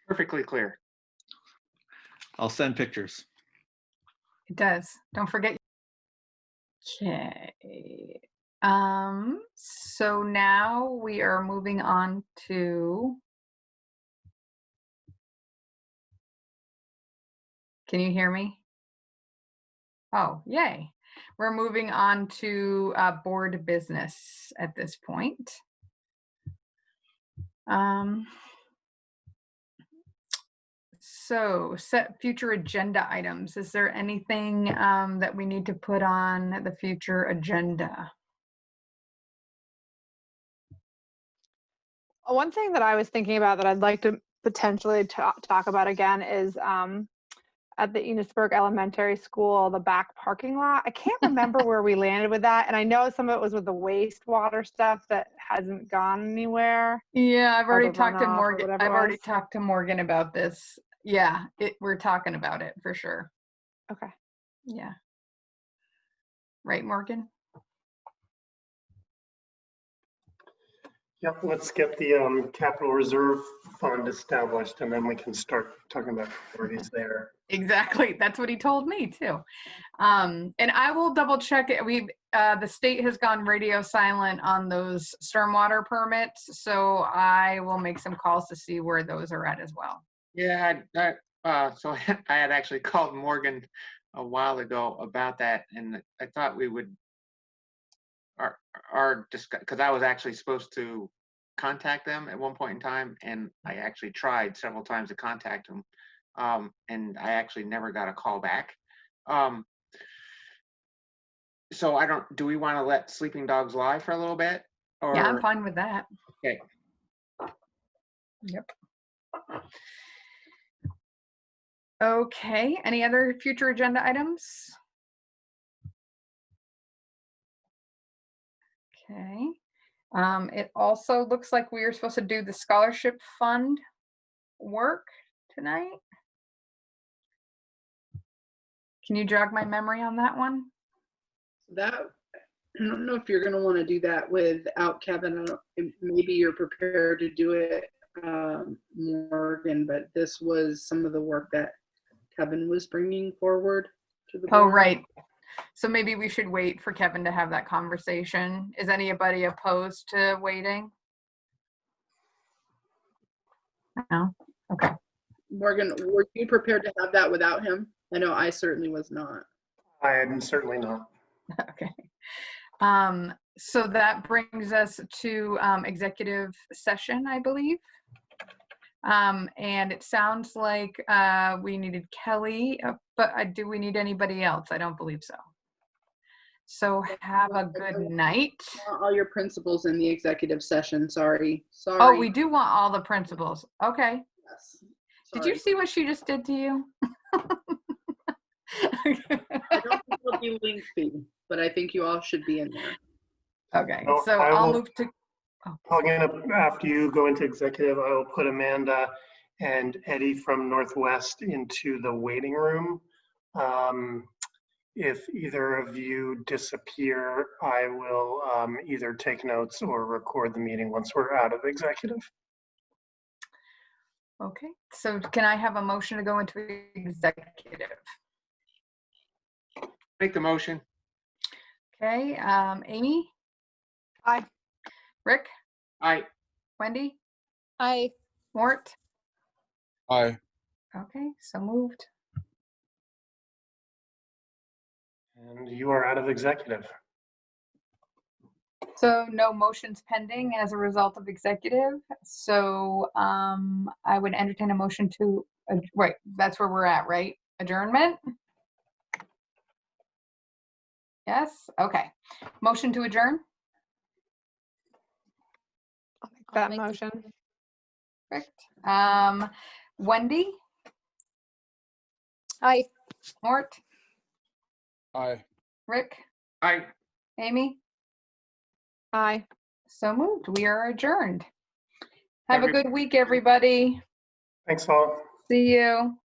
Perfectly clear. I'll send pictures. It does. Don't forget. Okay. So now we are moving on to. Can you hear me? Oh, yay. We're moving on to board business at this point. So set future agenda items. Is there anything that we need to put on the future agenda? One thing that I was thinking about that I'd like to potentially talk about again is at the Enosburg Elementary School, the back parking lot. I can't remember where we landed with that. And I know some of it was with the wastewater stuff that hasn't gone anywhere. Yeah, I've already talked to runoff or Morgan. whatever I've it already was. talked to Morgan about this. Yeah, we're talking about it for sure. Okay. Yeah. Right, Morgan? Yep, let's get the capital reserve fund established, and then we can start talking about priorities there. Exactly. That's what he told me too. And I will double check it. The state has gone radio silent on those stormwater permits, so I will make some calls to see where those are at as well. Yeah, so I had actually called Morgan a while ago about that, and I thought we would because I was actually supposed to contact them at one point in time, and I actually tried several times to contact them, and I actually never got a call back. So do we want to let sleeping dogs lie for a little bit? Or? Yeah, I'm fine with that. Okay. Yep. Okay, any other future agenda items? Okay. It also looks like we are supposed to do the scholarship fund work tonight. Can you jog my memory on that one? That, I don't know if you're going to want to do that without Kevin. Maybe you're prepared to do it, Morgan, but this was some of the work that Kevin was bringing forward to the board. Oh, right. So maybe we should wait for Kevin to have that conversation. Is anybody opposed to waiting? No? Okay. Morgan, were you prepared to have that without him? I know I certainly was not. I am certainly not. Okay. So that brings us to executive session, I believe. And it sounds like we needed Kelly, but do we need anybody else? I don't believe so. So have a good night. All your principals in the executive session. Sorry. Oh, we do want all the principals. Okay. Yes. Did you see what she just did to you? I don't think it'll be lengthy, but I think you all should be in there. Okay, so I'll move to. After you go into executive, I will put Amanda and Eddie from Northwest into the waiting room. If either of you disappear, I will either take notes or record the meeting once we're out of executive. Okay, so can I have a motion to go into executive? Make the motion. Okay, Amy? Aye. Rick? Aye. Wendy? Aye. Mort? Aye. Okay, so moved. And you are out of executive. So no motions pending as a result of executive. So I would entertain a motion to, right, that's where we're at, right? Adjournment? Yes, okay. Motion to adjourn? I'll make that motion. Perfect. Wendy? Aye. Mort? Aye. Rick? Aye. Amy? Aye. So moved. We are adjourned. Have a good week, everybody. Thanks all. See you.